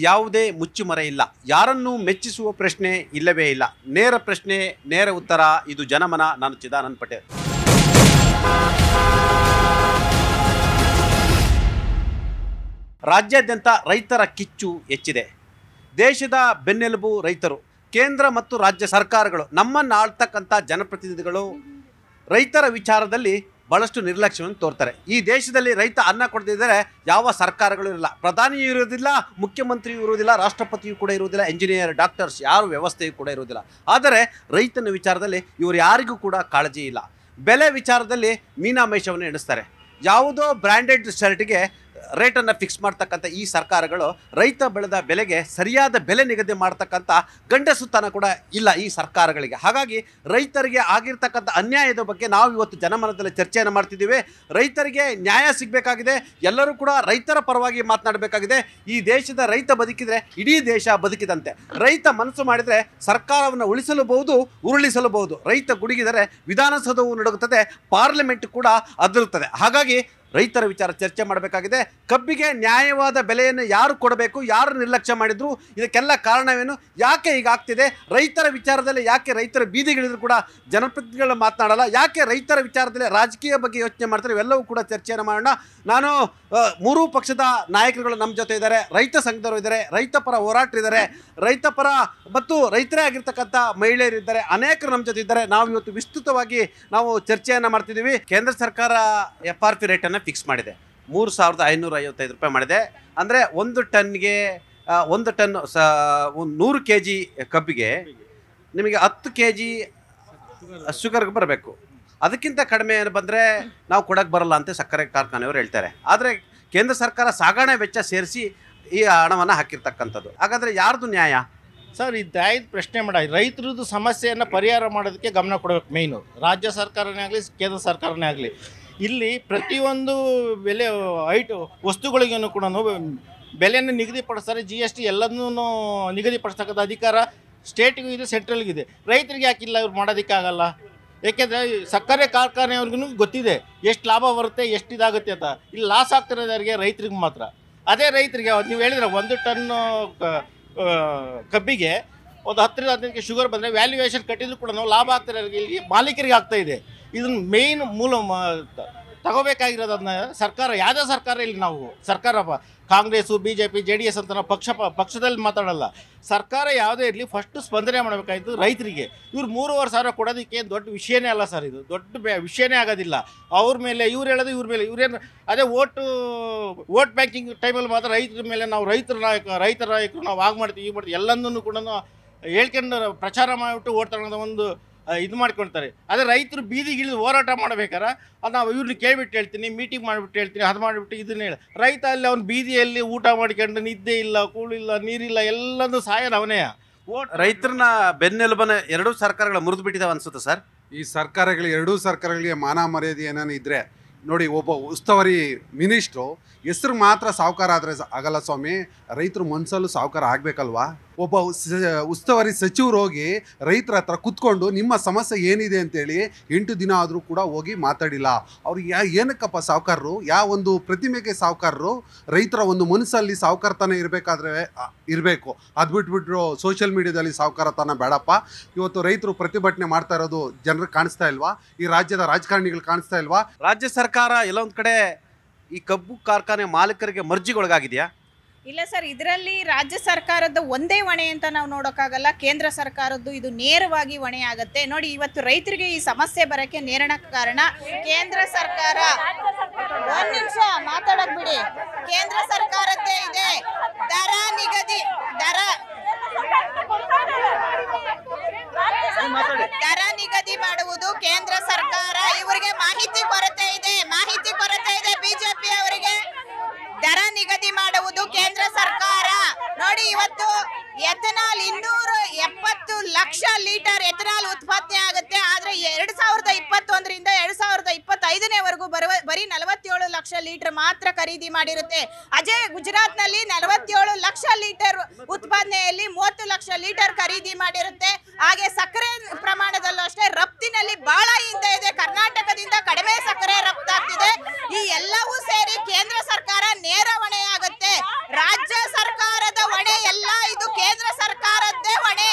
ಯಾವುದೇ ಮುಚ್ಚುಮರೆ ಇಲ್ಲ. ಯಾರನ್ನೂ ಮೆಚ್ಚಿಸುವ ಪ್ರಶ್ನೆ ಇಲ್ಲವೇ ಇಲ್ಲ. ನೇರ ಪ್ರಶ್ನೆ, ನೇರ ಉತ್ತರ. ಇದು ಜನಮನ. ನಾನು ಚಿದಾನಂದ ಪಟೇಲ್. ರಾಜ್ಯಾದ್ಯಂತ ರೈತರ ಕಿಚ್ಚು ಹೆಚ್ಚಿದೆ. ದೇಶದ ಬೆನ್ನೆಲುಬು ರೈತರು. ಕೇಂದ್ರ ಮತ್ತು ರಾಜ್ಯ ಸರ್ಕಾರಗಳು, ನಮ್ಮನ್ನು ಆಳ್ತಕ್ಕಂಥ ಜನಪ್ರತಿನಿಧಿಗಳು ರೈತರ ವಿಚಾರದಲ್ಲಿ ಭಾಳಷ್ಟು ನಿರ್ಲಕ್ಷ್ಯವನ್ನು ತೋರ್ತಾರೆ. ಈ ದೇಶದಲ್ಲಿ ರೈತ ಅನ್ನ ಕೊಡದಿದ್ದರೆ ಯಾವ ಸರ್ಕಾರಗಳು ಇರಲ್ಲ. ಪ್ರಧಾನಿಯೂ ಇರೋದಿಲ್ಲ, ಮುಖ್ಯಮಂತ್ರಿಯೂ ಇರುವುದಿಲ್ಲ, ರಾಷ್ಟ್ರಪತಿಯೂ ಕೂಡ ಇರುವುದಿಲ್ಲ, ಇಂಜಿನಿಯರ್, ಡಾಕ್ಟರ್ಸ್ ಯಾರು ವ್ಯವಸ್ಥೆಯೂ ಕೂಡ ಇರುವುದಿಲ್ಲ. ಆದರೆ ರೈತನ ವಿಚಾರದಲ್ಲಿ ಇವರು ಯಾರಿಗೂ ಕೂಡ ಕಾಳಜಿ ಇಲ್ಲ. ಬೆಲೆ ವಿಚಾರದಲ್ಲಿ ಮೀನಾಮೇಷವನ್ನು ಎಣಿಸ್ತಾರೆ. ಯಾವುದೋ ಬ್ರ್ಯಾಂಡೆಡ್ ಶರ್ಟ್ಗೆ ರೇಟನ್ನು ಫಿಕ್ಸ್ ಮಾಡ್ತಕ್ಕಂಥ ಈ ಸರ್ಕಾರಗಳು ರೈತ ಬೆಳೆದ ಬೆಲೆಗೆ ಸರಿಯಾದ ಬೆಲೆ ನಿಗದಿ ಮಾಡ್ತಕ್ಕಂಥ ಗಂಡಸುತನ ಕೂಡ ಇಲ್ಲ ಈ ಸರ್ಕಾರಗಳಿಗೆ. ಹಾಗಾಗಿ ರೈತರಿಗೆ ಆಗಿರ್ತಕ್ಕಂಥ ಅನ್ಯಾಯದ ಬಗ್ಗೆ ನಾವು ಇವತ್ತು ಜನಮನದಲ್ಲಿ ಚರ್ಚೆಯನ್ನು ಮಾಡ್ತಿದ್ದೀವಿ. ರೈತರಿಗೆ ನ್ಯಾಯ ಸಿಗಬೇಕಾಗಿದೆ. ಎಲ್ಲರೂ ಕೂಡ ರೈತರ ಪರವಾಗಿ ಮಾತನಾಡಬೇಕಾಗಿದೆ. ಈ ದೇಶದ ರೈತ ಬದುಕಿದರೆ ಇಡೀ ದೇಶ ಬದುಕಿದಂತೆ. ರೈತ ಮನಸ್ಸು ಮಾಡಿದರೆ ಸರ್ಕಾರವನ್ನು ಉಳಿಸಲೂಬಹುದು, ಉರುಳಿಸಲೂಬಹುದು. ರೈತ ಗುಡುಗಿದರೆ ವಿಧಾನಸೌಧವು ನಡುಗುತ್ತದೆ, ಪಾರ್ಲಿಮೆಂಟ್ ಕೂಡ ಅದರುತ್ತದೆ. ಹಾಗಾಗಿ ರೈತರ ವಿಚಾರ ಚರ್ಚೆ ಮಾಡಬೇಕಾಗಿದೆ. ಕಬ್ಬಿಗೆ ನ್ಯಾಯವಾದ ಬೆಲೆಯನ್ನು ಯಾರು ಕೊಡಬೇಕು, ಯಾರು ನಿರ್ಲಕ್ಷ್ಯ ಮಾಡಿದ್ರು, ಇದಕ್ಕೆಲ್ಲ ಕಾರಣವೇನು, ಯಾಕೆ ಹೀಗಾಗ್ತಿದೆ, ರೈತರ ವಿಚಾರದಲ್ಲಿ ಯಾಕೆ ರೈತರ ಬೀದಿಗಿಳಿದ್ರು ಕೂಡ ಜನಪ್ರತಿನಿಧಿಗಳು ಮಾತನಾಡಲ್ಲ, ಯಾಕೆ ರೈತರ ವಿಚಾರದಲ್ಲಿ ರಾಜಕೀಯ ಬಗ್ಗೆ ಯೋಚನೆ ಮಾಡ್ತಾರೆ, ಇವೆಲ್ಲವೂ ಕೂಡ ಚರ್ಚೆಯನ್ನು ಮಾಡೋಣ. ನಾನು ಮೂರೂ ಪಕ್ಷದ ನಾಯಕರುಗಳು ನಮ್ಮ ಜೊತೆ ಇದ್ದಾರೆ. ರೈತ ಸಂಘದವರು ಇದ್ದಾರೆ, ರೈತ ಪರ ಹೋರಾಟರಿದ್ದಾರೆ, ರೈತ ಪರ ಮತ್ತು ರೈತರೇ ಆಗಿರ್ತಕ್ಕಂಥ ಮಹಿಳೆಯರಿದ್ದಾರೆ, ಅನೇಕರು ನಮ್ಮ ಜೊತೆ ಇದ್ದಾರೆ. ನಾವು ಇವತ್ತು ವಿಸ್ತೃತವಾಗಿ ನಾವು ಚರ್ಚೆಯನ್ನು ಮಾಡ್ತಿದ್ದೀವಿ. ಕೇಂದ್ರ ಸರ್ಕಾರ FRP ರೇಟನ್ನು ಫಿಕ್ಸ್ ಮಾಡಿದೆ. 3,555 ರೂಪಾಯಿ ಮಾಡಿದೆ. ಅಂದರೆ ಒಂದು ಟನ್ 100 kg ಕಬ್ಬಿಗೆ ನಿಮಗೆ 10 kg ಶುಗರ್ಗೆ ಬರಬೇಕು. ಅದಕ್ಕಿಂತ ಕಡಿಮೆ ಬಂದರೆ ನಾವು ಕೊಡಕ್ಕೆ ಬರಲ್ಲ ಅಂತ ಸಕ್ಕರೆ ಕಾರ್ಖಾನೆಯವರು ಹೇಳ್ತಾರೆ. ಆದರೆ ಕೇಂದ್ರ ಸರ್ಕಾರ ಸಾಗಣೆ ವೆಚ್ಚ ಸೇರಿಸಿ ಈ ಹಣವನ್ನು ಹಾಕಿರ್ತಕ್ಕಂಥದ್ದು. ಹಾಗಾದರೆ ಯಾರ್ದು ನ್ಯಾಯ ಸರ್? ಇದು ಪ್ರಶ್ನೆ ರೈತರದ್ದು ಸಮಸ್ಯೆಯನ್ನು ಪರಿಹಾರ ಮಾಡೋದಕ್ಕೆ ಗಮನ ಕೊಡಬೇಕು. ಮೇಯ್ನು ರಾಜ್ಯ ಸರ್ಕಾರನೇ ಆಗಲಿ, ಕೇಂದ್ರ ಸರ್ಕಾರನೇ ಆಗಲಿ, ಇಲ್ಲಿ ಪ್ರತಿಯೊಂದು ಬೆಲೆ ವಸ್ತುಗಳಿಗೂ ಕೂಡ ಬೆಲೆಯನ್ನು ನಿಗದಿಪಡಿಸ್ತಾರೆ. GST ಎಲ್ಲದನ್ನೂ ನಿಗದಿಪಡಿಸ್ತಕ್ಕಂಥ ಅಧಿಕಾರ ಸ್ಟೇಟಿಗೂ ಇದೆ, ಸೆಂಟ್ರಲ್ಗಿದೆ. ರೈತರಿಗೆ ಯಾಕಿಲ್ಲ ಇವ್ರು ಮಾಡೋದಕ್ಕಾಗಲ್ಲ? ಏಕೆಂದರೆ ಸಕ್ಕರೆ ಕಾರ್ಖಾನೆಯವ್ರಿಗೂ ಗೊತ್ತಿದೆ ಎಷ್ಟು ಲಾಭ ಬರುತ್ತೆ, ಎಷ್ಟು ಇದಾಗುತ್ತೆ ಅಂತ. ಇಲ್ಲಿ ಲಾಸ್ ಆಗ್ತಿರೋದವ್ರಿಗೆ ರೈತರಿಗೆ ಮಾತ್ರ. ಅದೇ ರೈತರಿಗೆ ನೀವು ಹೇಳಿದ್ರೆ 1 ಟನ್ನು ಕಬ್ಬಿಗೆ ಒಂದು 10-15 ಶುಗರ್ ಬಂದರೆ ವ್ಯಾಲ್ಯೂಯೇಷನ್ ಕಟ್ಟಿದ್ರು ಕೂಡ ನಾವು ಲಾಭ ಆಗ್ತಿರೋರಿಗೆ ಇಲ್ಲಿ ಮಾಲೀಕರಿಗೆ ಆಗ್ತಾಯಿದೆ. ಇದನ್ನು ಮೇಯ್ನ್ ಮೂಲ ತಗೋಬೇಕಾಗಿರೋದನ್ನ ಸರ್ಕಾರ, ಯಾವುದೇ ಸರ್ಕಾರ ಇಲ್ಲಿ ನಾವು ಸರ್ಕಾರ ಕಾಂಗ್ರೆಸ್ಸು, BJP, JDS ಅಂತ ನಾವು ಪಕ್ಷದಲ್ಲಿ ಮಾತಾಡಲ್ಲ. ಸರ್ಕಾರ ಯಾವುದೇ ಇರಲಿ ಫಸ್ಟ್ ಸ್ಪಂದನೆ ಮಾಡಬೇಕಾಯಿತು ರೈತರಿಗೆ. ಇವ್ರು 3,500 ಕೊಡೋದಕ್ಕೆ ದೊಡ್ಡ ವಿಷಯನೇ ಅಲ್ಲ ಸರ್. ಇದು ದೊಡ್ಡ ವಿಷಯನೇ ಆಗೋದಿಲ್ಲ. ಅವ್ರ ಮೇಲೆ ಇವ್ರು ಹೇಳೋದು, ಇವ್ರ ಮೇಲೆ ಇವ್ರೇನು. ಅದೇ ವೋಟ್ ಬ್ಯಾಂಕಿಂಗ್ ಟೈಮಲ್ಲಿ ಮಾತ್ರ ರೈತರ ಮೇಲೆ ನಾವು ರೈತರ ನಾಯಕರು ನಾವು ಆಗ ಮಾಡ್ತೀವಿ, ಈಗ ಮಾಡ್ತೀವಿ ಎಲ್ಲನೂ ಕೂಡ ಹೇಳ್ಕೊಂಡು ಪ್ರಚಾರ ಮಾಡಿಬಿಟ್ಟು ಓಟ್ ತಗೊಳ್ಳೋದು ಒಂದು ಇದು ಮಾಡ್ಕೊಳ್ತಾರೆ. ಅದೇ ರೈತರು ಬೀದಿಗಿಳಿದು ಹೋರಾಟ ಮಾಡಬೇಕಾರೆ ಅದು ನಾವು ಇವ್ರನ್ನ ಕೇಳಿಬಿಟ್ಟು ಹೇಳ್ತೀನಿ, ಮೀಟಿಂಗ್ ಮಾಡಿಬಿಟ್ಟು ಹೇಳ್ತೀನಿ, ಅದು ಮಾಡಿಬಿಟ್ಟು ಇದನ್ನ ಹೇಳಿ ರೈತ ಅಲ್ಲಿ ಅವ್ನು ಬೀದಿಯಲ್ಲಿ ಊಟ ಮಾಡ್ಕೊಂಡು ನಿದ್ದೆ ಇಲ್ಲ, ಕೂಳಿಲ್ಲ, ನೀರಿಲ್ಲ, ಎಲ್ಲದೂ ಸಾಯನ ಅವನೇ. ರೈತರನ್ನ ಬೆನ್ನೆಲುಬನ ಎರಡೂ ಸರ್ಕಾರಗಳು ಮುರಿದು ಬಿಟ್ಟಿದ್ದಾವೆ ಅನ್ಸುತ್ತೆ ಸರ್. ಈ ಎರಡೂ ಸರ್ಕಾರಗಳಿಗೆ ಮಾನ ಮರ್ಯಾದೆ ಏನೇನು ಇದ್ದರೆ ನೋಡಿ, ಒಬ್ಬ ಉಸ್ತುವಾರಿ ಮಿನಿಸ್ಟ್ರು ಹೆಸ್ರು ಮಾತ್ರ ಸಾಹುಕಾರ ಆದರೆ ಆಗಲ್ಲ ಸ್ವಾಮಿ, ರೈತರು ಮನಸ್ಸಲ್ಲೂ ಸಾಹುಕಾರ ಆಗಬೇಕಲ್ವಾ? ಒಬ್ಬ ಉಸ್ತುವಾರಿ ಸಚಿವರು ಹೋಗಿ ರೈತರ ಹತ್ರ ಕುತ್ಕೊಂಡು ನಿಮ್ಮ ಸಮಸ್ಯೆ ಏನಿದೆ ಅಂತೇಳಿ 8 ದಿನ ಆದರೂ ಕೂಡ ಹೋಗಿ ಮಾತಾಡಿಲ್ಲ. ಅವ್ರಿಗೆ ಏನಕ್ಕಪ್ಪ ಸಾಹುಕಾರರು? ಒಂದು ಪ್ರತಿಮೆಗೆ ಸಾಹುಕಾರರು? ರೈತರ ಒಂದು ಮನಸ್ಸಲ್ಲಿ ಸಾಹುಕಾರತನ ಇರಬೇಕು. ಅದು ಬಿಟ್ಬಿಟ್ರು ಸೋಷಿಯಲ್ ಮೀಡಿಯಾದಲ್ಲಿ ಸಾಹುಕಾರತನ ಬೇಡಪ್ಪ. ಇವತ್ತು ರೈತರು ಪ್ರತಿಭಟನೆ ಮಾಡ್ತಾ ಇರೋದು ಜನರಿಗೆ ಕಾಣಿಸ್ತಾ ಇಲ್ವಾ? ಈ ರಾಜ್ಯದ ರಾಜಕಾರಣಿಗಳು ಕಾಣಿಸ್ತಾ ಇಲ್ವಾ? ರಾಜ್ಯ ಸರ್ಕಾರ ಎಲ್ಲೊಂದು ಕಡೆ ಈ ಕಬ್ಬು ಕಾರ್ಖಾನೆ ಮಾಲೀಕರಿಗೆ ಮರ್ಜಿಗೊಳಗಾಗಿದೆಯಾ? ಇಲ್ಲ ಸರ್, ಇದರಲ್ಲಿ ರಾಜ್ಯ ಸರ್ಕಾರದ ಒಂದೇ ಹೊಣೆ ಅಂತ ನಾವು ನೋಡೋಕ್ಕಾಗಲ್ಲ. ಕೇಂದ್ರ ಸರ್ಕಾರದ್ದು ಇದು ನೇರವಾಗಿ ಹೊಣೆ ಆಗುತ್ತೆ. ನೋಡಿ, ಇವತ್ತು ರೈತರಿಗೆ ಈ ಸಮಸ್ಯೆ ಬರೋಕ್ಕೆ ನೇರಣ ಕಾರಣ ಕೇಂದ್ರ ಸರ್ಕಾರ. ಒಂದು ನಿಮಿಷ ಮಾತಾಡಕ್ ಬಿಡಿ. ಕೇಂದ್ರ ಸರ್ಕಾರದ್ದೇ ಇದೆ ದರ ನಿಗದಿ, ದರ ನಿಗದಿ ಮಾಡುವುದು ಕೇಂದ್ರ ಸರ್ಕಾರ. ಇವರಿಗೆ ಮಾಹಿತಿ ಕೊರತೆ ಇದೆ. BJP ಅವರಿಗೆ ದರ ನಿಗದಿ ಮಾಡುವುದು ಕೇಂದ್ರ ಸರ್ಕಾರ. ನೋಡಿ, ಇವತ್ತು ಎಥನಾಲ್ 270 ಲಕ್ಷ ಲೀಟರ್ ಎಥನಾಲ್ ಉತ್ಪಾದನೆ ಆಗುತ್ತೆ. ಆದ್ರೆ 2021ರಿಂದ 2025 ಬರೀ 47 ಲಕ್ಷ ಲೀಟರ್ ಮಾತ್ರ ಖರೀದಿ ಮಾಡಿರುತ್ತೆ. ಅದೇ ಗುಜರಾತ್ ನಲ್ಲಿ 47 ಲಕ್ಷ ಲೀಟರ್ ಉತ್ಪಾದನೆಯಲ್ಲಿ 30 ಲಕ್ಷ ಲೀಟರ್ ಖರೀದಿ ಮಾಡಿರುತ್ತೆ. ಹಾಗೆ ಸಕ್ಕರೆ ಪ್ರಮಾಣದಲ್ಲೂ ಅಷ್ಟೇ ರಫ್ತಿನಲ್ಲಿ ಬಹಳ ಹಿಂದೆ ಇದೆ. ಕರ್ನಾಟಕದಿಂದ ಕಡಿಮೆ ಸಕ್ಕರೆ ರಫ್ತಾಗ್ತಿದೆ. ಈ ಎಲ್ಲವೂ ಸೇರಿ ಕೇಂದ್ರ ಸರ್ಕಾರ ನೇರ ಹೊಣೆಯಾಗುತ್ತೆ. ರಾಜ್ಯ ಸರ್ಕಾರದ ಹೊಣೆ ಕೇಂದ್ರ ಸರ್ಕಾರದ್ದೇ ಹೊಣೆ.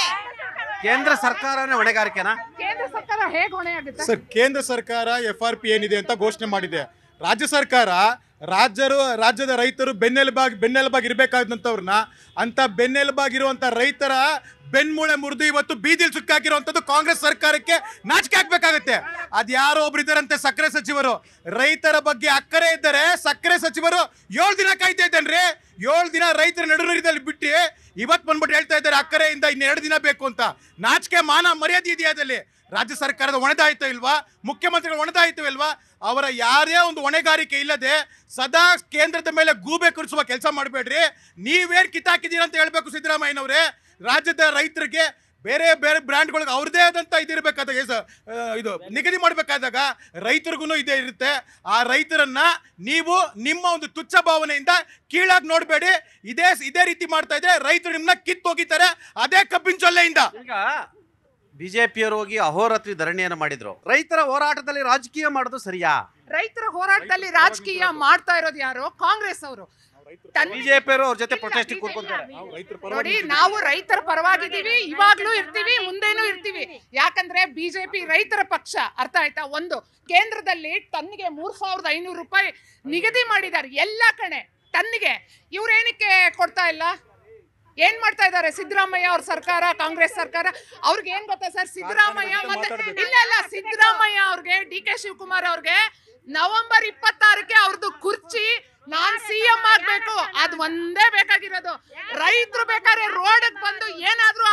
ಕೇಂದ್ರ ಸರ್ಕಾರನೇ ಹೊಣೆಗಾರಿಕೆನಾ? ಕೇಂದ್ರ ಸರ್ಕಾರ ಹೇಗೆ ಹೊಣೆ ಆಗುತ್ತೆ ಸರ್? ಕೇಂದ್ರ ಸರ್ಕಾರ FRP ಏನಿದೆ ಅಂತ ಘೋಷಣೆ ಮಾಡಿದೆ. ರಾಜ್ಯ ಸರ್ಕಾರ ರಾಜ್ಯದ ರೈತರು ಬೆನ್ನೆಲುಬಾಗಿ ಇರಬೇಕಾದಂಥವ್ರನ್ನ ಅಂತ ಬೆನ್ನೆಲುಬಾಗಿರುವಂಥ ರೈತರ ಬೆನ್ಮೂಳೆ ಮುರಿದು ಇವತ್ತು ಬೀದಿಲ್ ಸುಕ್ಕಾಕಿರುವಂಥದ್ದು ಕಾಂಗ್ರೆಸ್ ಸರ್ಕಾರಕ್ಕೆ ನಾಚಿಕೆ ಹಾಕ್ಬೇಕಾಗತ್ತೆ. ಅದ್ಯಾರೋ ಒಬ್ರು ಇದ್ದಾರಂತೆ ಸಕ್ಕರೆ ಸಚಿವರು, ರೈತರ ಬಗ್ಗೆ ಅಕ್ಕರೆ ಇದ್ದಾರೆ. ಸಕ್ಕರೆ ಸಚಿವರು 7 ದಿನ ಕಾಯ್ತಾ ಇದ್ದೇನ್ರಿ. 7 ದಿನ ರೈತರ ನಡುನೀರಿದಲ್ಲಿ ಬಿಟ್ಟು ಇವತ್ತು ಬಂದ್ಬಿಟ್ಟು ಹೇಳ್ತಾ ಇದ್ದಾರೆ ಅಕ್ಕರೆಯಿಂದ ಇನ್ನು 2 ದಿನ ಬೇಕು ಅಂತ. ನಾಚಿಕೆ ಮಾನ ಮರ್ಯಾದೆ ಇದೆಯಾ ಅದಲ್ಲಿ? ರಾಜ್ಯ ಸರ್ಕಾರದ ಹೊಣೆದಾಯಿತ ಇಲ್ವಾ? ಮುಖ್ಯಮಂತ್ರಿಗಳ ಹೊಣೆದಾಯಿತ ಇಲ್ವಾ? ಅವರ ಯಾರೇ ಒಂದು ಹೊಣೆಗಾರಿಕೆ ಇಲ್ಲದೆ ಸದಾ ಕೇಂದ್ರದ ಮೇಲೆ ಗೂಬೆ ಕುರಿಸುವ ಕೆಲಸ ಮಾಡಬೇಡ್ರಿ. ನೀವೇನು ಕಿತ್ತಾಕಿದ್ದೀರ ಅಂತ ಹೇಳ್ಬೇಕು ಸಿದ್ದರಾಮಯ್ಯನವರೇ. ರಾಜ್ಯದ ರೈತರಿಗೆ ಬೇರೆ ಬೇರೆ ಬ್ರ್ಯಾಂಡ್ಗಳಿಗೆ ಅವ್ರದ್ದೇ ಆದಂಥ ಇದಿರಬೇಕಾದಾಗ ಇದು ನಿಗದಿ ಮಾಡಬೇಕಾದಾಗ ರೈತರಿಗೂ ಇದೇ ಇರುತ್ತೆ. ಆ ರೈತರನ್ನ ನೀವು ನಿಮ್ಮ ಒಂದು ತುಚ್ಛ ಭಾವನೆಯಿಂದ ಕೀಳಾಗಿ ನೋಡಬೇಡಿ. ಇದೇ ರೀತಿ ಮಾಡ್ತಾ ಇದ್ರೆ ರೈತರು ನಿಮ್ಮನ್ನ ಕಿತ್ತೋಗಿತಾರೆ ಅದೇ ಕಬ್ಬಿನ ಜೊಲ್ಲೆಯಿಂದ. ಈಗ ಬಿಜೆಪಿಯವರು ಹೋಗಿ ಅಹೋರಾತ್ರಿ ಧರಣಿಯನ್ನು ಮಾಡಿದ್ರು. ರೈತರ ಹೋರಾಟದಲ್ಲಿ ರಾಜಕೀಯ ಮಾಡೋದು ಸರಿಯಾ? ರೈತರ ಹೋರಾಟದಲ್ಲಿ ರಾಜಕೀಯ ಮಾಡ್ತಾ ಇರೋದು ಯಾರು? ಕಾಂಗ್ರೆಸ್ ಅವರು. ಬಿಜೆಪಿಯವರು ಅವ್ರ ಜೊತೆ ಪ್ರೊಟೆಸ್ಟ್ ಕೂತ್ಕೊಂತಾರೆ. ನೋಡಿ, ನಾವು ರೈತರ ಪರವಾಗಿದ್ದೀವಿ, ಇವಾಗ್ಲೂ ಇರ್ತೀವಿ, ಮುಂದೇನೂ ಇರ್ತೀವಿ. ಯಾಕಂದ್ರೆ ಬಿಜೆಪಿ ರೈತರ ಪಕ್ಷ, ಅರ್ಥ ಆಯ್ತಾ? ಒಂದು ಕೇಂದ್ರದಲ್ಲಿ ಟನ್ನಿಗೆ 3,500 ರೂಪಾಯಿ ನಿಗದಿ ಮಾಡಿದ್ದಾರೆ ಎಲ್ಲ ಕಡೆ ಟನ್ನಿಗೆ. ಇವ್ರೇನಕ್ಕೆ ಕೊಡ್ತಾ ಇಲ್ಲ? ಏನ್ ಮಾಡ್ತಾ ಇದ್ದಾರೆ ಸಿದ್ದರಾಮಯ್ಯ ಅವ್ರ ಸರ್ಕಾರ, ಕಾಂಗ್ರೆಸ್ ಸರ್ಕಾರ? ಅವ್ರಿಗೆ ಏನ್ ಗೊತ್ತಾ ಸರ್, ಸಿದ್ದರಾಮಯ್ಯ ಮತ್ತೆ ಇಲ್ಲ ಸಿದ್ದರಾಮಯ್ಯ ಅವ್ರಿಗೆ, DK ಶಿವಕುಮಾರ್ ಅವ್ರಿಗೆ ನವೆಂಬರ್ 26ಕ್ಕೆ ಅವ್ರದ್ದು ಕುರ್ಚಿ ನಾನ್ CM ಆಗ್ಬೇಕು, ಅದ್ ಒಂದೇ ಬೇಕಾಗಿರೋದು. ರೈತರು ಬೇಕಾದ್ರೆ ರೋಡ್ ಬಂದು ಏನಾದ್ರೂ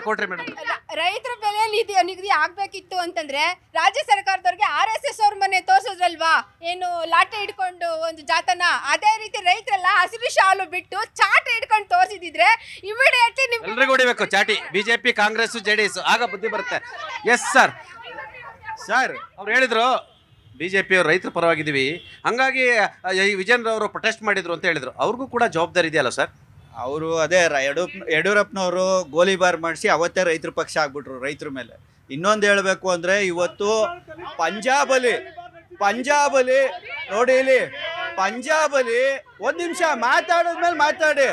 ಕೊಟ್ರಿ ಮೇಡಮ್. ರೈತರ ಬೆಲೆ ನಿಗದಿ ಆಗ್ಬೇಕಿತ್ತು ಅಂತಂದ್ರೆ ರಾಜ್ಯ ಸರ್ಕಾರದವ್ರಿಗೆ RSS ಅವ್ರ ಮನೆ ತೋರ್ಸೋದ್ರಲ್ವಾ, ಏನು ಲಾಟೆ ಹಿಡ್ಕೊಂಡು ಒಂದು ಜಾತನ, ಅದೇ ರೀತಿ ರೈತರೆಲ್ಲ ಹಸಿರು ಶಾಲು ಬಿಟ್ಟು ಚಾಟ ಹಿಡ್ಕೊಂಡು ತೋರಿಸಿದ್ರೆ ಇಮಿಡಿಯೇಟ್ಲಿ ಎಲ್ರಿಗೂ ಹೊಡಿಬೇಕು ಚಾಟಿ. ಬಿಜೆಪಿ, ಕಾಂಗ್ರೆಸ್, JDS ಆಗ ಬುದ್ಧಿ ಬರುತ್ತೆ. Yes sir. ಅವ್ರು ಹೇಳಿದ್ರು ಬಿಜೆಪಿ ಅವರು ರೈತರ ಪರವಾಗಿದ್ದೀವಿ, ಹಂಗಾಗಿ ಈ ವಿಜೇಂದ್ರ ಅವರು ಪ್ರೊಟೆಸ್ಟ್ ಮಾಡಿದ್ರು ಅಂತ ಹೇಳಿದ್ರು. ಅವ್ರಿಗೂ ಕೂಡ ಜವಾಬ್ದಾರಿ ಇದೆಯಲ್ಲ ಸರ್? ಅವರು ಅದೇ ಯಡಿಯೂರಪ್ಪನವರು ಗೋಲಿಬಾರ್ ಮಾಡಿಸಿ ಅವತ್ತೇ ರೈತರ ಪಕ್ಷ ಆಗ್ಬಿಟ್ರು ರೈತರ ಮೇಲೆ. ಇನ್ನೊಂದು ಹೇಳಬೇಕು ಅಂದರೆ ಇವತ್ತು ಪಂಜಾಬಲ್ಲಿ ನೋಡಿ, ಇಲ್ಲಿ ಪಂಜಾಬಲ್ಲಿ ಒಂದು ನಿಮಿಷ ಮಾತಾಡೋದ್ಮೇಲೆ ಮಾತಾಡ್ರಿ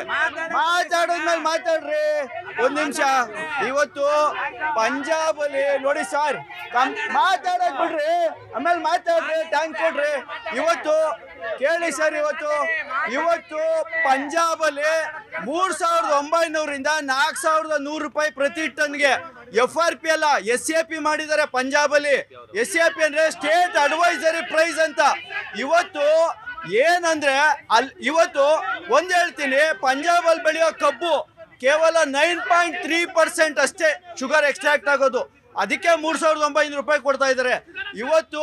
ಒಂದು ನಿಮಿಷ. ಇವತ್ತು ಪಂಜಾಬಲ್ಲಿ ನೋಡಿ ಸರ್, ಮಾತಾಡೋದ್ ಬಿಡ್ರಿ, ಆಮೇಲೆ ಮಾತಾಡ್ರಿ, ಥ್ಯಾಂಕ್ ಕೊಡ್ರಿ. ಇವತ್ತು ಕೇಳಿ ಸರ್, ಇವತ್ತು ಪಂಜಾಬಲ್ಲಿ 3,900ರಿಂದ 4,100 ರೂಪಾಯಿ ಪ್ರತಿ ಟನ್ಗೆ FRP ಅಲ್ಲ SAP ಮಾಡಿದ್ದಾರೆ ಪಂಜಾಬಲ್ಲಿ. SAP ಅಂದ್ರೆ ಸ್ಟೇಟ್ ಅಡ್ವೈಸರಿ ಪ್ರೈಸ್ ಅಂತ. ಇವತ್ತು ಏನಂದ್ರೆ ಇವತ್ತು ಒಂದ್ ಹೇಳ್ತೀನಿ, ಪಂಜಾಬಲ್ಲಿ ಬೆಳೆಯೋ ಕಬ್ಬು ಕೇವಲ 9.3% ಅಷ್ಟೇ ಶುಗರ್ ಎಕ್ಸ್ಟ್ರಾಕ್ಟ್ ಆಗೋದು. ಅದಕ್ಕೆ 3,900 ರೂಪಾಯಿ ಕೊಡ್ತಾ ಇದ್ದಾರೆ. ಇವತ್ತು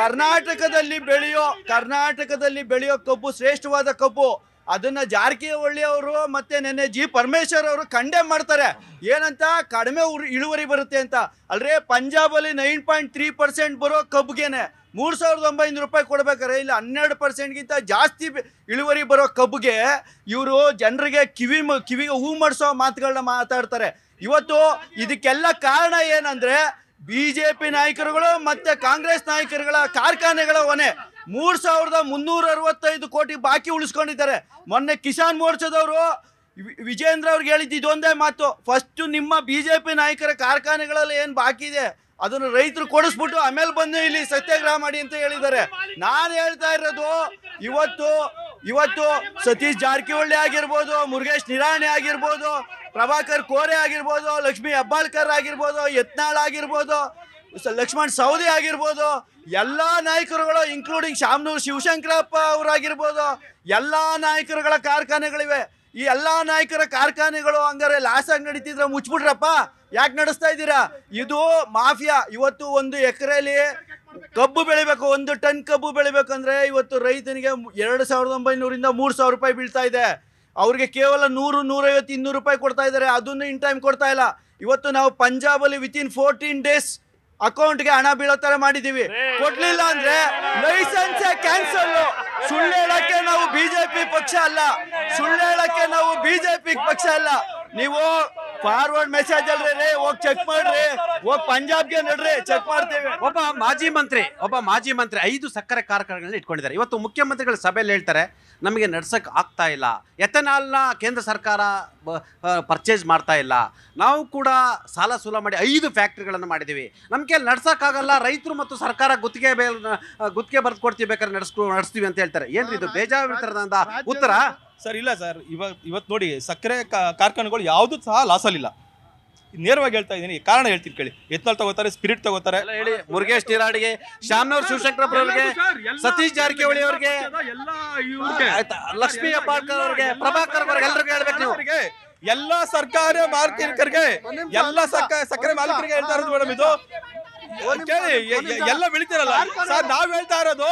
ಕರ್ನಾಟಕದಲ್ಲಿ ಬೆಳೆಯೋ ಕಬ್ಬು ಶ್ರೇಷ್ಠವಾದ ಕಬ್ಬು. ಅದನ್ನ ಜಾರಕಿಹೊಳಿ ಅವರು ಮತ್ತೆ ನೆನ್ನೆ G ಪರಮೇಶ್ವರ್ ಅವರು ಕಂಡೆಮ್ ಮಾಡ್ತಾರೆ. ಏನಂತ? ಕಡಿಮೆ ಇಳುವರಿ ಬರುತ್ತೆ ಅಂತ. ಅಲ್ರೇ ಪಂಜಾಬಲ್ಲಿ 9.3% ಬರೋ ಕಬ್ಬಿಗೆನೆ 3,900 ರೂಪಾಯಿ ಕೊಡ್ಬೇಕಾರೆ ಇಲ್ಲಿ 12%ಗಿಂತ ಜಾಸ್ತಿ ಇಳುವರಿ ಬರೋ ಕಬ್ಬಿಗೆ ಇವರು ಜನರಿಗೆ ಕಿವಿಗೆ ಹೂ ಮಾಡಿಸೋ ಮಾತುಗಳನ್ನ ಮಾತಾಡ್ತಾರೆ. ಇವತ್ತು ಇದಕ್ಕೆಲ್ಲ ಕಾರಣ ಏನಂದ್ರೆ ಬಿಜೆಪಿ ನಾಯಕರುಗಳು ಮತ್ತೆ ಕಾಂಗ್ರೆಸ್ ನಾಯಕರುಗಳ ಕಾರ್ಖಾನೆಗಳ ಹೊಣೆ. 3,365 ಕೋಟಿ ಬಾಕಿ ಉಳಿಸ್ಕೊಂಡಿದ್ದಾರೆ. ಮೊನ್ನೆ ಕಿಸಾನ್ ಮೋರ್ಚಾದವರು ವಿಜೇಂದ್ರ ಅವ್ರಿಗೆ ಹೇಳಿದ್ದು ಇದೊಂದೇ ಮಾತು, ಫಸ್ಟ್ ನಿಮ್ಮ ಬಿಜೆಪಿ ನಾಯಕರ ಕಾರ್ಖಾನೆಗಳಲ್ಲಿ ಏನು ಬಾಕಿ ಇದೆ ಅದನ್ನು ರೈತರು ಕೊಡಿಸ್ಬಿಟ್ಟು ಆಮೇಲೆ ಬಂದು ಇಲ್ಲಿ ಸತ್ಯಾಗ್ರಹ ಮಾಡಿ ಅಂತ ಹೇಳಿದ್ದಾರೆ. ನಾನು ಹೇಳ್ತಾ ಇರೋದು ಇವತ್ತು ಸತೀಶ್ ಜಾರಕಿಹೊಳಿ ಆಗಿರ್ಬೋದು, ಮುರುಗೇಶ್ ನಿರಾಣಿ ಆಗಿರ್ಬೋದು, ಪ್ರಭಾಕರ್ ಕೋರೆ ಆಗಿರ್ಬೋದು, ಲಕ್ಷ್ಮೀ ಹೆಬ್ಬಾಳ್ಕರ್ ಆಗಿರ್ಬೋದು, ಯತ್ನಾಳ್ ಆಗಿರ್ಬೋದು, ಲಕ್ಷ್ಮಣ್ ಸವದಿ ಆಗಿರ್ಬೋದು, ಎಲ್ಲ ನಾಯಕರುಗಳು ಇನ್ಕ್ಲೂಡಿಂಗ್ ಶಾಮನೂರು ಶಿವಶಂಕರಪ್ಪ ಅವರಾಗಿರ್ಬೋದು, ಎಲ್ಲ ನಾಯಕರುಗಳ ಕಾರ್ಖಾನೆಗಳಿವೆ. ಈ ಎಲ್ಲ ನಾಯಕರ ಕಾರ್ಖಾನೆಗಳು ಹಂಗಾರೆ ಲಾಸ್ ಆಗಿ ನಡೀತಿದ್ರೆ ಮುಚ್ಬಿಟ್ರಪ್ಪ, ಯಾಕೆ ನಡೆಸ್ತಾ ಇದ್ದೀರಾ? ಇದು ಮಾಫಿಯಾ. ಇವತ್ತು 1 ಎಕರೆಯಲ್ಲಿ ಕಬ್ಬು ಬೆಳಿಬೇಕು, 1 ಟನ್ ಕಬ್ಬು ಬೆಳಿಬೇಕಂದ್ರೆ ಇವತ್ತು ರೈತನಿಗೆ 2,900ರಿಂದ 3,000 ರೂಪಾಯಿ ಬೀಳ್ತಾ ಇದೆ. ಅವ್ರಿಗೆ ಕೇವಲ 100, 150, 200 ರೂಪಾಯಿ ಕೊಡ್ತಾ ಇದ್ದಾರೆ. ಅದನ್ನು ಇನ್ ಟೈಮ್ ಕೊಡ್ತಾ ಇಲ್ಲ. ಇವತ್ತು ನಾವು ಪಂಜಾಬಲ್ಲಿ ವಿತಿನ್ 14 ಡೇಸ್ ಅಕೌಂಟ್ಗೆ ಹಣ ಬೀಳೋ ತರ ಮಾಡಿದೀವಿ. ಕೊಡ್ಲಿಲ್ಲ ಅಂದ್ರೆ ಲೈಸೆನ್ಸ್ ಕ್ಯಾನ್ಸಲ್. ಸುಳ್ಳು ಹೇಳಕ್ಕೆ ನಾವು ಬಿಜೆಪಿ ಪಕ್ಷ ಅಲ್ಲ. ನೀವು ಫಾರ್ವರ್ಡ್ ಮೆಸೇಜ್ ಅಲ್ರಿ, ಹೋಗಿ ಚೆಕ್ ಮಾಡ್ರಿ, ಹೋಗಿ ಪಂಜಾಬ್ಗೆ ನಡ್ರಿ, ಚೆಕ್ ಮಾಡ್ತೇವೆ. ಒಬ್ಬ ಮಾಜಿ ಮಂತ್ರಿ 5 ಸಕ್ಕರೆ ಕಾರ್ಖಾನೆಗಳನ್ನ ಇಟ್ಕೊಂಡಿದ್ದಾರೆ. ಇವತ್ತು ಮುಖ್ಯಮಂತ್ರಿಗಳ ಸಭೆಯಲ್ಲಿ ಹೇಳ್ತಾರೆ ನಮಗೆ ನಡ್ಸೋಕ್ಕೆ ಆಗ್ತಾ ಇಲ್ಲ. ಎಥೆನಾಲ್ನ ಕೇಂದ್ರ ಸರ್ಕಾರ ಪರ್ಚೇಸ್ ಮಾಡ್ತಾ ಇಲ್ಲ. ನಾವು ಕೂಡ ಸಾಲ ಸೂಲ ಮಾಡಿ 5 ಫ್ಯಾಕ್ಟ್ರಿಗಳನ್ನು ಮಾಡಿದ್ದೀವಿ. ನಮ್ಮ ಕೈಯಲ್ಲಿ ನಡ್ಸೋಕ್ಕಾಗಲ್ಲ, ರೈತರು ಮತ್ತು ಸರ್ಕಾರ ಗುತ್ತಿಗೆ ಗುತ್ತಿಗೆ ಬರೆದು ಕೊಡ್ತೀವಿ, ಬೇಕಾದ್ರೆ ನಡೆಸ್ತೀವಿ ಅಂತ ಹೇಳ್ತಾರೆ. ಏನ್ರಿ ಇದು ಬೇಜಾವಿತರದ ಉತ್ತರ? ಸರ್ ಇಲ್ಲ ಸರ್, ಇವತ್ತು ನೋಡಿ ಸಕ್ಕರೆ ಕಾರ್ಖಾನೆಗಳು ಯಾವುದೂ ಸಹ ಲಾಸಲ್ಲಿಲ್ಲ. ನೇರವಾಗಿ ಹೇಳ್ತಾ ಇದ್ದೀನಿ, ಕಾರಣ ಹೇಳ್ತೀನಿ ಕೇಳಿ. ಎಥನಾಲ್ ತಗೋತಾರೆ, ಸ್ಪಿರಿಟ್ ತಗೋತಾರೆ. ಹೇಳಿ, ಮುರುಗೇಶ್ ನಿರಾಡಿಗೆ, ಶ್ಯಾಮ್ನವ್ರ ಶಿವಶಂಕರಪ್ಪ ಅವರಿಗೆ, ಸತೀಶ್ ಜಾರಕಿಹೊಳಿ ಅವರಿಗೆ, ಲಕ್ಷ್ಮೀ ಹೆಬ್ಬಾಳ್ಕರ್ ಅವರಿಗೆ, ಪ್ರಭಾಕರ್ ಅವರಿಗೆ ಎಲ್ಲರಿಗೂ ಹೇಳ್ಬೇಕು ನೀವು. ಎಲ್ಲ ಸರ್ಕಾರಿ ಮಾಲೀಕರಿಗೆ, ಎಲ್ಲ ಸಕ್ಕರೆ ಮಾಲೀಕರಿಗೆ ಹೇಳ್ತಾ ಇರೋದು ಮೇಡಮ್, ಇದು ಕೇಳಿ. ಎಲ್ಲ ಬೆಳಿತಾರಲ್ಲ ಸರ್, ನಾವ್ ಹೇಳ್ತಾ ಇರೋದು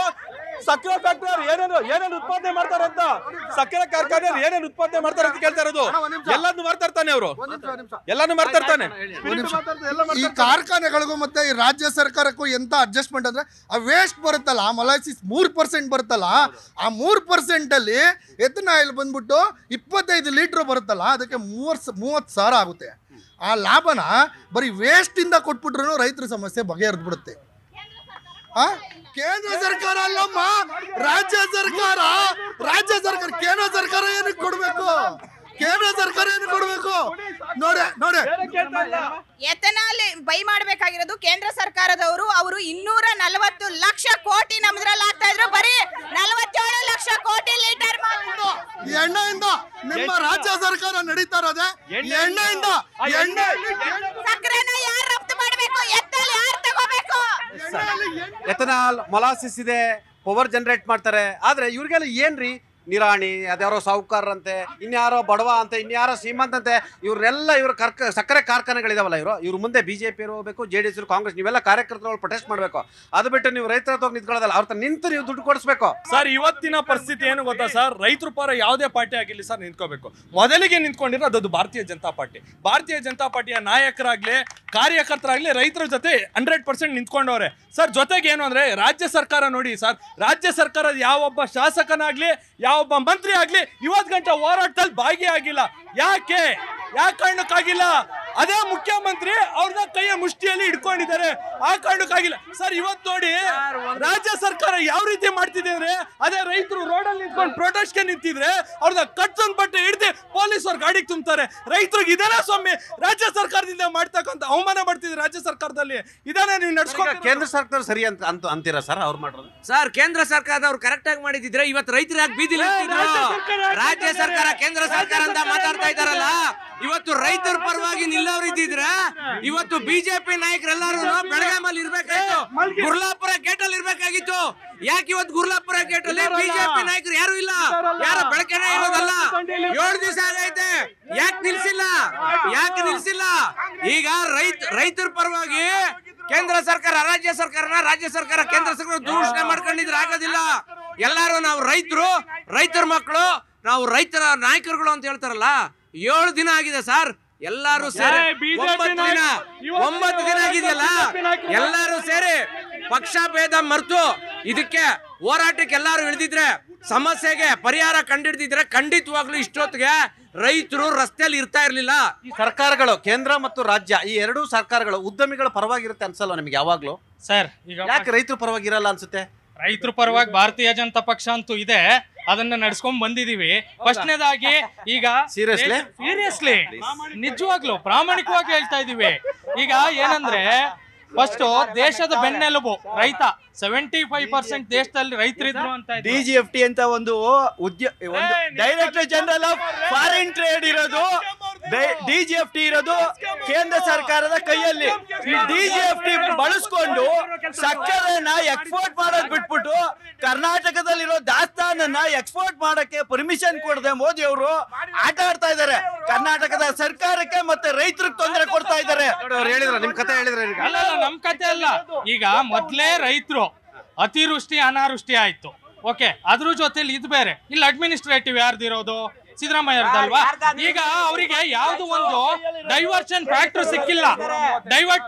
ಸಕ್ಕರೆ ಫ್ಯಾಕ್ಟರಿ ಏನೇನು ಉತ್ಪಾದನೆ ಮಾಡ್ತಾರೆ ಅಂತ, ಸಕ್ಕರೆ ಕಾರ್ಖಾನೆ ಏನೇನು ಉತ್ಪಾದನೆ ಮಾಡ್ತಾರೆ ಅಂತ ಕೇಳ್ತಾ ಇರೋದು. ಎಲ್ಲಾನು ಮಾಡ್ತಾ ಇರ್ತಾನೆ ಅವರು, ಎಲ್ಲಾನು ಮಾಡ್ತಾ ಇರ್ತಾನೆ. ಈ ಕಾರ್ಖಾನೆಗಳಿಗೂ ಮತ್ತೆ ಈ ರಾಜ್ಯ ಸರ್ಕಾರಕ್ಕೂ ಎಂತ ಅಡ್ಜಸ್ಟ್ಮೆಂಟ್ ಅಂದ್ರೆ, ಆ ವೇಸ್ಟ್ ಬರುತ್ತಲ್ಲ, ಆ ಮೊಲಾಸಿಸ್ 3% ಬರುತ್ತಲ್ಲ, ಆ 3% ಎಥನಾಲ್ ಬಂದ್ಬಿಟ್ಟು 25 ಲೀಟರ್ ಬರುತ್ತಲ್ಲ, ಅದಕ್ಕೆ 30,000 ಆಗುತ್ತೆ. ಆ ಲಾಭನ ಬರೀ ವೇಸ್ಟ್ ಇಂದ ಕೊಟ್ಬಿಟ್ರು ರೈತರ ಸಮಸ್ಯೆ ಬಗೆಹರಿದು ಬಿಡುತ್ತೆ. ಕೇಂದ್ರ ಸರ್ಕಾರ ಅಲ್ಲಮ್ಮ, ರಾಜ್ಯ ಸರ್ಕಾರ ಕೇಂದ್ರ ಸರ್ಕಾರ ಏನಕ್ಕೆ ಕೊಡ್ಬೇಕು? ಕೇಂದ್ರ ಸರ್ಕಾರ ಏನು ಕೊಡ್ಬೇಕು? ನೋಡಿ ಎಥನಾಲ್ ಬೈ ಮಾಡಬೇಕಾಗಿರೋದು ಕೇಂದ್ರ ಸರ್ಕಾರದವರು. ಅವರು 240 ಲಕ್ಷ ಕೋಟಿ ನಮ್ದ್ರಲ್ಲಿ ಆಗ್ತಾ ಇದ್ರು, ಬರೀ 47 ಲಕ್ಷ ಕೋಟಿ ಲೀಟರ್ ಎಣ್ಣೆಯಿಂದ ನಿಮ್ಮ ರಾಜ್ಯ ಸರ್ಕಾರ ನಡೀತಾ ಇರೋದೇ ಎಣ್ಣೆಯಿಂದ. ಸಕ್ಕರೆನ ಯಾರು ರಫ್ತು ಮಾಡಬೇಕು? ಎಥನಾಲ್ ಯಾರು ತಗೋಬೇಕು? ಎಥನಾಲ್ ಮೊಲಾಸಿಸ್ ಇದೆ, ಪವರ್ ಜನರೇಟ್ ಮಾಡ್ತಾರೆ. ಆದ್ರೆ ಇವ್ರಿಗೆಲ್ಲ ಏನ್ರಿ ನಿರಾಣಿ, ಅದ್ಯಾರೋ ಸಾಹುಕಾರರಂತೆ, ಇನ್ಯಾರೋ ಬಡವ ಅಂತ, ಇನ್ಯಾರೋ ಶ್ರೀಮಂತಂತೆ, ಇವ್ರೆಲ್ಲ ಇವ್ರ ಸಕ್ಕರೆ ಕಾರ್ಖಾನೆಗಳಿದಾವಲ್ಲ, ಇವ್ರು ಮುಂದೆ BJP ಹೋಗ್ಬೇಕು, JDS, ಕಾಂಗ್ರೆಸ್, ನೀವೆಲ್ಲ ಕಾರ್ಯಕರ್ತರುಗಳು ಪ್ರೊಟೆಸ್ಟ್ ಮಾಡಬೇಕು. ಅದು ಬಿಟ್ಟು ನೀವು ರೈತರ ಹತ್ರ ನಿಂತ್ಕೊಳ್ಳೋದಲ್ಲ, ಅವ್ರ ನಿಂತು ನೀವು ದುಡ್ಡು ಕೊಡಿಸ್ಬೇಕು. ಸರ್ ಇವತ್ತಿನ ಪರಿಸ್ಥಿತಿ ಏನು ಗೊತ್ತಾ ಸರ್, ರೈತರ ಪರ ಯಾವುದೇ ಪಾರ್ಟಿ ಆಗಿರಲಿ ಸರ್ ನಿಂತ್ಕೋಬೇಕು. ಮೊದಲಿಗೆ ನಿಂತ್ಕೊಂಡಿರೋ ಅದು ಭಾರತೀಯ ಜನತಾ ಪಾರ್ಟಿ. ಭಾರತೀಯ ಜನತಾ ಪಾರ್ಟಿಯ ನಾಯಕರಾಗ್ಲಿ ಕಾರ್ಯಕರ್ತರಾಗ್ಲಿ ರೈತರ ಜೊತೆ 100% ನಿಂತ್ಕೊಂಡವ್ರೆ ಸರ್. ಜೊತೆಗೆ ಏನು ಅಂದ್ರೆ, ರಾಜ್ಯ ಸರ್ಕಾರ ನೋಡಿ ಸರ್, ರಾಜ್ಯ ಸರ್ಕಾರದ ಯಾವೊಬ್ಬ ಶಾಸಕನಾಗ್ಲಿ ಯಾವೊಬ್ಬ ಮಂತ್ರಿ ಆಗ್ಲಿ ಇವತ್ತು ಗಂಟೆ ಹೋರಾಟದಲ್ಲಿ ಭಾಗಿಯಾಗಿಲ್ಲ. ಯಾಕೆ ಕಾರಣಕ್ಕಾಗಿಲ್ಲ? ಅದೇ ಮುಖ್ಯಮಂತ್ರಿ ಅವ್ರನ್ನ ಕೈಯ ಮುಷ್ಟಿಯಲ್ಲಿ ಇಟ್ಕೊಂಡಿದ್ದಾರೆ, ಆ ಕಾರಣಕ್ಕಾಗಿಲ್ಲ ಸರ್. ಇವತ್ತು ನೋಡಿ ರಾಜ್ಯ ಸರ್ಕಾರ ಯಾವ ರೀತಿ ಮಾಡ್ತಿದೆ ಅಂದ್ರೆ, ಅದೇ ರೈತರು ರೋಡಲ್ಲಿ ನಿಂತ್ಕೊಂಡು ಪ್ರೊಟೆಸ್ಟ್ಗೆ ನಿಂತಿದ್ರೆ ಅವ್ರನ್ನ ಕಟ್ಟೊಂದು ಬಟ್ಟೆ ಹಿಡಿದು ಪೊಲೀಸರು ಗಾಡಿಗೆ ತುಂಬ್ತಾರೆ. ರೈತರಿಗೆ ಇದೇನಾ ಸ್ವಾಮಿ ರಾಜ್ಯ ಸರ್ಕಾರದಿಂದ ಮಾಡ್ತಕ್ಕಂಥ ಅವಮಾನ ಮಾಡ್ತಿದ್ರೆ ರಾಜ್ಯ ಸರ್ಕಾರದಲ್ಲಿ? ಇದಾನೆ ನೀವು ನಡ್ಸ್ಕೊಂಡು ಕೇಂದ್ರ ಸರ್ಕಾರ ಸರಿ ಅಂತ ಅಂತೀರಾ ಸರ್? ಅವ್ರು ಮಾಡೋದು ಸರ್, ಕೇಂದ್ರ ಸರ್ಕಾರದವ್ರು ಕರೆಕ್ಟ್ ಆಗಿ ಮಾಡಿದಿದ್ರೆ ಇವತ್ತು ರೈತರು ಯಾಕೆ ಬೀದಿಲಿ ರಾಜ್ಯ ಸರ್ಕಾರ ಕೇಂದ್ರ ಸರ್ಕಾರ ಅಂತ ಮಾತಾಡ್ತಾ ಇದ್ದಾರಲ್ಲ, ಇವತ್ತು ರೈತರ ಪರವಾಗಿ ನಿಲ್ಲವ್ರು ಇದ್ದಿದ್ರೆ ಇವತ್ತು BJP ನಾಯಕರೆಲ್ಲರೂ ಬೆಳಗಾಮಲ್ಲಿ ಇರ್ಬೇಕಾಗಿತ್ತು, ಗುರ್ಲಾಪುರ ಗೇಟ್ ಅಲ್ಲಿ ಇರ್ಬೇಕಾಗಿತ್ತು. ಯಾಕೆ ಇವತ್ತು ಗುರ್ಲಾಪುರ ಗೇಟ್ ಅಲ್ಲಿ BJP ನಾಯಕರು ಯಾರು ಇಲ್ಲ? ಯಾರ ಬೆಳಕನೆ ಇರೋದಲ್ಲ. 7 ದಿವಸ ಆಗೈತೆ, ಯಾಕೆ ನಿಲ್ಸಿಲ್ಲ? ಈಗ ರೈತರ ಪರವಾಗಿ ಕೇಂದ್ರ ಸರ್ಕಾರ ರಾಜ್ಯ ಸರ್ಕಾರ ಕೇಂದ್ರ ಸರ್ಕಾರ ದೂಷಣೆ ಮಾಡ್ಕೊಂಡಿದ್ರೆ ಆಗೋದಿಲ್ಲ. ಎಲ್ಲಾರು ನಾವು ರೈತರ ಮಕ್ಕಳು, ನಾವು ರೈತರ ನಾಯಕರುಗಳು ಅಂತ ಹೇಳ್ತಾರಲ್ಲ. 7 ದಿನ ಆಗಿದೆ ಸರ್, ಎಲ್ಲಾರು ಸೇರಿ 9 ದಿನ ಆಗಿದೆಯಲ್ಲ, ಎಲ್ಲಾರು ಸೇರಿ ಪಕ್ಷ ಭೇದ ಮರೆತು ಇದಕ್ಕೆ ಹೋರಾಟಕ್ಕೆ ಎಲ್ಲಾರು ಇಳಿದಿದ್ರೆ, ಸಮಸ್ಯೆಗೆ ಪರಿಹಾರ ಕಂಡಿಡ್ದಿದ್ರೆ ಖಂಡಿತವಾಗ್ಲೂ ಇಷ್ಟೊತ್ತಿಗೆ ರೈತರು ರಸ್ತೆಯಲ್ಲಿ ಇರ್ತಾ ಇರ್ಲಿಲ್ಲ. ಈ ಸರ್ಕಾರಗಳು ಕೇಂದ್ರ ಮತ್ತು ರಾಜ್ಯ ಈ 2 ಸರ್ಕಾರಗಳು ಉದ್ಯಮಿಗಳ ಪರವಾಗಿರುತ್ತೆ ಅನ್ಸಲ್ವ ನಿಮ್ಗೆ ಯಾವಾಗ್ಲೂ? ಸರ್ ಈಗ ಯಾಕೆ ರೈತರ ಪರವಾಗಿರಲ್ಲ ಅನ್ಸುತ್ತೆ? ರೈತರ ಪರವಾಗಿ ಭಾರತೀಯ ಜನತಾ ಪಕ್ಷ ಅಂತೂ ಇದೆ, ಅದನ್ನ ನಡ್ಸ್ಕೊಂಡ್ ಬಂದಿದೀವಿ. ಫಸ್ಟ್ನೇದಾಗಿ ಈಗ ಸೀರಿಯಸ್ಲಿ ನಿಜವಾಗ್ಲು ಪ್ರಾಮಾಣಿಕವಾಗಿ ಹೇಳ್ತಾ ಇದೀವಿ. ಈಗ ಏನಂದ್ರೆ, ಫಸ್ಟ್ ದೇಶದ ಬೆನ್ನೆಲುಬು ರೈತ. 75% ದೇಶದಲ್ಲಿ ರೈತರಿದ್ರು ಅಂತ DGFT ಅಂತ ಒಂದು director general of foreign trade ಇರೋದು, DGFT ಇರೋದು ಕೇಂದ್ರ ಸರ್ಕಾರದ ಕೈಯಲ್ಲಿ. ಈ DGFT ಬಳಸ್ಕೊಂಡು ಸಕ್ಕರೆನ ಎಕ್ಸ್ಪೋರ್ಟ್ ಮಾಡೋದು ಬಿಟ್ಬಿಟ್ಟು ಕರ್ನಾಟಕದಲ್ಲಿರೋ ದಾಸ್ತಾನನ್ನ ಎಕ್ಸ್ಪೋರ್ಟ್ ಮಾಡಕ್ಕೆ ಪರ್ಮಿಷನ್ ಕೊಡದೆ ಮೋದಿ ಅವರು ಆಟ ಆಡ್ತಾ ಇದ್ದಾರೆ. ಕರ್ನಾಟಕದ ಸರ್ಕಾರಕ್ಕೆ ಮತ್ತೆ ರೈತರಿಗೆ ತೊಂದರೆ ಕೊಡ್ತಾ ಇದ್ದಾರೆ. ನಿಮ್ ಕತೆ ಹೇಳಿದ್ರೆ ನಮ್ ಕತೆ ಅಲ್ಲ. ಈಗ ಮೊದ್ಲೇ ರೈತರು ಅತಿವೃಷ್ಟಿ ಅನಾವೃಷ್ಟಿ ಆಯ್ತು, ಓಕೆ, ಅದ್ರ ಜೊತೆಲಿ ಇದು ಬೇರೆ. ಇಲ್ಲಿ ಅಡ್ಮಿನಿಸ್ಟ್ರೇಟಿವ್ ಯಾರ್ದಿರೋದು? ಸಿದ್ದರಾಮಯ್ಯರ್ದಲ್ವಾ? ಈಗ ಅವರಿಗೆ ಯಾವ್ದು ಒಂದು ಡೈವರ್ಷನ್ ಫ್ಯಾಕ್ಟ್ರಿ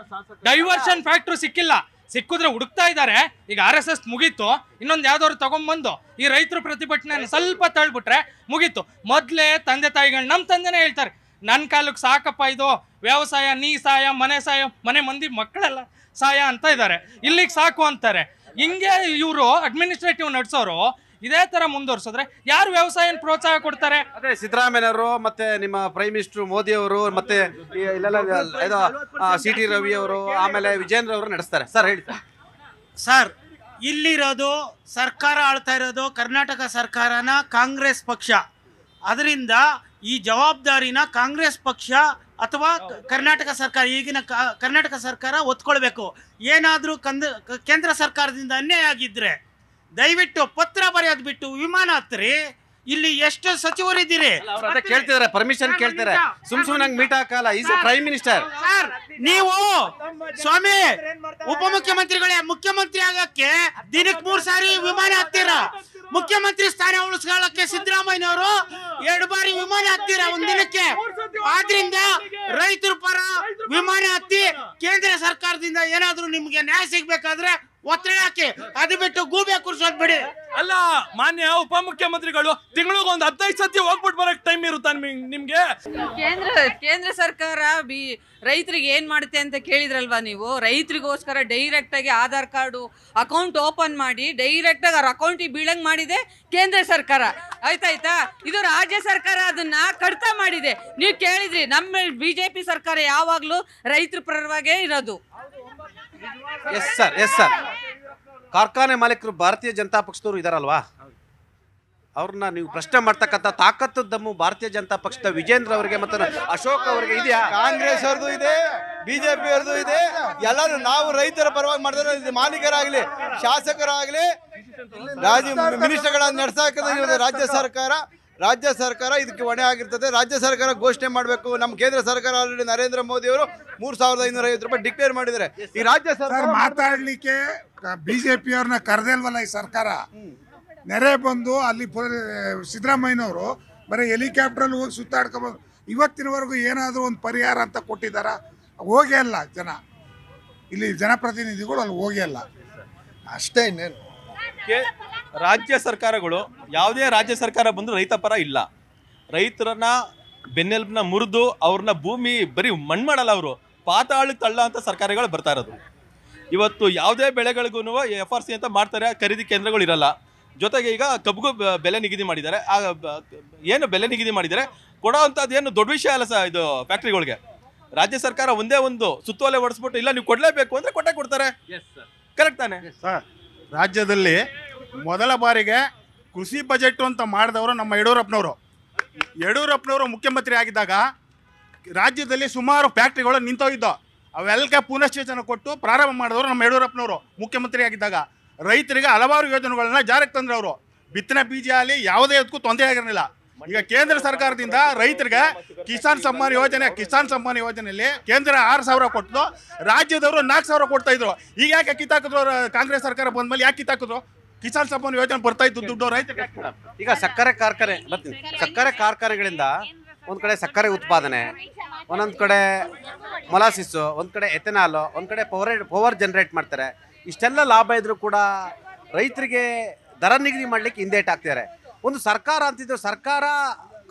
ಸಿಕ್ಕಿಲ್ಲ. ಸಿಕ್ಕಿದ್ರೆ ಹುಡುಕ್ತಾ ಇದ್ದಾರೆ. ಈಗ RSS ಮುಗೀತು, ಇನ್ನೊಂದು ಯಾವ್ದವ್ರು ತಗೊಂಡ್ಬಂದು ಈ ರೈತರು ಪ್ರತಿಭಟನೆ ಸ್ವಲ್ಪ ತಳ್ಬಿಟ್ರೆ ಮುಗೀತು. ಮೊದ್ಲೇ ತಂದೆ ತಾಯಿಗಳು, ನಮ್ಮ ತಂದೆನೇ ಹೇಳ್ತಾರೆ, ನನ್ನ ಕಾಲಕ್ಕೆ ಸಾಕಪ್ಪ ಇದು ವ್ಯವಸಾಯ, ನೀ ಸಾಯ, ಮನೆ ಮಂದಿ ಮಕ್ಕಳೆಲ್ಲ ಸಾಯ ಅಂತ ಇದ್ದಾರೆ, ಇಲ್ಲಿಗೆ ಸಾಕು ಅಂತಾರೆ. ಹಿಂಗೆ ಇವರು ಅಡ್ಮಿನಿಸ್ಟ್ರೇಟಿವ್ ನಡ್ಸೋರು ಇದೇ ತರ ಮುಂದುವರ್ಸಿದ್ರೆ ಯಾರು ವ್ಯವಸಾಯ ಪ್ರೋತ್ಸಾಹ ಕೊಡ್ತಾರೆ? ಅದೇ ಸಿದ್ದರಾಮಯ್ಯನವರು ಮತ್ತೆ ನಿಮ್ಮ ಪ್ರೈಮ್ ಮಿನಿಸ್ಟರ್ ಮೋದಿ ಅವರು ಮತ್ತೆ ಇಲ್ಲೆಲ್ಲ ಸಿ ಟಿ ರವಿ ಅವರು ಆಮೇಲೆ ವಿಜೇಂದ್ರ ಅವರು ನಡೆಸ್ತಾರೆ. ಸರ್ ಹೇಳಿ ಸರ್. ಇಲ್ಲಿರೋದು ಸರ್ಕಾರ ಆಳ್ತಾ ಇರೋದು ಕರ್ನಾಟಕ ಸರ್ಕಾರನ ಕಾಂಗ್ರೆಸ್ ಪಕ್ಷ. ಅದರಿಂದ ಈ ಜವಾಬ್ದಾರಿನ ಕಾಂಗ್ರೆಸ್ ಪಕ್ಷ ಅಥವಾ ಕರ್ನಾಟಕ ಸರ್ಕಾರ, ಈಗಿನ ಕರ್ನಾಟಕ ಸರ್ಕಾರ ಒತ್ಕೊಳ್ಬೇಕು. ಏನಾದರೂ ಕೇಂದ್ರ ಸರ್ಕಾರದಿಂದ ಅನ್ಯಾಯ ಆಗಿದ್ದರೆ ದಯವಿಟ್ಟು ಪತ್ರ ಬರೆಯೋದು ಬಿಟ್ಟು ವಿಮಾನ ಹತ್ತಿರಿ. ಇಲ್ಲಿ ಎಷ್ಟು ಸಚಿವರಿದ್ದೀರಿ? ಕೇಳ್ತಿದಾರೆ, ಪರ್ಮಿಷನ್ ಕೇಳ್ತಾರೆ, ಸುಮ್ನೆ ಮೀಟ್ ಹಾಕಲ್ಲ. Is prime minister. ಸರ್ ನೀವು ಸ್ವಾಮಿ ಉಪಮುಖ್ಯಮಂತ್ರಿಗಳೇ, ಮುಖ್ಯಮಂತ್ರಿ ಆಗಕ್ಕೆ ದಿನಕ್ಕೆ 3 ಸಾರಿ ವಿಮಾನ ಹತ್ತೀರ. ಮುಖ್ಯಮಂತ್ರಿ ಸ್ಥಾನ ಉಳಿಸ್ಕೊಳ್ಳಕ್ಕೆ ಸಿದ್ದರಾಮಯ್ಯನವರು 2 ಬಾರಿ ವಿಮಾನ ಹತ್ತೀರ ಒಂದ್ ದಿನಕ್ಕೆ. ಆದ್ರಿಂದ ರೈತರ ಪರ ವಿಮಾನ ಹತ್ತಿ ಕೇಂದ್ರ ಸರ್ಕಾರದಿಂದ ಏನಾದ್ರೂ ನಿಮ್ಗೆ ನ್ಯಾಯ ಸಿಗ್ಬೇಕಾದ್ರೆ ಒತ್ತಡ ಹಾಕಿ, ಅದು ಬಿಟ್ಟು ಗೂಬೆ ಕುರ್ಸೋದ್ ಬಿಡಿ. ಅಲ್ಲ ಮಾನ್ಯ ಉಪಮುಖ್ಯಮಂತ್ರಿಗಳು ತಿಂಗಳಿಗೆ ಒಂದು 15 ಸತಿ ಹೋಗ್ಬಿಟ್ಟು ಬರಕ್ ಟೈಮ್ ಇರುತ್ತಾ ನಿಮ್ಗೆ? ಕೇಂದ್ರ ಸರ್ಕಾರ ರೈತರಿಗೆ ಏನ್ ಮಾಡುತ್ತೆ ಅಂತ ಕೇಳಿದ್ರಲ್ವಾ ನೀವು? ರೈತರಿಗೋಸ್ಕರ ಡೈರೆಕ್ಟ್ ಆಗಿ ಆಧಾರ್ ಕಾರ್ಡು ಅಕೌಂಟ್ ಓಪನ್ ಮಾಡಿ ಡೈರೆಕ್ಟ್ ಆಗಿ ಅವ್ರ ಅಕೌಂಟಿಗೆ ಬೀಳಂಗ್ ಮಾಡಿದೆ ಕೇಂದ್ರ ಸರ್ಕಾರ. ಆಯ್ತಾಯ್ತಾ? ಇದು ರಾಜ್ಯ ಸರ್ಕಾರ ಅದನ್ನ ಕಡಿತ ಮಾಡಿದೆ. ನೀವು ಕೇಳಿದ್ರಿ, ನಮ್ಮ ಬಿಜೆಪಿ ಸರ್ಕಾರ ಯಾವಾಗ್ಲೂ ರೈತರ ಪರವಾಗೇ ಇರೋದು. Yes sir. ಕಾರ್ಖಾನೆ ಮಾಲೀಕರು ಭಾರತೀಯ ಜನತಾ ಪಕ್ಷದವರು ಇದಾರಲ್ವಾ, ಅವ್ರನ್ನ ನೀವು ಪ್ರಶ್ನೆ ಮಾಡ್ತಕ್ಕಂಥ ತಾಕತ್ತು ದಮ್ಮು ಭಾರತೀಯ ಜನತಾ ಪಕ್ಷದ ವಿಜೇಂದ್ರ ಅವರಿಗೆ ಮತ್ತು ಅಶೋಕ್ ಅವರಿಗೆ ಇದೆಯಾ? ಕಾಂಗ್ರೆಸ್ ಅವ್ರದ್ದು ಇದೆ, ಬಿಜೆಪಿ ಅವ್ರದ್ದು ಇದೆ. ಎಲ್ಲರೂ ನಾವು ರೈತರ ಪರವಾಗಿ ಮಾಡಿದ್ರೆ ಮಾಲೀಕರಾಗಲಿ ಶಾಸಕರಾಗಲಿ ಮಿನಿಸ್ಟರ್ಗಳನ್ನ ನಡೆಸಾಕ ರಾಜ್ಯ ಸರ್ಕಾರ ಇದಕ್ಕೆ ಹೊಣೆ ಆಗಿರ್ತದೆ. ರಾಜ್ಯ ಸರ್ಕಾರ ಘೋಷಣೆ ಮಾಡಬೇಕು. ನಮ್ಮ ಕೇಂದ್ರ ಸರ್ಕಾರ ಆಲ್ರೆಡಿ ನರೇಂದ್ರ ಮೋದಿ ಅವರು 3550 ರೂಪಾಯಿ ಡಿಕ್ಲೇರ್ ಮಾಡಿದ್ದಾರೆ. ಈ ರಾಜ್ಯ ಸರ್ಕಾರ ಮಾತಾಡ್ಲಿಕ್ಕೆ ಬಿಜೆಪಿ ಅವ್ರನ್ನ ಕರೆದಿಲ್ವಲ್ಲ ಈ ಸರ್ಕಾರ. ನೆರೆ ಬಂದು ಅಲ್ಲಿ ಸಿದ್ದರಾಮಯ್ಯನವರು ಬರೀ ಹೆಲಿಕಾಪ್ಟ್ರಲ್ಲಿ ಹೋಗಿ ಸುತ್ತಾಡ್ಕೊಬೋದು. ಇವತ್ತಿನವರೆಗೂ ಏನಾದರೂ ಒಂದು ಪರಿಹಾರ ಅಂತ ಕೊಟ್ಟಿದ್ದಾರ? ಹೋಗೇ ಅಲ್ಲ ಜನ, ಇಲ್ಲಿ ಜನಪ್ರತಿನಿಧಿಗಳು ಅಲ್ಲಿ ಹೋಗೇ ಅಲ್ಲ. ಅಷ್ಟೇ. ಇನ್ನೇನು ರಾಜ್ಯ ಸರ್ಕಾರಗಳು, ಯಾವುದೇ ರಾಜ್ಯ ಸರ್ಕಾರ ಬಂದರೂ ರೈತ ಪರ ಇಲ್ಲ. ರೈತರನ್ನ ಬೆನ್ನೆಲುಬನ್ನ ಮುರಿದು ಅವ್ರನ್ನ ಭೂಮಿ ಬರೀ ಮಣ್ಣು ಮಾಡಲ್ಲ, ಅವರು ಪಾತಾಳಕ್ಕೆ ತಳ್ಳ ಅಂತ ಸರ್ಕಾರಗಳು ಬರ್ತಾ ಇರೋದು. ಇವತ್ತು ಯಾವುದೇ ಬೆಳೆಗಳಿಗೂ FRC ಅಂತ ಮಾಡ್ತಾರೆ, ಖರೀದಿ ಕೇಂದ್ರಗಳು ಇರಲ್ಲ. ಜೊತೆಗೆ ಈಗ ಕಬ್ಬಿಗೂ ಬೆಲೆ ನಿಗದಿ ಮಾಡಿದ್ದಾರೆ. ಏನು ಬೆಲೆ ನಿಗದಿ ಮಾಡಿದ್ದಾರೆ ಕೊಡೋ ಅಂಥದ್ದು ಏನು ದೊಡ್ಡ ವಿಷಯ ಅಲ್ಲ ಸರ್. ಇದು ಫ್ಯಾಕ್ಟ್ರಿಗಳಿಗೆ ರಾಜ್ಯ ಸರ್ಕಾರ ಒಂದೇ ಒಂದು ಸುತ್ತೋಲೆ ಹೊಡೆಸ್ಬಿಟ್ಟು ಇಲ್ಲ ನೀವು ಕೊಡಲೇಬೇಕು ಅಂದರೆ ಕೊಟ್ಟೆ ಕೊಡ್ತಾರೆ. ಕರೆಕ್ಟ್ ತಾನೆ ಸರ್? ರಾಜ್ಯದಲ್ಲಿ ಮೊದಲ ಬಾರಿಗೆ ಕೃಷಿ ಬಜೆಟ್ ಅಂತ ಮಾಡಿದವರು ನಮ್ಮ ಯಡಿಯೂರಪ್ಪನವರು ಮುಖ್ಯಮಂತ್ರಿ ಆಗಿದ್ದಾಗ ರಾಜ್ಯದಲ್ಲಿ ಸುಮಾರು ಫ್ಯಾಕ್ಟ್ರಿಗಳು ನಿಂತೋಗಿದ್ದವು. ಅವೆಲ್ಲಕ್ಕೆ ಪುನಶ್ಚೇತನ ಕೊಟ್ಟು ಪ್ರಾರಂಭ ಮಾಡಿದವರು ನಮ್ಮ ಯಡಿಯೂರಪ್ಪನವರು ಮುಖ್ಯಮಂತ್ರಿ ಆಗಿದ್ದಾಗ. ರೈತರಿಗೆ ಹಲವಾರು ಯೋಜನೆಗಳನ್ನ ಜಾರಿಗೆ ತಂದ್ರೆ ಅವರು. ಬಿತ್ತನೆ ಬೀಜ ಅಲ್ಲಿ ಯಾವುದೇ ಇದಕ್ಕೂ ತೊಂದರೆ ಆಗಿರಲಿಲ್ಲ. ಈಗ ಕೇಂದ್ರ ಸರ್ಕಾರದಿಂದ ರೈತರಿಗೆ ಕಿಸಾನ್ ಸಮ್ಮಾನ್ ಯೋಜನೆಯಲ್ಲಿ ಕೇಂದ್ರ 6,000 ಕೊಟ್ಟು ರಾಜ್ಯದವರು 4,000 ಕೊಡ್ತಾ ಇದ್ರು. ಈಗ ಯಾಕೆ ಕಿತ್ತಾಕಿದ್ರು? ಕಾಂಗ್ರೆಸ್ ಸರ್ಕಾರ ಬಂದ್ಮೇಲೆ ಯಾಕೆ ಕಿತ್ತಾಕಿದ್ರು? ಕಿಸಾನ್ ಸಮ್ಮಾನ್ ಯೋಜನೆ ಬರ್ತಾ ಇತ್ತು ದುಡ್ಡು ರೈತರಿಗೆ. ಈಗ ಸಕ್ಕರೆ ಕಾರ್ಖಾನೆಗಳಿಂದ ಒಂದ್ ಕಡೆ ಸಕ್ಕರೆ ಉತ್ಪಾದನೆ, ಒಂದೊಂದು ಕಡೆ ಮೊಲಾಸಿಸ್ಸು, ಒಂದ್ ಕಡೆ ಎಥೆನಾಲ್, ಒಂದ್ ಕಡೆ ಪವರ್ ಜನರೇಟ್ ಮಾಡ್ತಾರೆ. ಇಷ್ಟೆಲ್ಲ ಲಾಭ ಇದ್ರೂ ಕೂಡ ರೈತರಿಗೆ ದರ ನಿಗದಿ ಮಾಡ್ಲಿಕ್ಕೆ ಹಿಂದೇಟ್ ಹಾಕ್ತಿದ್ದಾರೆ. ಒಂದು ಸರ್ಕಾರ ಅಂತಿದ್ರು, ಸರ್ಕಾರ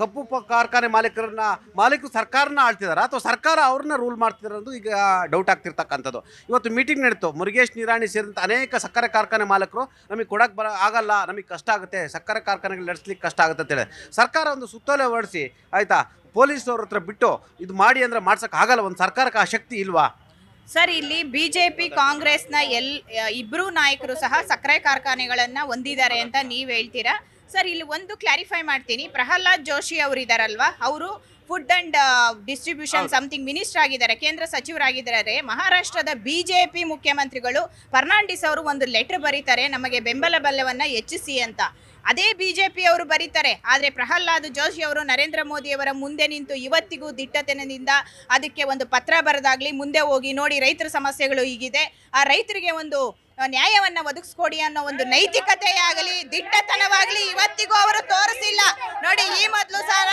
ಕಬ್ಬು ಕಾರ್ಖಾನೆ ಮಾಲೀಕರು ಸರ್ಕಾರನ ಆಳ್ತಿದಾರ ಅಥವಾ ಸರ್ಕಾರ ಅವ್ರನ್ನ ರೂಲ್ ಮಾಡ್ತಿರೋದು ಈಗ ಡೌಟ್ ಆಗ್ತಿರ್ತಕ್ಕಂಥದ್ದು. ಇವತ್ತು ಮೀಟಿಂಗ್ ನಡೀತು, ಮುರುಗೇಶ್ ನಿರಾಣಿ ಸೇರಿದಂಥ ಅನೇಕ ಸಕ್ಕರೆ ಕಾರ್ಖಾನೆ ಮಾಲೀಕರು ನಮಗೆ ಕೊಡಕ್ಕೆ ಆಗಲ್ಲ, ನಮಗೆ ಕಷ್ಟ ಆಗುತ್ತೆ, ಸಕ್ಕರೆ ಕಾರ್ಖಾನೆಗಳು ನಡೆಸ್ಲಿಕ್ಕೆ ಕಷ್ಟ ಆಗುತ್ತೆ ಅಂತೇಳಿ ಸರ್ಕಾರ ಒಂದು ಸುತ್ತೋಲೆ ಹೊರಡಿಸಿ ಆಯಿತಾ ಪೊಲೀಸವ್ರ ಹತ್ರ ಬಿಟ್ಟು ಇದು ಮಾಡಿ ಅಂದರೆ ಮಾಡ್ಸೋಕ್ಕೆ ಆಗಲ್ಲ. ಒಂದು ಸರ್ಕಾರಕ್ಕೆ ಆ ಶಕ್ತಿ ಇಲ್ವಾ? ಸರ್, ಇಲ್ಲಿ ಬಿಜೆಪಿ ಕಾಂಗ್ರೆಸ್ನ ಇಬ್ಬರು ನಾಯಕರು ಸಹ ಸಕ್ಕರೆ ಕಾರ್ಖಾನೆಗಳನ್ನ ಹೊಂದಿದ್ದಾರೆ ಅಂತ ನೀವು ಹೇಳ್ತೀರಾ. ಸರ್, ಇಲ್ಲಿ ಒಂದು ಕ್ಲಾರಿಫೈ ಮಾಡ್ತೀನಿ. ಪ್ರಹ್ಲಾದ್ ಜೋಶಿ ಅವರು ಇದಾರಲ್ವಾ, ಅವರು food and distribution something minister ಆಗಿದ್ದಾರೆ, ಕೇಂದ್ರ ಸಚಿವರಾಗಿದ್ದಾರೆ. ಮಹಾರಾಷ್ಟ್ರದ ಬಿಜೆಪಿ ಮುಖ್ಯಮಂತ್ರಿಗಳು ಫರ್ನಾಂಡಿಸ್ ಅವರು ಒಂದು ಲೆಟರ್ ಬರೀತಾರೆ, ನಮಗೆ ಬೆಂಬಲ ಬಲವನ್ನು ಹೆಚ್ಚಿಸಿ ಅಂತ. ಅದೇ ಬಿಜೆಪಿ ಅವರು ಬರೀತಾರೆ. ಆದರೆ ಪ್ರಹ್ಲಾದ್ ಜೋಶಿ ಅವರು ನರೇಂದ್ರ ಮೋದಿ ಅವರ ಮುಂದೆ ನಿಂತು ಇವತ್ತಿಗೂ ದಿಟ್ಟತನದಿಂದ ಅದಕ್ಕೆ ಒಂದು ಪತ್ರ ಬರೆದಾಗ್ಲಿ, ಮುಂದೆ ಹೋಗಿ ನೋಡಿ ರೈತರ ಸಮಸ್ಯೆಗಳು ಹೀಗಿದೆ, ಆ ರೈತರಿಗೆ ಒಂದು ನ್ಯಾಯವನ್ನ ಒದಗಿಸ್ಕೊಡಿ ಅನ್ನೋ ಒಂದು ನೈತಿಕತೆ ಆಗಲಿ ದಿಟ್ಟತನವಾಗಲಿ ಇವತ್ತಿಗೂ ಅವರು ತೋರಿಸಿಲ್ಲ. ನೋಡಿ, ಈ ಮೊದಲು ಸಹ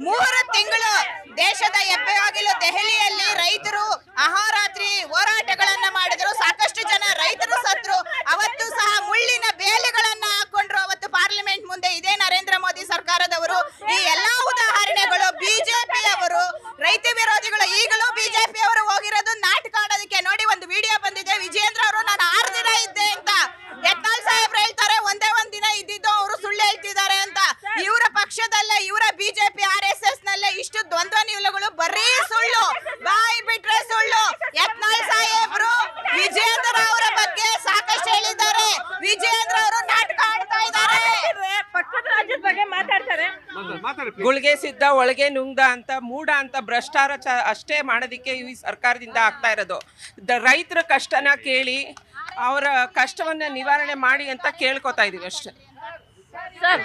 3 ತಿಂಗಳು ದೇಶದ ಹೆಬ್ಬೆಯಾಗಿಲು ದೆಹಲಿಯಲ್ಲಿ ರೈತರು ಅಹೋರಾತ್ರಿ ಹೋರಾಟಗಳನ್ನ ಮಾಡಿದ್ರು. ಸಾಕಷ್ಟು ಜನ ರೈತರು ಸತ್ರು. ಅವತ್ತು ಸಹ ಮುಳ್ಳಿನ ಬೇಲಿಗಳನ್ನ ಹಾಕೊಂಡ್ರು ಅವತ್ತು ಪಾರ್ಲಿಮೆಂಟ್ ಮುಂದೆ. ಇದೇ ನರೇಂದ್ರ ಮೋದಿ ಸರ್ಕಾರದವರು. ಈ ಎಲ್ಲಾ ಉದಾಹರಣೆಗಳು ಬಿಜೆಪಿ ಅವರು, ರೈತ ವಿರೋಧಿಗಳು. ಈಗಲೂ ಬಿಜೆಪಿ ಅವರು ಹೋಗಿರೋದು ನಾಟಕ ಆಡೋದಕ್ಕೆ. ನೋಡಿ, ಒಂದು ವಿಡಿಯೋ ಬಂದಿದೆ, ವಿಜೇಂದ್ರ ಅವರು ನಾನು 6 ದಿನ ಇದ್ದೆ ಅಂತ. ಯತ್ನಾಳ್ ಸಾಹೇಬ್ರು ಹೇಳ್ತಾರೆ ಒಂದೇ ಒಂದ್ ದಿನ ಇದ್ದಿದ್ದು, ಅವರು ಸುಳ್ಳು ಗುಳ್ಗೆ ಸಿದ್ಧ ಒಳಗೆ ನುಂಗ್ದ ಅಂತ ಮೂಢ ಅಂತ ಭ್ರಷ್ಟಾಚಾರ ಅಷ್ಟೇ ಮಾಡೋದಕ್ಕೆ ಈ ಸರ್ಕಾರದಿಂದ ಆಗ್ತಾ ಇರೋದು. ರೈತರ ಕಷ್ಟನ ಕೇಳಿ ಅವರ ಕಷ್ಟವನ್ನ ನಿವಾರಣೆ ಮಾಡಿ ಅಂತ ಕೇಳ್ಕೊತಾ ಇದೀವಿ ಅಷ್ಟೇ. ಸರ್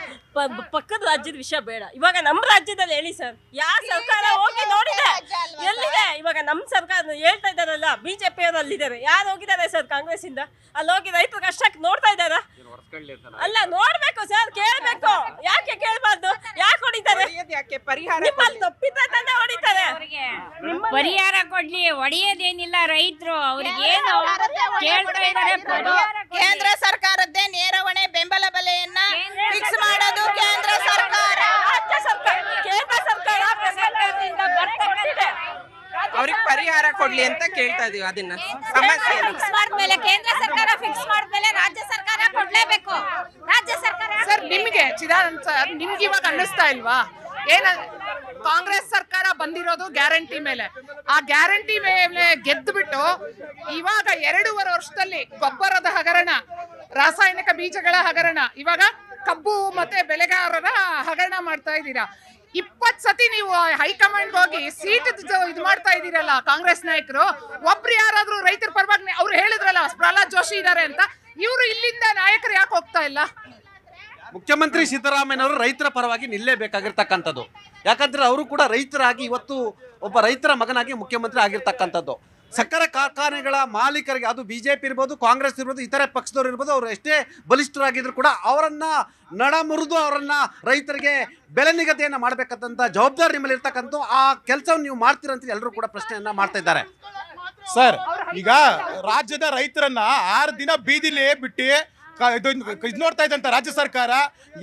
ಪಕ್ಕದ ರಾಜ್ಯದ ವಿಷಯ ಬೇಡ, ಇವಾಗ ನಮ್ಮ ರಾಜ್ಯದಲ್ಲಿ ಹೇಳಿ ಸರ್, ಯಾವ ಸರ್ಕಾರ ಹೋಗಿ ನೋಡಿದೆ ಎಲ್ಲಿದೆ? ಇವಾಗ ನಮ್ಮ ಸರ್ಕಾರ ಹೇಳ್ತಾ ಇದ್ದಾರಲ್ಲ, ಬಿಜೆಪಿ ಅವರು ಅಲ್ಲಿದ್ದಾರೆ, ಯಾರು ಹೋಗಿದ್ದಾರೆ ಸರ್ ಕಾಂಗ್ರೆಸ್ ಇಂದ? ಅಲ್ಲಿ ಹೋಗಿ ರೈತರ ಕಷ್ಟಕ್ಕೆ ನೋಡ್ತಾ ಇದ್ದಾರ? ಅಲ್ಲ, ನೋಡ್ಬೇಕು ಸರ್, ಕೇಳ್ಬೇಕು. ಯಾಕೆ ಕೇಳ್ಬಾರ್ದು? ಯಾಕೆ ಹೊಡಿತಾರೆ? ನಿಮ್ಮಲ್ಲಿ ತಪ್ಪಿದ್ರೆ ತಾನೇ ಹೊಡಿತಾರೆ. ಪರಿಹಾರ ಕೊಡ್ಲಿ, ಹೊಡೆಯೋದೇನಿಲ್ಲ. ರೈತರು ಅವ್ರಿಗೆ ಏನು ಕೇಳ್ತಾ ಇದ್ದಾರೆ? ಕೇಂದ್ರ ಸರ್ಕಾರದ್ದೇ ನೇರ ಹೊಣೆ ಬೆಂಬಲ ಬೆಲೆಯನ್ನ ಫಿಕ್ಸ್ ಮಾಡೋದು ಕೇಂದ್ರ ಸರ್ಕಾರ. ಕೇಂದ್ರ ಸರ್ಕಾರದಿಂದ ಬರ್ತಕ್ಕಂತೆ ಅವ್ರಿಗೆ ಪರಿಹಾರ ಕೊಡ್ಲಿ ಅಂತ ಕೇಳ್ತಾ ಇದೀವಿ. ಅದನ್ನ ಸಮಸ್ಯೆ ಫಿಕ್ಸ್ ಮಾಡಿದ್ಮೇಲೆ ಕೇಂದ್ರ ಸರ್ಕಾರ ಫಿಕ್ಸ್ ಮಾಡಿದ್ಮೇಲೆ ರಾಜ್ಯ ಸರ್ಕಾರ ಕೊಡ್ಲೇಬೇಕು. ರಾಜ್ಯ ಸರ್ಕಾರ ಸರ್, ನಿಮ್ಗೆ ಚಿದಾನಂದ ಸರ್, ನಿಮ್ಗೆ ಇವಾಗ ಅನ್ನಿಸ್ತಾ ಇಲ್ವಾ? ಕಾಂಗ್ರೆಸ್ ಸರ್ಕಾರ ಬಂದಿರೋದು ಗ್ಯಾರಂಟಿ ಮೇಲೆ, ಆ ಗ್ಯಾರಂಟಿ ಮೇಲೆ ಗೆದ್ದುಬಿಟ್ಟು ಇವಾಗ 2.5 ವರ್ಷದಲ್ಲಿ ಗೊಬ್ಬರದ ಹಗರಣ, ರಾಸಾಯನಿಕ ಬೀಜಗಳ ಹಗರಣ, ಇವಾಗ ಕಬ್ಬು ಮತ್ತೆ ಬೆಳೆಗಾರರ ಹಗರಣ ಮಾಡ್ತಾ ಇದ್ದೀರಾ. 20 ಸತಿ ನೀವು ಹೈಕಮಾಂಡ್ ಹೋಗಿ ಸೀಟ್ ಇದು ಮಾಡ್ತಾ ಇದ್ದೀರಲ್ಲ ಕಾಂಗ್ರೆಸ್ ನಾಯಕರು. ಒಬ್ರು ಯಾರಾದ್ರೂ ರೈತರ ಪರವಾಗಿ ಅವ್ರು ಹೇಳಿದ್ರಲ್ಲ ಪ್ರಹ್ಲಾದ್ ಜೋಶಿ ಇದ್ದಾರೆ ಅಂತ, ಇವರು ಇಲ್ಲಿಂದ ನಾಯಕರು ಯಾಕೆ ಹೋಗ್ತಾ ಇಲ್ಲ? ಮುಖ್ಯಮಂತ್ರಿ ಸಿದ್ದರಾಮಯ್ಯನವರು ರೈತರ ಪರವಾಗಿ ನಿಲ್ಲೇಬೇಕಾಗಿರ್ತಕ್ಕಂಥದ್ದು. ಯಾಕಂದ್ರೆ ಅವರು ಕೂಡ ರೈತರಾಗಿ ಇವತ್ತು ಒಬ್ಬ ರೈತರ ಮಗನಾಗಿ ಮುಖ್ಯಮಂತ್ರಿ ಆಗಿರ್ತಕ್ಕಂಥದ್ದು. ಸಕ್ಕರೆ ಕಾರ್ಖಾನೆಗಳ ಮಾಲೀಕರಿಗೆ, ಅದು ಬಿಜೆಪಿ ಇರ್ಬೋದು, ಕಾಂಗ್ರೆಸ್ ಇರ್ಬೋದು, ಇತರೆ ಪಕ್ಷದವ್ರು ಇರ್ಬೋದು, ಅವರು ಎಷ್ಟೇ ಬಲಿಷ್ಠರಾಗಿದ್ರು ಕೂಡ ಅವರನ್ನ ನಡ ಮುರಿದು ಅವರನ್ನ ರೈತರಿಗೆ ಬೆಲೆ ನಿಗದಿಯನ್ನು ಮಾಡಬೇಕಂತ ಜವಾಬ್ದಾರಿ ನಿಮ್ಮಲ್ಲಿ ಇರ್ತಕ್ಕಂಥ ಆ ಕೆಲಸವನ್ನು ನೀವು ಮಾಡ್ತೀರಂತ ಎಲ್ಲರೂ ಕೂಡ ಪ್ರಶ್ನೆಯನ್ನ ಮಾಡ್ತಾ ಇದ್ದಾರೆ. ಸರ್, ಈಗ ರಾಜ್ಯದ ರೈತರನ್ನ 6 ದಿನ ಬೀದಿಲಿ ಬಿಟ್ಟು ಇದು ನೋಡ್ತಾ ಇದ್ದಂತ ರಾಜ್ಯ ಸರ್ಕಾರ,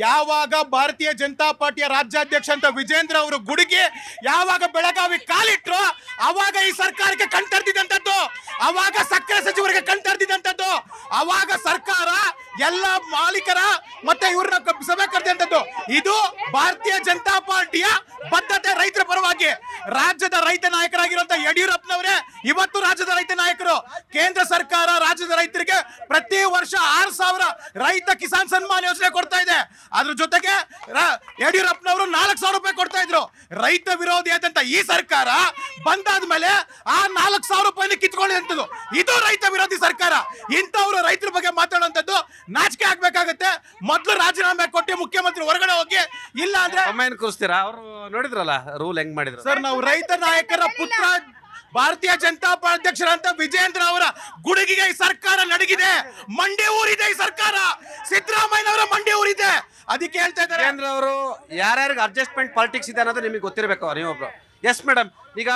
ಯಾವಾಗ ಭಾರತೀಯ ಜನತಾ ಪಾರ್ಟಿಯ ರಾಜ್ಯಾಧ್ಯಕ್ಷ ಅಂತ ವಿಜೇಂದ್ರ ಅವರು ಗುಡುಗಿ ಯಾವಾಗ ಬೆಳಗಾವಿ ಕಾಲಿಟ್ರು ಅವಾಗ ಈ ಸರ್ಕಾರಕ್ಕೆ ಕಣ್ತರ್ದಿದಂತದ್ದು, ಅವಾಗ ಸಕ್ಕರೆ ಸಚಿವರಿಗೆ ಕಣ್ತರ್ದಿದಂತದ್ದು, ಅವಾಗ ಸರ್ಕಾರ ಎಲ್ಲ ಮಾಲೀಕರ ಮತ್ತೆ ಇವ್ರನ್ನ ಸಭೆ ಕರೆದಂತದ್ದು. ಇದು ಭಾರತೀಯ ಜನತಾ ಪಾರ್ಟಿಯ ಬದ್ಧತೆ ರೈತರ ಪರವಾಗಿ. ರಾಜ್ಯದ ರೈತ ನಾಯಕರಾಗಿರುವಂತ ಯಡಿಯೂರಪ್ಪನವರೇ ಇವತ್ತು ರಾಜ್ಯದ ರೈತ ನಾಯಕರು. ಕೇಂದ್ರ ಸರ್ಕಾರ ರಾಜ್ಯದ ರೈತರಿಗೆ ಪ್ರತಿ ವರ್ಷ 6,000 ರೈತ ಕಿಸಾನ್ ಸನ್ಮಾನ್ ಯೋಜನೆ ಕೊಡ್ತಾ ಇದೆ. ಅದ್ರ ಜೊತೆಗೆ ಯಡಿಯೂರಪ್ಪನವರು 4,000 ರೂಪಾಯಿ ಕೊಡ್ತಾ ಇದ್ರು. ರೈತ ವಿರೋಧಿ ಆದಂತ ಈ ಸರ್ಕಾರ ಬಂದಾದ್ಮೇಲೆ ಆ 4,000 ರೂಪಾಯಿ ಕಿತ್ಕೊಳ್ಳುವಂಥದ್ದು, ಇದು ರೈತ ವಿರೋಧಿ ಸರ್ಕಾರ. ಇಂಥವ್ರು ರೈತರ ಬಗ್ಗೆ ಮಾತಾಡುವಂಥದ್ದು ನಾಚಿಕೆ ಆಗ್ಬೇಕಾಗತ್ತೆ. ಮೊದಲು ರಾಜೀನಾಮೆ ಕೊಟ್ಟು ಮುಖ್ಯಮಂತ್ರಿ ಹೊರಗಡೆ ಹೋಗಿ, ಇಲ್ಲ ಅಂದ್ರೆ ಕೂರಿಸ್ತೀರಾ? ಅವರು ನೋಡಿದ್ರಲ್ಲ ರೂಲ್ ಹೆಂಗ್ ಮಾಡಿದ್ರು ಸರ್. ನಾವು ರೈತ ನಾಯಕರ ಪುತ್ರ ಭಾರತೀಯ ಜನತಾ ಪಾರ್ಟಿ ಅಧ್ಯಕ್ಷರಂತ ವಿಜೇಂದ್ರ ಅವರ ಗುಡುಗಿಗೆ ಈ ಸರ್ಕಾರ ನಡಗಿದೆ. ಮಂಡಿ ಊರಿದೆ ಈ ಸರ್ಕಾರ, ಸಿದ್ದರಾಮಯ್ಯನವರ ಮಂಡಿ ಊರಿದೆ. ಅದಕ್ಕೆ ಹೇಳ್ತಾ ಇದ್ದಾರೆ ವಿಜೇಂದ್ರ ಅವರು ಯಾರ್ಯಾರಿಗೆ ಅಡ್ಜಸ್ಟ್ಮೆಂಟ್ ಪಾಲಿಟಿಕ್ಸ್ ಇದೆ ಅನ್ನೋದು ನಿಮಗೆ ಗೊತ್ತಿರಬೇಕು. ನೀವೊಬ್ರು. ಎಸ್ ಮೇಡಮ್, ಈಗ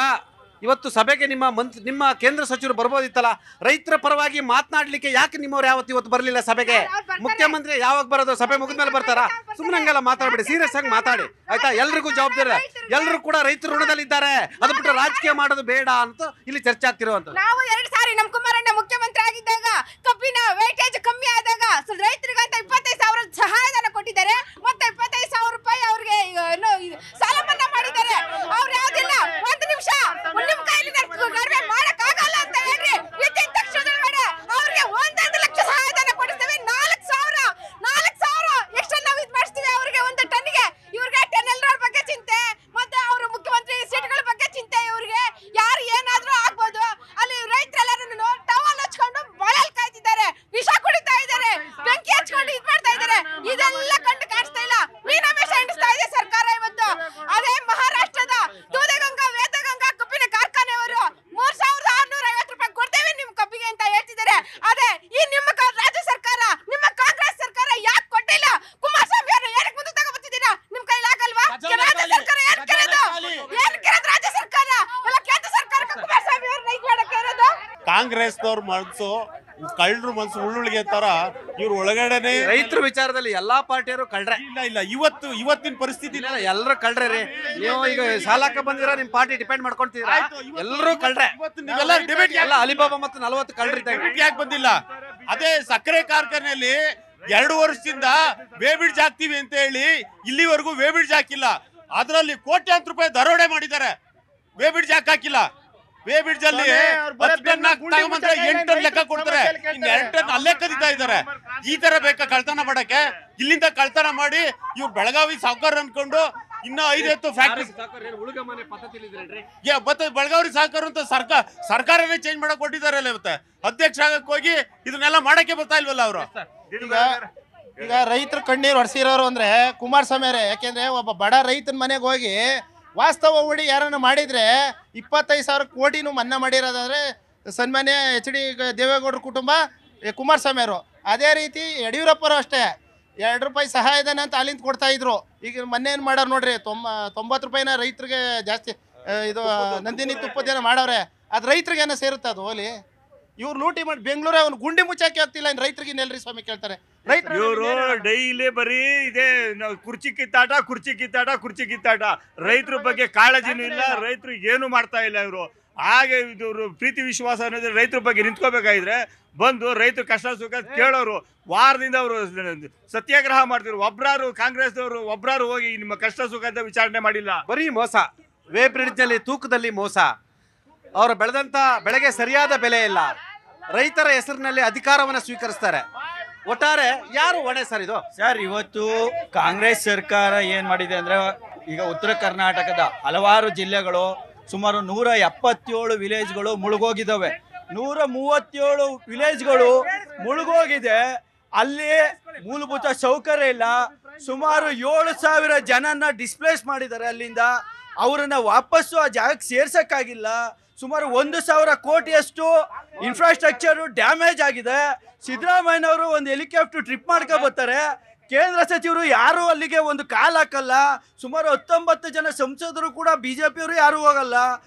ಇವತ್ತು ಸಭೆಗೆ ನಿಮ್ಮ ಕೇಂದ್ರ ಸಚಿವರು ಬರ್ಬೋದಿತ್ತಲ್ಲ, ರೈತರ ಪರವಾಗಿ ಮಾತನಾಡ್ಲಿಕ್ಕೆ ಯಾಕೆ ನಿಮ್ಮವ್ರು ಇವತ್ತು ಬರಲಿಲ್ಲ ಸಭೆಗೆ? ಮುಖ್ಯಮಂತ್ರಿ ಯಾವಾಗ ಬರೋದು? ಸಭೆ ಮುಗಿದ್ಮೇಲೆ ಬರ್ತಾರಾ? ಸುಮ್ಮನೆ ಹಂಗೆಲ್ಲ ಮಾತಾಡ್ಬೇಡಿ, ಸೀರಿಯಸ್ ಆಗಿ ಮಾತಾಡಿ ಆಯ್ತಾ? ಎಲ್ರಿಗೂ ಜವಾಬ್ದಾರಿ, ಎಲ್ಲರೂ ಕೂಡ ರೈತರ ಋಣದಲ್ಲಿದ್ದಾರೆ. ಅದು ಬಿಟ್ಟು ರಾಜಕೀಯ ಮಾಡೋದು ಬೇಡ ಅಂತ ಇಲ್ಲಿ ಚರ್ಚೆ ಆಗ್ತಿರುವಂತ. ನಾವು 2 ಸಾರಿ ನಮ್ಮ ಕುಮಾರಣ್ಣ ಮುಖ್ಯಮಂತ್ರಿ ಆಗಿದ್ದಾಗ ಕಬ್ಬಿನ ವೇಟೇಜ್ ಕಮ್ಮಿ ಆದಾಗ ರೈತರಿಗಂತ 25,000 ಸಹಾಯಧನ ಕೊಟ್ಟಿದ್ದಾರೆ, ಮತ್ತೆ 25,000 ರೂಪಾಯಿ ಅವ್ರಿಗೆ ಸಾಲ ಮನ್ನಾ ಮಾಡಿದ್ದಾರೆ. ಅವ್ರು ಯಾವ್ದಿಲ್ಲ, 1 ನಿಮಿಷ ನಿಮ್ಮ ಕೈಲಿ ಕಡಿಮೆ ಮಾಡಕ್ಕಾಗಲ್ಲ ಅಂತ ಹೇಳ್ರಿ, ವಿದ್ಯುತ್ ತಕ್ಷಣದೊಳಗಡೆ ಅವ್ರಿಗೆ 1.5 ಲಕ್ಷ ಸಹಾಯಧನ ಕೊಡಿಸ್ತೇವೆ. 4,000 ಎಕ್ಸ್ಟ್ರಾ ನಾವು ಇದು ಮಾಡಿಸ್ತೀವಿ ಅವ್ರಿಗೆ 1 ಟನ್ಗೆ. ಇವ್ರಿಗೆ ಟೆನೆಲ್ಲರ ಬಗ್ಗೆ ಚಿಂತೆ, ಮತ್ತೆ ಅವರು ಮುಖ್ಯಮಂತ್ರಿ ಸೀಟ್ಗಳ ಬಗ್ಗೆ ಚಿಂತೆ. ಇವ್ರಿಗೆ ಯಾರು ಏನಾದ್ರೂ ಆಗ್ಬೋದು. ಅಲ್ಲಿ ರೈತರೆಲ್ಲರೂ ಟವಲ್ ಹಚ್ಕೊಂಡು ಮಳೆಯಲ್ಲಿ ಕಾಯ್ತಿದ್ದಾರೆ, ವಿಷ ಕುಡಿತಾ ಇದ್ದಾರೆ, ಬೆಂಕಿ ಹಚ್ಕೊಂಡು ಇದು ಮಾಡ್ತಾ ಇದ್ದಾರೆ. ಇದೆಲ್ಲ ಕಂಡು ಕಾಣಿಸ್ತಾ ಇಲ್ಲ, ಮೀನಾಮೇಷ ಎಣಿಸ್ತಾ ಇದೆ ಸರ್ಕಾರ ಇವತ್ತು. ಅದೇ ಮಹಾರಾಷ್ಟ್ರದ ದೂಧಗಂಗಾ ವೇದಗಂಗಾ ಕಬ್ಬಿನ ಕಾರ್ಖಾನೆಯವರು 3,650 ರೂಪಾಯಿ ಕೊಡ್ತೇವೆ ನಿಮ್ ಕಬ್ಬಿಗೆ ಅಂತ ಹೇಳ್ತಿದ್ದಾರೆ. ಅದೇ ಈ ನಿಮ್ಮ ರಾಜ್ಯ ಸರ್ಕಾರ, ನಿಮ್ಮ ಕಾಂಗ್ರೆಸ್ ಸರ್ಕಾರ ಯಾಕೆ ಕೊಟ್ಟಿಲ್ಲ? ಕುಮಾರಸ್ವಾಮಿ ಅವರು ಏನಕ್ಕೆ ಮುಂದೆ ತಗೊಂಡ್ಬರ್ತಿದ್ದೀರಾ? ನಿಮ್ ಕೈಲಿ ಆಗಲ್ವಾ? ರಾಜ್ಯ ಸರ್ಕಾರ ಏನ್ ಕೇಳೋದು? ರಾಜ್ಯ ಸರ್ಕಾರ ಎಲ್ಲ ಕೇಂದ್ರ ಸರ್ಕಾರಕ್ಕೆ ಕುಮಾರಸ್ವಾಮಿ ಅವ್ರನ್ನ ಇದು ಮಾಡಕ್ಕೆ ಇರೋದು. ಕಾಂಗ್ರೆಸ್ನವ್ರ ಮನಸ್ಸು ಕಳ್ಳರು ಮನಸ್ಸು ಉಳ್ಳುಳ್ಗೆ ತರ ಇವ್ರು ಒಳಗಡೆನೆ ರೈತರ ವಿಚಾರದಲ್ಲಿ ಎಲ್ಲಾ ಪಾರ್ಟಿಯವರು ಕಳ್ರೆ. ಇಲ್ಲ ಇವತ್ತಿನ ಪರಿಸ್ಥಿತಿ ಎಲ್ಲರೂ ಕಳ್ರೆ ರೀ. ನೀವು ಈಗ ಸಾಲಕ್ಕೆ ಬಂದಿರ ನಿಮ್ ಪಾರ್ಟಿ ಡಿಪೆಂಡ್ ಮಾಡ್ಕೊಂತೀರಾ? ಎಲ್ಲರೂ ಕಳ್ರೆ. ನೀವೆಲ್ಲ ಡಿಬೇಟ್ ಎಲ್ಲ ಅಲಿಬಾಬಾ ಮತ್ತು 40 ಕಳ್ರಿದ್ದಾಗ ಯಾಕೆ ಬಂದಿಲ್ಲ? ಅದೇ ಸಕ್ಕರೆ ಕಾರ್ಖಾನೆಯಲ್ಲಿ 2 ವರ್ಷದಿಂದ ವೇಬಿಡ್ಜ್ ಹಾಕ್ತಿವಿ ಅಂತ ಹೇಳಿ ಇಲ್ಲಿವರೆಗೂ ವೇಬಿಡ್ಜ್ ಹಾಕಿಲ್ಲ. ಅದರಲ್ಲಿ ಕೋಟ್ಯಾಂತರ ರೂಪಾಯಿ ದರೋಡೆ ಮಾಡಿದ್ದಾರೆ. ವೇಬಿಡ್ಜ್ ಹಾಕಿಲ್ಲ. ವೇಬಿಡ್ಜ್ ಅಲ್ಲಿ 10 ಟನ್ ತಗೊಂಡ್ರೆ 8 ಟನ್ ಲೆಕ್ಕ ಕೊಡ್ತಾರೆ, 2 ಟನ್ ಅಲ್ಲೇ ಕದೀತಾ ಇದ್ದಾರೆ. ಈ ತರ ಬೇಕಾ ಕಳ್ತನ ಮಾಡಕ್ಕೆ? ಇಲ್ಲಿಂದ ಕಳ್ತನ ಮಾಡಿ ಇವ್ರು ಬೆಳಗಾವಿ ಸಾವುಕಾರ ಅನ್ಕೊಂಡು ಇನ್ನೂ 5 ಫ್ಯಾಕ್ಟ್ರಿ ಮತ್ತೆ ಬೆಳಗಾವಿ ಸಹಕಾರ ಅಂತ ಸರ್ಕಾರನೇ ಚೇಂಜ್ ಮಾಡಕ್ ಕೊಟ್ಟಿದಾರಲ್ಲ ಇವತ್ತೆ ಅಧ್ಯಕ್ಷ ಆಗಕ್ಕೆ ಹೋಗಿ ಇದನ್ನೆಲ್ಲ ಮಾಡಕ್ಕೆ ಬರ್ತಾ ಇಲ್ವಲ್ಲ ಅವರು. ಈಗ ರೈತರ ಕಣ್ಣೀರು ಹೊಡ್ಸಿರೋರು ಅಂದ್ರೆ ಕುಮಾರಸ್ವಾಮಿ ಅವರೇ. ಯಾಕೆಂದ್ರೆ ಒಬ್ಬ ಬಡ ರೈತನ ಮನೆಗೆ ಹೋಗಿ ವಾಸ್ತವ ಹೂಡಿ ಯಾರನ್ನ ಮಾಡಿದ್ರೆ 25,000 ಕೋಟಿನೂ ಮನ್ನಾ ಮಾಡಿರೋದಾದ್ರೆ ಸನ್ಮಾನ್ಯ HD ದೇವೇಗೌಡರ ಕುಟುಂಬ, ಕುಮಾರಸ್ವಾಮಿ ಅವರು. ಅದೇ ರೀತಿ ಯಡಿಯೂರಪ್ಪರು ಅಷ್ಟೇ 2 ರೂಪಾಯಿ ಸಹಾಯಧನ ಅಂತ ಅಲ್ಲಿಂದ ಕೊಡ್ತಾ ಇದ್ರು. ಈಗ ಮೊನ್ನೆ ಏನು ಮಾಡೋರು ನೋಡ್ರಿ, 90 ರೂಪಾಯಿನ ರೈತರಿಗೆ ಜಾಸ್ತಿ ಇದು ನಂದಿನಿ ತುಪ್ಪದೇನ ಮಾಡವ್ರೆ. ಅದು ರೈತರಿಗೆ ಏನೋ ಸೇರುತ್ತೆ ಅದು ಹೋಲಿ. ಇವ್ರು ಲೂಟಿ ಮಾಡಿ ಬೆಂಗಳೂರೇ ಅವ್ನು ಗುಂಡಿ ಮುಚ್ಚಾಕಿ ಆಗ್ತಿಲ್ಲ. ಇನ್ನು ರೈತರಿಗೆ ನೆಲ್ರಿ ಸ್ವಾಮಿ ಕೇಳ್ತಾರೆ. ಇವರು ಡೈಲಿ ಬರೀ ಇದೇ ಕುರ್ಚಿ ಕಿತ್ತಾಟ. ರೈತರ ಬಗ್ಗೆ ಕಾಳಜಿನೂ ಇಲ್ಲ, ರೈತರು ಏನು ಮಾಡ್ತಾ ಇಲ್ಲ ಇವರು. ಹಾಗೆ ಇವರು ಪ್ರೀತಿ ವಿಶ್ವಾಸ ಅನ್ನೋದು ರೈತರ ಬಗ್ಗೆ ನಿಂತ್ಕೋಬೇಕಾಗಿದ್ರೆ ಬಂದು ರೈತರು ಕಷ್ಟ ಸುಖ ಕೇಳೋರು. ವಾರದಿಂದ ಅವರು ಸತ್ಯಾಗ್ರಹ ಮಾಡ್ತಿದ್ರು. ಒಬ್ರಾರು ಕಾಂಗ್ರೆಸ್ದವರು ಒಬ್ರಾರು ಹೋಗಿ ನಿಮ್ಮ ಕಷ್ಟ ಸುಖ ಅಂತ ವಿಚಾರಣೆ ಮಾಡಿಲ್ಲ. ಬರೀ ಮೋಸ. ವೇ ಬ್ರಿಡ್ಜ್ನಲ್ಲಿ ತೂಕದಲ್ಲಿ ಮೋಸ. ಅವರು ಬೆಳೆದಂತ ಬೆಳೆಗೆ ಸರಿಯಾದ ಬೆಲೆ ಇಲ್ಲ. ರೈತರ ಹೆಸರಿನಲ್ಲಿ ಅಧಿಕಾರವನ್ನು ಸ್ವೀಕರಿಸ್ತಾರೆ. ಒಟ್ಟಾರೆ ಯಾರು ಹೊಣೆ ಸರ್ ಇದು? ಸರ್, ಇವತ್ತು ಕಾಂಗ್ರೆಸ್ ಸರ್ಕಾರ ಏನು ಮಾಡಿದೆ ಅಂದರೆ, ಈಗ ಉತ್ತರ ಕರ್ನಾಟಕದ ಹಲವಾರು ಜಿಲ್ಲೆಗಳು ಸುಮಾರು 177 ವಿಲೇಜ್ಗಳು ಮುಳುಗೋಗಿದ್ದಾವೆ. 137 ವಿಲೇಜ್ಗಳು ಮುಳುಗೋಗಿದೆ. ಅಲ್ಲಿ ಮೂಲಭೂತ ಸೌಕರ್ಯ ಇಲ್ಲ. ಸುಮಾರು 7,000 ಜನನ ಡಿಸ್ಪ್ಲೇಸ್ ಮಾಡಿದ್ದಾರೆ. ಅಲ್ಲಿಂದ ಅವರನ್ನು ವಾಪಸ್ಸು ಆ ಜಾಗಕ್ಕೆ ಸೇರ್ಸೋಕ್ಕಾಗಿಲ್ಲ. ಸುಮಾರು 1,000 ಕೋಟಿಯಷ್ಟು ಇನ್ಫ್ರಾಸ್ಟ್ರಕ್ಚರು ಡ್ಯಾಮೇಜ್ ಆಗಿದೆ. ಸಿದ್ದರಾಮಯ್ಯನವರು ಒಂದು ಹೆಲಿಕಾಪ್ಟರ್ ಟ್ರಿಪ್ ಮಾಡ್ಕೊ ಬರ್ತಾರೆ. ಕೇಂದ್ರ ಸಚಿವರು ಯಾರು ಅಲ್ಲಿಗೆ ಒಂದು ಕಾಲು ಹಾಕಲ್ಲ. ಸುಮಾರು 19 ಜನ ಸಂಸದರು ಕೂಡ BJಪಿಯವರು ಯಾರು ಹೋಗಲ್ಲ.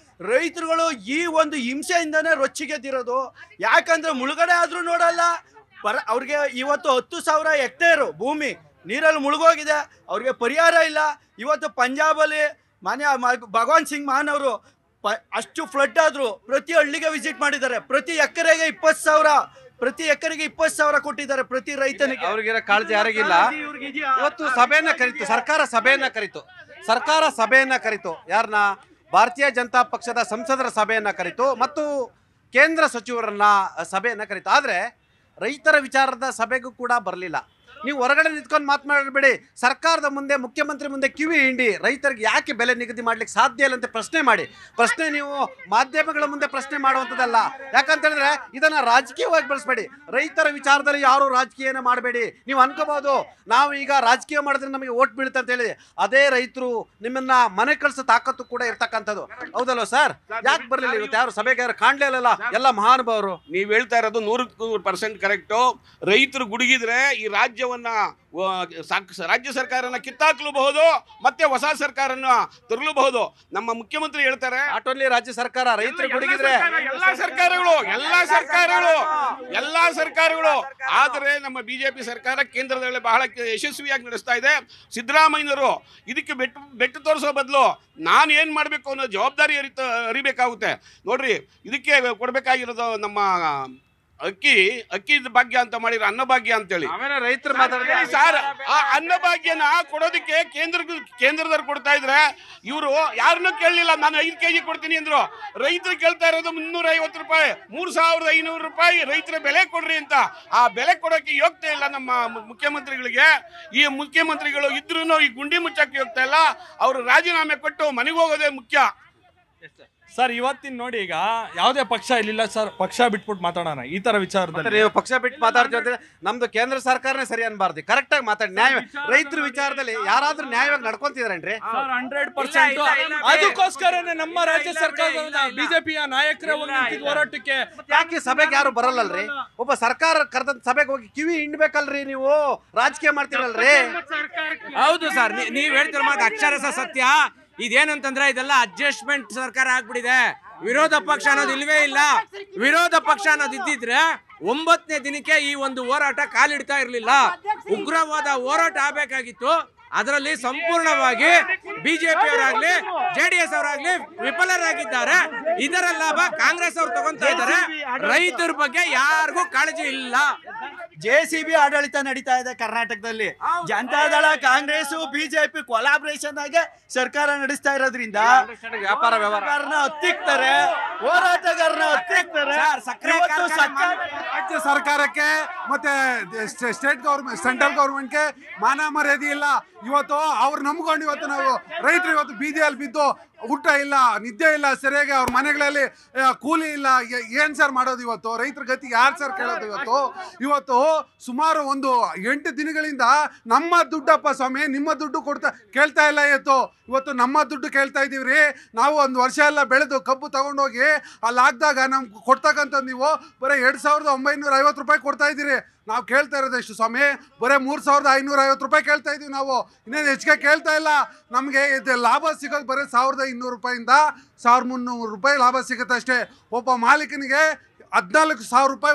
ರೈತರುಗಳು ಈ ಒಂದು ಹಿಂಸೆಯಿಂದನೇ ರೊಚ್ಚಿಗೆದ್ದಿರೋದು. ಯಾಕಂದ್ರೆ ಮುಳುಗಡೆ ಆದ್ರೂ ನೋಡಲ್ಲ. ಅವ್ರಿಗೆ ಇವತ್ತು 10,000 ಹೆಕ್ಟೇರು ಭೂಮಿ ನೀರಲ್ಲಿ ಮುಳುಗೋಗಿದೆ. ಅವ್ರಿಗೆ ಪರಿಹಾರ ಇಲ್ಲ. ಇವತ್ತು ಪಂಜಾಬಲ್ಲಿ ಮಾನ್ಯ ಭಗವಂತ್ ಸಿಂಗ್ ಮಾನ್ ಅವರು ಅಷ್ಟು ಫ್ಲಡ್ ಆದ್ರು ಪ್ರತಿ ಹಳ್ಳಿಗೆ ವಿಸಿಟ್ ಮಾಡಿದ್ದಾರೆ. ಪ್ರತಿ ಎಕರೆಗೆ 20,000 ಕೊಟ್ಟಿದ್ದಾರೆ ಪ್ರತಿ ರೈತನಿಗೆ. ಅವ್ರಿಗಿರೋ ಕಾಳಜಿ ಯಾರಿಗಿಲ್ಲ. ಇವತ್ತು ಸಭೆಯನ್ನ ಕರೀತು ಸರ್ಕಾರ. ಸಭೆಯನ್ನ ಕರೀತು ಯಾರನ್ನ? ಭಾರತೀಯ ಜನತಾ ಪಕ್ಷದ ಸಂಸದರ ಸಭೆಯನ್ನ ಕರೀತು ಮತ್ತು ಕೇಂದ್ರ ಸಚಿವರನ್ನ ಸಭೆಯನ್ನ ಕರೀತು. ಆದ್ರೆ ರೈತರ ವಿಚಾರದ ಸಭೆಗೂ ಕೂಡ ಬರಲಿಲ್ಲ. ನೀವು ಹೊರಗಡೆ ನಿಂತ್ಕೊಂಡು ಮಾತನಾಡಬೇಡಿ. ಸರ್ಕಾರದ ಮುಂದೆ, ಮುಖ್ಯಮಂತ್ರಿ ಮುಂದೆ ಕಿವಿ ಹಿಂಡಿ ರೈತರಿಗೆ ಯಾಕೆ ಬೆಲೆ ನಿಗದಿ ಮಾಡ್ಲಿಕ್ಕೆ ಸಾಧ್ಯ ಇಲ್ಲ ಅಂತ ಪ್ರಶ್ನೆ ಮಾಡಿ. ನೀವು ಮಾಧ್ಯಮಗಳ ಮುಂದೆ ಪ್ರಶ್ನೆ ಮಾಡುವಂಥದ್ದಲ್ಲ. ಯಾಕಂತ ಹೇಳಿದ್ರೆ ಇದನ್ನ ರಾಜಕೀಯವಾಗಿ ಬಳಸಬೇಡಿ. ರೈತರ ವಿಚಾರದಲ್ಲಿ ಯಾರು ರಾಜಕೀಯನ ಮಾಡಬೇಡಿ. ನೀವು ಅನ್ಕೋಬಹುದು ನಾವು ಈಗ ರಾಜಕೀಯ ಮಾಡಿದ್ರೆ ನಮಗೆ ಓಟ್ ಬೀಳುತ್ತೆ ಅಂತ ಹೇಳಿ. ಅದೇ ರೈತರು ನಿಮ್ಮನ್ನ ಮನೆ ಕಳಿಸೋ ತಾಕತ್ತು ಕೂಡ ಇರ್ತಕ್ಕಂಥದ್ದು. ಹೌದಲ್ವ ಸರ್? ಯಾಕೆ ಬರಲಿಲ್ಲ ಇವತ್ತು? ಯಾರು ಸಭೆಗೆ ಯಾರು ಕಾಣ್ಲೇ ಇಲ್ಲ. ಎಲ್ಲ ಮಹಾನುಭಾವರು. ನೀವು ಹೇಳ್ತಾ ಇರೋದು 100% ಕರೆಕ್ಟು. ರೈತರು ಗುಡುಗಿದ್ರೆ ಈ ರಾಜ್ಯವನ್ನ ರಾಜ್ಯ ಸರ್ಕಾರನ ಕಿತ್ತಾಕ್ಲೂಬಹುದು, ಮತ್ತೆ ಹೊಸ ಸರ್ಕಾರನ ತರಲೂಬಹುದು. ನಮ್ಮ ಮುಖ್ಯಮಂತ್ರಿ ಹೇಳ್ತಾರೆ ನಾಟ್ ಓನ್ಲಿ ರಾಜ್ಯ ಸರ್ಕಾರ, ರೈತರು ಗುಡುಗಿದ್ರೆ ಎಲ್ಲಾ ಸರ್ಕಾರಗಳು. ಆದರೆ ನಮ್ಮ BJP ಸರ್ಕಾರ ಕೇಂದ್ರದಲ್ಲಿ ಬಹಳ ಯಶಸ್ವಿಯಾಗಿ ನಡೆಸ್ತಾ ಇದೆ. ಸಿದ್ದರಾಮಯ್ಯನವರು ಇದಕ್ಕೆ ಬೆಟ್ಟು ತೋರಿಸೋ ಬದಲು ನಾನು ಏನು ಮಾಡಬೇಕು ಅನ್ನೋ ಜವಾಬ್ದಾರಿ ಅರಿಬೇಕಾಗುತ್ತೆ. ನೋಡ್ರಿ, ಇದಕ್ಕೆ ಕೊಡಬೇಕಾಗಿರೋದು ನಮ್ಮ ಅಕ್ಕಿ ಭಾಗ್ಯ ಅಂತ ಮಾಡಿರೋ ಅನ್ನಭಾಗ್ಯ ಅಂತೇಳಿ ರೈತರು ಸರ್. ಆ ಅನ್ನಭಾಗ್ಯನ ಕೊಡೋದಕ್ಕೆ ಕೇಂದ್ರದವ್ರು ಕೊಡ್ತಾ ಇದ್ರೆ ಇವರು ಯಾರನ್ನೂ ಕೇಳಲಿಲ್ಲ. ನಾನು 5 kg ಕೊಡ್ತೀನಿ ಅಂದ್ರು. ರೈತರು ಕೇಳ್ತಾ ಇರೋದು 350 ರೂಪಾಯಿ, 3,500 ರೂಪಾಯಿ ರೈತರ ಬೆಲೆ ಕೊಡ್ರಿ ಅಂತ. ಆ ಬೆಲೆ ಕೊಡೋಕೆ ಯೋಗ್ಯತೆ ಇಲ್ಲ ನಮ್ಮ ಮುಖ್ಯಮಂತ್ರಿಗಳಿಗೆ. ಈ ಮುಖ್ಯಮಂತ್ರಿಗಳು ಇದ್ರೂ ಈ ಗುಂಡಿ ಮುಚ್ಚಕ್ಕೆ ಹೋಗ್ತಾ ಇಲ್ಲ. ಅವರು ರಾಜೀನಾಮೆ ಕೊಟ್ಟು ಮನೆಗೆ ಹೋಗೋದೇ ಮುಖ್ಯ. ಸರ್, ಇವತ್ತಿನ ನೋಡಿ, ಈಗ ಯಾವುದೇ ಪಕ್ಷ ಇಲ್ಲಿಲ್ಲ ಸರ್. ಪಕ್ಷ ಬಿಟ್ಬಿಟ್ಟು ಮಾತಾಡೋಣ ಈ ತರ ವಿಚಾರದಲ್ಲಿ. ನೀವು ಪಕ್ಷ ಬಿಟ್ಟು ಮಾತಾಡ್ತೀವಿ ಅಂದ್ರೆ ನಮ್ದು ಕೇಂದ್ರ ಸರ್ಕಾರನೇ ಸರಿ ಅನ್ಬಾರ್ದು. ಕರೆಕ್ಟ್ ಆಗಿ ಮಾತಾಡಿ. ನ್ಯಾಯ ರೈತರ ವಿಚಾರದಲ್ಲಿ ಯಾರಾದ್ರೂ ನ್ಯಾಯವಾಗಿ ನಡ್ಕೊಂತಿದ್ರೇನ್ರಿ? 100%. ಅದಕ್ಕೋಸ್ಕರನೇ ನಮ್ಮ ರಾಜ್ಯ ಸರ್ಕಾರದ BJಪಿಯ ನಾಯಕರ ಹೋರಾಟಕ್ಕೆ ಯಾಕೆ ಸಭೆಗೆ ಯಾರು ಬರಲ್ಲಲ್ರಿ? ಒಬ್ಬ ಸರ್ಕಾರ ಕರೆದ ಸಭೆಗೆ ಹೋಗಿ ಕಿವಿ ಹಿಂಡ್ಬೇಕಲ್ರಿ. ನೀವು ರಾಜಕೀಯ ಮಾಡ್ತಿರಲ್ರಿ. ಹೌದು ಸರ್, ನೀವ್ ಹೇಳ್ತಿರೋ ಮಾತು ಅಕ್ಷರಶಃ ಸತ್ಯ. ಇದೇನಂತಂದ್ರೆ ಇದೆಲ್ಲ ಅಡ್ಜಸ್ಟ್ಮೆಂಟ್ ಸರ್ಕಾರ ಆಗ್ಬಿಟ್ಟಿದೆ. ವಿರೋಧ ಪಕ್ಷ ಅನ್ನೋದು ಇಲ್ವೇ ಇಲ್ಲ. ವಿರೋಧ ಪಕ್ಷ ಅನ್ನೋದು ಇದ್ದಿದ್ರೆ 9ನೇ ದಿನಕ್ಕೆ ಈ ಒಂದು ಹೋರಾಟ ಕಾಲಿಡ್ತಾ ಇರ್ಲಿಲ್ಲ. ಉಗ್ರವಾದ ಹೋರಾಟ ಆಗಬೇಕಾಗಿತ್ತು. ಅದರಲ್ಲಿ ಸಂಪೂರ್ಣವಾಗಿ BJಪಿ ಅವರಾಗ್ಲಿ JDS ಅವರಾಗ್ಲಿ ವಿಫಲರಾಗಿದ್ದಾರೆ. ಇದರ ಲಾಭ ಕಾಂಗ್ರೆಸ್ ಅವರು ತಗೊಂತಾ ಇದ್ದಾರೆ. ರೈತರ ಬಗ್ಗೆ ಯಾರಿಗೂ ಕಾಳಜಿ ಇಲ್ಲ. JCB ಆಡಳಿತ ನಡೀತಾ ಇದೆ ಕರ್ನಾಟಕದಲ್ಲಿ. ಜನತಾದಳ, ಕಾಂಗ್ರೆಸ್, ಬಿಜೆಪಿ ಕೊಲಾಬ್ರೇಷನ್ ಆಗಿ ಸರ್ಕಾರ ನಡೆಸ್ತಾ ಇರೋದ್ರಿಂದ ವ್ಯಾಪಾರ ಹೋರಾಟಗಾರನ ಹತ್ತಿಕ್ತಾರೆ. ರಾಜ್ಯ ಸರ್ಕಾರಕ್ಕೆ ಮತ್ತೆ ಸ್ಟೇಟ್ ಗೌರ್ಮೆಂಟ್, ಸೆಂಟ್ರಲ್ ಗೌರ್ಮೆಂಟ್ಗೆ ಮಾನ ಮರ್ಯಾದೆ ಇಲ್ಲ. ಇವತ್ತು ಅವ್ರು ನಂಬ್ಕೊಂಡು ಇವತ್ತು ನಾವು ರೈತರು ಇವತ್ತು ಬೀದಿಯಲ್ಲಿ ಬಿದ್ದು ಊಟ ಇಲ್ಲ, ನಿದ್ದೆ ಇಲ್ಲ ಸರಿಯಾಗಿ, ಅವ್ರ ಮನೆಗಳಲ್ಲಿ ಕೂಲಿ ಇಲ್ಲ. ಏನ್ ಸರ್ ಮಾಡೋದು ಇವತ್ತು? ರೈತರ ಗತಿ ಯಾರು ಸರ್ ಕೇಳೋದು? ಇವತ್ತು ಸುಮಾರು ಒಂದು 8 ದಿನಗಳಿಂದ ನಮ್ಮ ದುಡ್ಡಪ್ಪ ಸ್ವಾಮಿ, ನಿಮ್ಮ ದುಡ್ಡು ಕೇಳ್ತಾ ಇಲ್ಲ. ಇವತ್ತು ನಮ್ಮ ದುಡ್ಡು ಕೇಳ್ತಾ ಇದೀವ್ರಿ. ನಾವು 1 ವರ್ಷ ಎಲ್ಲ ಬೆಳೆದು ಕಬ್ಬು ತಗೊಂಡೋಗಿ ಅಲ್ಲಿ ಹಾಕ್ದಾಗ ನಮ್ಗೆ ಕೊಡ್ತಕ್ಕಂಥದ್ದು ನೀವು ಬರೀ 2,950 ರೂಪಾಯಿ ಕೊಡ್ತಾ ಇದ್ದೀರಿ. ನಾವು ಕೇಳ್ತಾ ಇರೋದು ಎಷ್ಟು ಸ್ವಾಮಿ? ಬರೀ 3,550 ರೂಪಾಯಿ ಕೇಳ್ತಾ ಇದೀವಿ ನಾವು, ಇನ್ನೇನು ಹೆಚ್ಚಿಗೆ ಕೇಳ್ತಾ ಇಲ್ಲ. ನಮಗೆ ಇದು ಲಾಭ ಸಿಗೋದು ಬರೀ 1,200 ರೂಪಾಯಿಂದ 1,300 ರೂಪಾಯಿ ಲಾಭ ಸಿಗುತ್ತೆ ಅಷ್ಟೇ. ಒಬ್ಬ ಮಾಲೀಕನಿಗೆ 14,000 ರೂಪಾಯಿ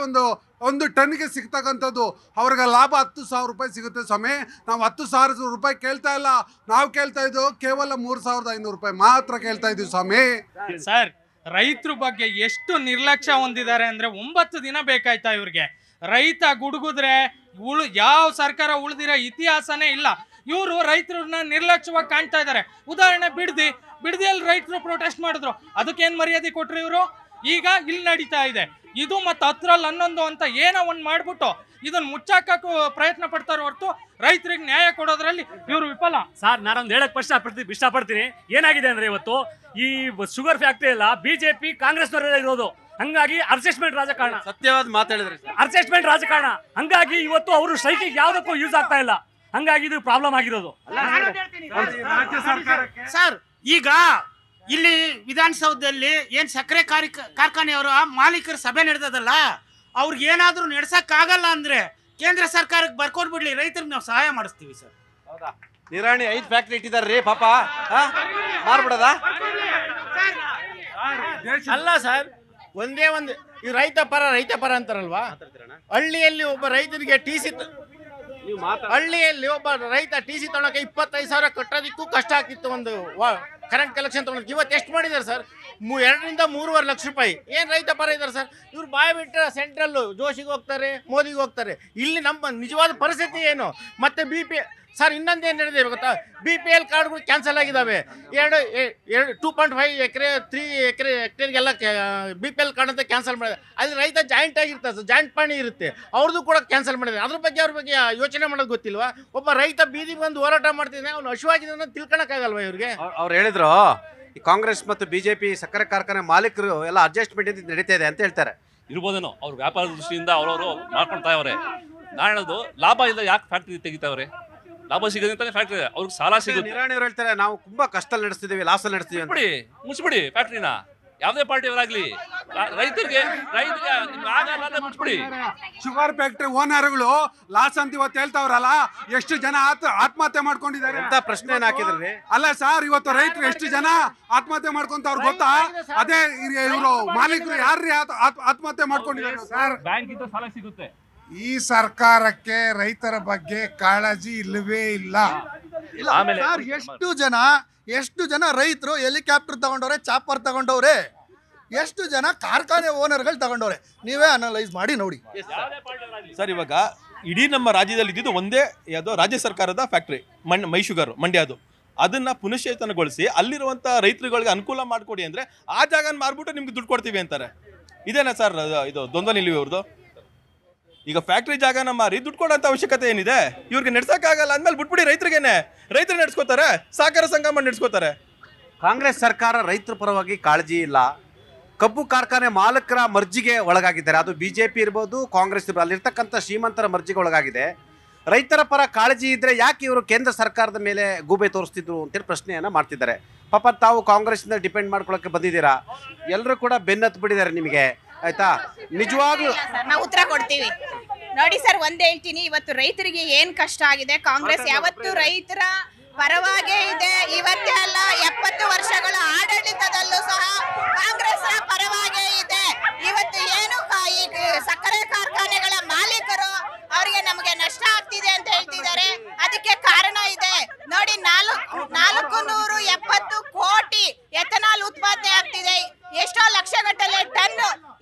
ಒಂದು ಟನ್ಗೆ ಸಿಗ್ತಕ್ಕಂಥದ್ದು, ಅವ್ರಿಗೆ ಲಾಭ 10,000 ರೂಪಾಯಿ ಸಿಗುತ್ತೆ ಸ್ವಾಮಿ. ನಾವು 10,000 ರೂಪಾಯಿ ಕೇಳ್ತಾ ಇಲ್ಲ, ನಾವು ಕೇಳ್ತಾ ಇದ್ದು ಕೇವಲ 3,500 ರೂಪಾಯಿ ಮಾತ್ರ ಕೇಳ್ತಾ ಇದ್ದೀವಿ ಸ್ವಾಮಿ. ಸರ್, ರೈತರ ಬಗ್ಗೆ ಎಷ್ಟು ನಿರ್ಲಕ್ಷ್ಯ ಹೊಂದಿದ್ದಾರೆ ಅಂದ್ರೆ 9 ದಿನ ಬೇಕಾಯ್ತಾ ಇವ್ರಿಗೆ. ರೈತ ಗುಡುಗುದ್ರೆ ಯಾವ ಸರ್ಕಾರ ಉಳಿದಿರೋ ಇತಿಹಾಸನೇ ಇಲ್ಲ. ಇವರು ರೈತರನ್ನ ನಿರ್ಲಕ್ಷ್ಯವಾಗಿ ಕಾಣ್ತಾ ಇದ್ದಾರೆ. ಉದಾಹರಣೆ ಬಿಡದಿಯಲ್ಲಿ ರೈತರು ಪ್ರೊಟೆಸ್ಟ್ ಮಾಡಿದ್ರು, ಅದಕ್ಕೇನು ಮರ್ಯಾದೆ ಕೊಟ್ರು ಇವರು? ಈಗ ಇಲ್ಲಿ ನಡೀತಾ ಇದೆ ಇದು ಮತ್ತು 10ರಲ್ಲಿ 11 ಅಂತ ಏನೋ ಒಂದು ಮಾಡ್ಬಿಟ್ಟು ಇದನ್ನ ಮುಚ್ಚಾಕಕ್ಕೂ ಪ್ರಯತ್ನ ಪಡ್ತಾರೆ ಹೊರತು ರೈತರಿಗೆ ನ್ಯಾಯ ಕೊಡೋದ್ರಲ್ಲಿ ಇವರು ವಿಫಲ. ಸರ್, ನಾನೊಂದು ಹೇಳಕ್ ಇಷ್ಟಪಡ್ತೀನಿ. ಏನಾಗಿದೆ ಅಂದ್ರೆ ಇವತ್ತು ಈ ಶುಗರ್ ಫ್ಯಾಕ್ಟ್ರಿ ಎಲ್ಲ ಬಿಜೆಪಿ ಕಾಂಗ್ರೆಸ್ನವರೆಲ್ಲ ಇರೋದು. ಹಂಗಾಗಿ ಅಡ್ಜಸ್ಟ್ಮೆಂಟ್ ರಾಜಕಾರಣ. ಸತ್ಯವಾದ ಮಾತಾಡಿದ್ರೆ ಅಡ್ಜಸ್ಟ್ಮೆಂಟ್ ರಾಜಕಾರಣ. ಹಂಗಾಗಿ ಇವತ್ತು ಅವರು ಸ್ಟ್ರೈಕಿಗೆ ಯಾವುದಕ್ಕೂ ಯೂಸ್ ಆಗ್ತಾ ಇಲ್ಲ. ಹಂಗಾಗಿ ಇದು ಪ್ರಾಬ್ಲಮ್ ಆಗಿರೋದು. ಸರ್, ಈಗ ಇಲ್ಲಿ ವಿಧಾನಸೌಧದಲ್ಲಿ ಏನ್ ಸಕ್ಕರೆ ಕಾರ್ಖಾನೆಯವರ ಮಾಲೀಕರ ಸಭೆ ನಡೆದದಲ್ಲ, ಅವ್ರಿಗೆ ಏನಾದ್ರೂ ನಡೆಸಕ್ಕಾಗಲ್ಲ ಅಂದ್ರೆ ಕೇಂದ್ರ ಸರ್ಕಾರಕ್ಕೆ ಬರ್ಕೊಟ್ಬಿಡ್ಲಿ, ರೈತರಿಗೆ ನಾವು ಸಹಾಯ ಮಾಡಿಸ್ತೀವಿ ಸರ್. ಹೌದಾ? ನಿರಾಣಿ 5 ಫ್ಯಾಕ್ಟ್ರಿ ಇಟ್ಟಿದಾರ್ರಿ ಪಾಪ, ಮಾರ್ಬಿಡದ ಅಲ್ಲ ಸರ್. ಒಂದೇ ಒಂದು ಈ ರೈತ ಪರ ಅಂತಾರಲ್ವಾ, ಹಳ್ಳಿಯಲ್ಲಿ ಒಬ್ಬ ರೈತನಿಗೆ ಹಳ್ಳಿಯಲ್ಲಿ ಒಬ್ಬ ರೈತ TC ತಗೊಳಕ್ಕೆ 25,000 ಕಟ್ಟೋದಕ್ಕೂ ಕಷ್ಟ ಆಗ್ತಿತ್ತು. ಒಂದು ಕರೆಂಟ್ ಕಲೆಕ್ಷನ್ ತಗೊಳಕ್ಕೆ ಇವತ್ತು ಎಷ್ಟು ಮಾಡಿದ್ದಾರೆ ಸರ್? 2ರಿಂದ 3.5 ಲಕ್ಷ ರೂಪಾಯಿ. ಏನು ರೈತ ಪರ ಇದ್ದಾರೆ ಸರ್? ಇವ್ರು ಬಾಯ್ ಬಿಟ್ಟರೆ ಸೆಂಟ್ರಲ್ಲು ಜೋಶಿಗೆ ಹೋಗ್ತಾರೆ, ಮೋದಿಗೆ ಹೋಗ್ತಾರೆ. ಇಲ್ಲಿ ನಮ್ಮ ನಿಜವಾದ ಪರಿಸ್ಥಿತಿ ಏನು? ಮತ್ತೆ BP ಸರ್, ಇನ್ನೊಂದೇನು ಹೇಳಿದೆ ಗೊತ್ತಾ? BPL ಕಾರ್ಡ್ಗಳು ಕ್ಯಾನ್ಸಲ್ ಆಗಿದ್ದಾವೆ. 2.5 ಎಕರೆ 3 ಹೆಕ್ಟೇರ್ಗೆಲ್ಲ BPL ಕಾರ್ಡ್ ಅಂತ ಕ್ಯಾನ್ಸಲ್ ಮಾಡಿದೆ. ಅಲ್ಲಿ ರೈತ ಜಾಯಿಂಟ್ ಆಗಿರ್ತಾರೆ ಸರ್, ಜಾಯಿಂಟ್ ಪಾಣಿ ಇರುತ್ತೆ, ಅವ್ರದ್ದು ಕೂಡ ಕ್ಯಾನ್ಸಲ್ ಮಾಡಿದೆ. ಅವ್ರ ಬಗ್ಗೆ ಯೋಚನೆ ಮಾಡೋದು ಗೊತ್ತಿಲ್ವಾ? ಒಬ್ಬ ರೈತ ಬೀದಿ ಬಂದು ಹೋರಾಟ ಮಾಡ್ತಿದ್ದಾನೆ, ಅವ್ನು ಹಶುವಾಗಿದ್ದಾನೆ ತಿಳ್ಕೊಳಕ್ಕಾಗಲ್ವಾ ಇವ್ರಿಗೆ? ಅವ್ರು ಹೇಳಿದ್ರು ಈ ಕಾಂಗ್ರೆಸ್ ಮತ್ತು BJP ಸಕ್ಕರೆ ಕಾರ್ಖಾನೆ ಮಾಲೀಕರು ಎಲ್ಲ ಅಡ್ಜಸ್ಟ್ಮೆಂಟ್ ನಡೀತಾ ಇದೆ ಅಂತ ಹೇಳ್ತಾರೆ. ಇರ್ಬೋದೇನೋ, ಅವ್ರ ವ್ಯಾಪಾರ ದೃಷ್ಟಿಯಿಂದ ಅವ್ರವರು ಮಾಡ್ಕೊಳ್ತಾ ಇವ್ರೆ. ನಾನು ಹೇಳೋದು ಲಾಭ ಇಲ್ಲ, ಯಾಕೆ ಫ್ಯಾಕ್ಟ್ರಿ ತೆಗಿತಾವ್ರೆ? ಲಾಭ ಸಿಗೋದಂತಾನೆ ಫ್ಯಾಕ್ಟ್ರಿ, ಅವ್ರಿಗೆ ಸಾಲ ಸಿಗುತ್ತೆ. ನಿರಾಣಿಯವರು ಹೇಳ್ತಾರೆ ನಾವು ತುಂಬಾ ಕಷ್ಟ ನಡೆಸ್ತಿದ್ದೀವಿ, ಲಾಸ್ ನಡೆಸ್ತೀವಿ. ಮುಚ್ಚಿಬಿಡಿ ಫ್ಯಾಕ್ಟ್ರಿನ, ಯಾವುದೇ ಪಾರ್ಟಿಯವರಾಗ್ಲಿ. ರೈತರಿಗೆ ಮುಚ್ಚಿಬಿಡಿ. ಶುಗರ್ ಫ್ಯಾಕ್ಟ್ರಿ ಓನರ್ಗಳು ಲಾಸ್ ಅಂತ ಇವತ್ತು ಹೇಳ್ತಾವ್ರಲ್ಲ, ಎಷ್ಟು ಜನ ಆತ್ಮಹತ್ಯೆ ಮಾಡ್ಕೊಂಡಿದ್ದಾರೆ ಅಂತ ಪ್ರಶ್ನೆ ಹಾಕಿದ್ರಿ. ಅಲ್ಲ ಸರ್, ಇವತ್ತು ರೈತರು ಎಷ್ಟು ಜನ ಆತ್ಮಹತ್ಯೆ ಮಾಡ್ಕೊಂತವ್ರು ಗೊತ್ತಾ? ಅದೇ ಇವರು ಮಾಲೀಕರು ಯಾರ್ರೀ ಆತ್ಮಹತ್ಯೆ ಮಾಡ್ಕೊಂಡಿದ್ದಾರೆ ಸರ್? ಬ್ಯಾಂಕ್ ಇಂದ ಸಾಲ ಸಿಗುತ್ತೆ. ಈ ಸರ್ಕಾರಕ್ಕೆ ರೈತರ ಬಗ್ಗೆ ಕಾಳಜಿ ಇಲ್ಲವೇ ಇಲ್ಲ. ಸರ್, ಎಷ್ಟು ಜನ ರೈತರು ಹೆಲಿಕಾಪ್ಟರ್ ತಗೊಂಡವ್ರೆ, ಚಾಪರ್ ತಗೊಂಡವ್ರೆ, ಎಷ್ಟು ಜನ ಕಾರ್ಖಾನೆ ಓನರ್ಗಳು ತಗೊಂಡವ್ರೆ, ನೀವೇ ಅನಲೈಸ್ ಮಾಡಿ ನೋಡಿ ಸರ್. ಇವಾಗ ಇಡೀ ನಮ್ಮ ರಾಜ್ಯದಲ್ಲಿ ಇದ್ದಿದ್ದು ಒಂದೇ ಯಾವುದೋ ರಾಜ್ಯ ಸರ್ಕಾರದ ಫ್ಯಾಕ್ಟ್ರಿ ಮೈ ಶುಗರ್ ಮಂಡ್ಯದು. ಅದನ್ನ ಪುನಶ್ಚೇತನಗೊಳಿಸಿ ಅಲ್ಲಿರುವಂತ ರೈತರುಗಳಿಗೆ ಅನುಕೂಲ ಮಾಡಿಕೊಡಿ ಅಂದ್ರೆ ಆ ಜಾಗನ ಮಾರ್ಬಿಟ್ಟು ನಿಮ್ಗೆ ದುಡ್ಡು ಕೊಡ್ತೀವಿ ಅಂತಾರೆ. ಇದೇನಾ ಸರ್ ಇದು ದ್ವಂದ್ವ ನಿಲುವು ಇವ್ರದ್ದು? ಈಗ ಫ್ಯಾಕ್ಟ್ರಿ ಜಾಗನ ಮಾರಿ ದುಡ್ಡು ಕೊಡೋಂಥ ಅವಶ್ಯಕತೆ ಏನಿದೆ? ಇವ್ರಿಗೆ ನಡ್ಸಕ್ಕಾಗಲ್ಲ ಅಂದ್ಮೇಲೆ ಬಿಟ್ಬಿಡಿ ರೈತರಿಗೇನೆ, ರೈತರು ನಡೆಸ್ಕೋತಾರೆ, ಸಹಕಾರ ಸಂಘ ಮಾಡಿ ನಡೆಸ್ಕೋತಾರೆ. ಕಾಂಗ್ರೆಸ್ ಸರ್ಕಾರ ರೈತರ ಪರವಾಗಿ ಕಾಳಜಿ ಇಲ್ಲ. ಕಬ್ಬು ಕಾರ್ಖಾನೆ ಮಾಲಕರ ಮರ್ಜಿಗೆ ಒಳಗಾಗಿದ್ದಾರೆ. ಅದು BJP ಇರ್ಬೋದು, ಕಾಂಗ್ರೆಸ್ ಇರ್ಬೋದು, ಅಲ್ಲಿರ್ತಕ್ಕಂಥ ಶ್ರೀಮಂತರ ಮರ್ಜಿಗೆ ಒಳಗಾಗಿದೆ. ರೈತರ ಪರ ಕಾಳಜಿ ಇದ್ದರೆ ಯಾಕೆ ಇವರು ಕೇಂದ್ರ ಸರ್ಕಾರದ ಮೇಲೆ ಗೂಬೆ ತೋರಿಸ್ತಿದ್ರು ಅಂತೇಳಿ ಪ್ರಶ್ನೆಯನ್ನು ಮಾಡ್ತಿದ್ದಾರೆ. ಪಾಪ ತಾವು ಕಾಂಗ್ರೆಸ್ನಿಂದ ಡಿಪೆಂಡ್ ಮಾಡ್ಕೊಳ್ಳೋಕ್ಕೆ ಬಂದಿದ್ದೀರಾ, ಎಲ್ಲರೂ ಕೂಡ ಬೆನ್ನತ್ತು ಬಿಟ್ಟಿದ್ದಾರೆ ನಿಮಗೆ, ಆಯ್ತಾ? ನಿಜವಾಗ್ಲೂ ನಾವು ಉತ್ತರ ಕೊಡ್ತೀವಿ. ನೋಡಿ ಸರ್, ಒಂದ್ ಹೇಳ್ತೀನಿ, ಇವತ್ತು ರೈತರಿಗೆ ಏನ್ ಕಷ್ಟ ಆಗಿದೆ. ಕಾಂಗ್ರೆಸ್ ಯಾವತ್ತು ರೈತರ ಪರವಾಗೇ ಇದೆ. ಇವತ್ತೇ ಅಲ್ಲ, 70 ವರ್ಷಗಳ ಆಡಳಿತದಲ್ಲೂ ಸಹ ಕಾಂಗ್ರೆಸ್ ಪರವಾಗೇ ಇದೆ. ಇವತ್ತು ಏನು ಈ ಸಕ್ಕರೆ ಕಾರ್ಖಾನೆಗಳ ಮಾಲೀಕರು ಅವರಿಗೆ ನಮಗೆ ನಷ್ಟ ಆಗ್ತಿದೆ ಅಂತ ಹೇಳ್ತಿದ್ದಾರೆ. ಅದಕ್ಕೆ ಕಾರಣ ಇದೆ ನೋಡಿ. 470 ಕೋಟಿ ಎಥನಾಲ್ ಉತ್ಪಾದನೆ ಆಗ್ತಿದೆ. ಎಷ್ಟೋ ಲಕ್ಷಗಟ್ಟಲೆ ಟನ್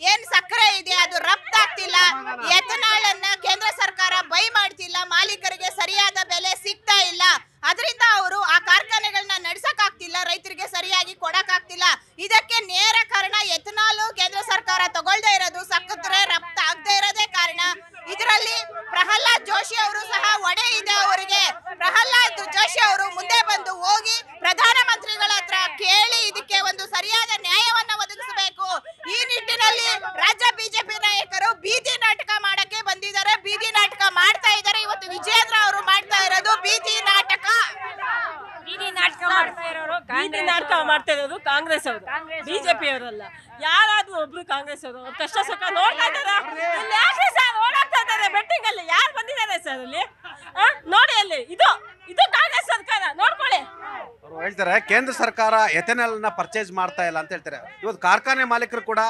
ಏನ್ ಸಕ್ಕರೆ ಇದೆ ಅದು ರಫ್ತಾಗ್ತಿಲ್ಲ. ಎಥನಾಲ್ ಅನ್ನ ಕೇಂದ್ರ ಸರ್ಕಾರ ಬೀದಿ ನಾಟಕ ಮಾಡ್ತಾ ಇರೋದು ಕಾಂಗ್ರೆಸ್ ಅವರು, ಬಿಜೆಪಿ ಅವರಲ್ಲ. ಯಾರಾದ್ರೂ ಒಬ್ರು ಕಾಂಗ್ರೆಸ್ ಅವರು ಅವ್ರ ಕಷ್ಟ ಸುಖ ನೋಡ್ತಾ ಇದ್ದಾರೆ. ಇಲ್ಲಿ ಯಾಕೆ ಸರ್ ಓಡಾಡ್ತಾ ಇದ್ದಾರೆ ಬೆಟ್ಟಿಂಗ್ ಅಲ್ಲಿ? ಯಾರು ಬಂದಿದ್ದಾರೆ ಸರ್ ಅಲ್ಲಿ? ನೋಡಿ ಅಲ್ಲಿ, ಇದು ಕಾಂಗ್ರೆಸ್ ಸರ್ಕಾರ, ನೋಡ್ಕೊಳ್ಳಿ. ಅವರು ಹೇಳ್ತಾರೆ ಕೇಂದ್ರ ಸರ್ಕಾರ ಎಥೆನಾಲ್ ನ ಪರ್ಚೇಸ್ ಮಾಡ್ತಾ ಇಲ್ಲ ಅಂತ ಹೇಳ್ತಾರೆ. ಇವತ್ತು ಕಾರ್ಖಾನೆ ಮಾಲೀಕರು ಕೂಡ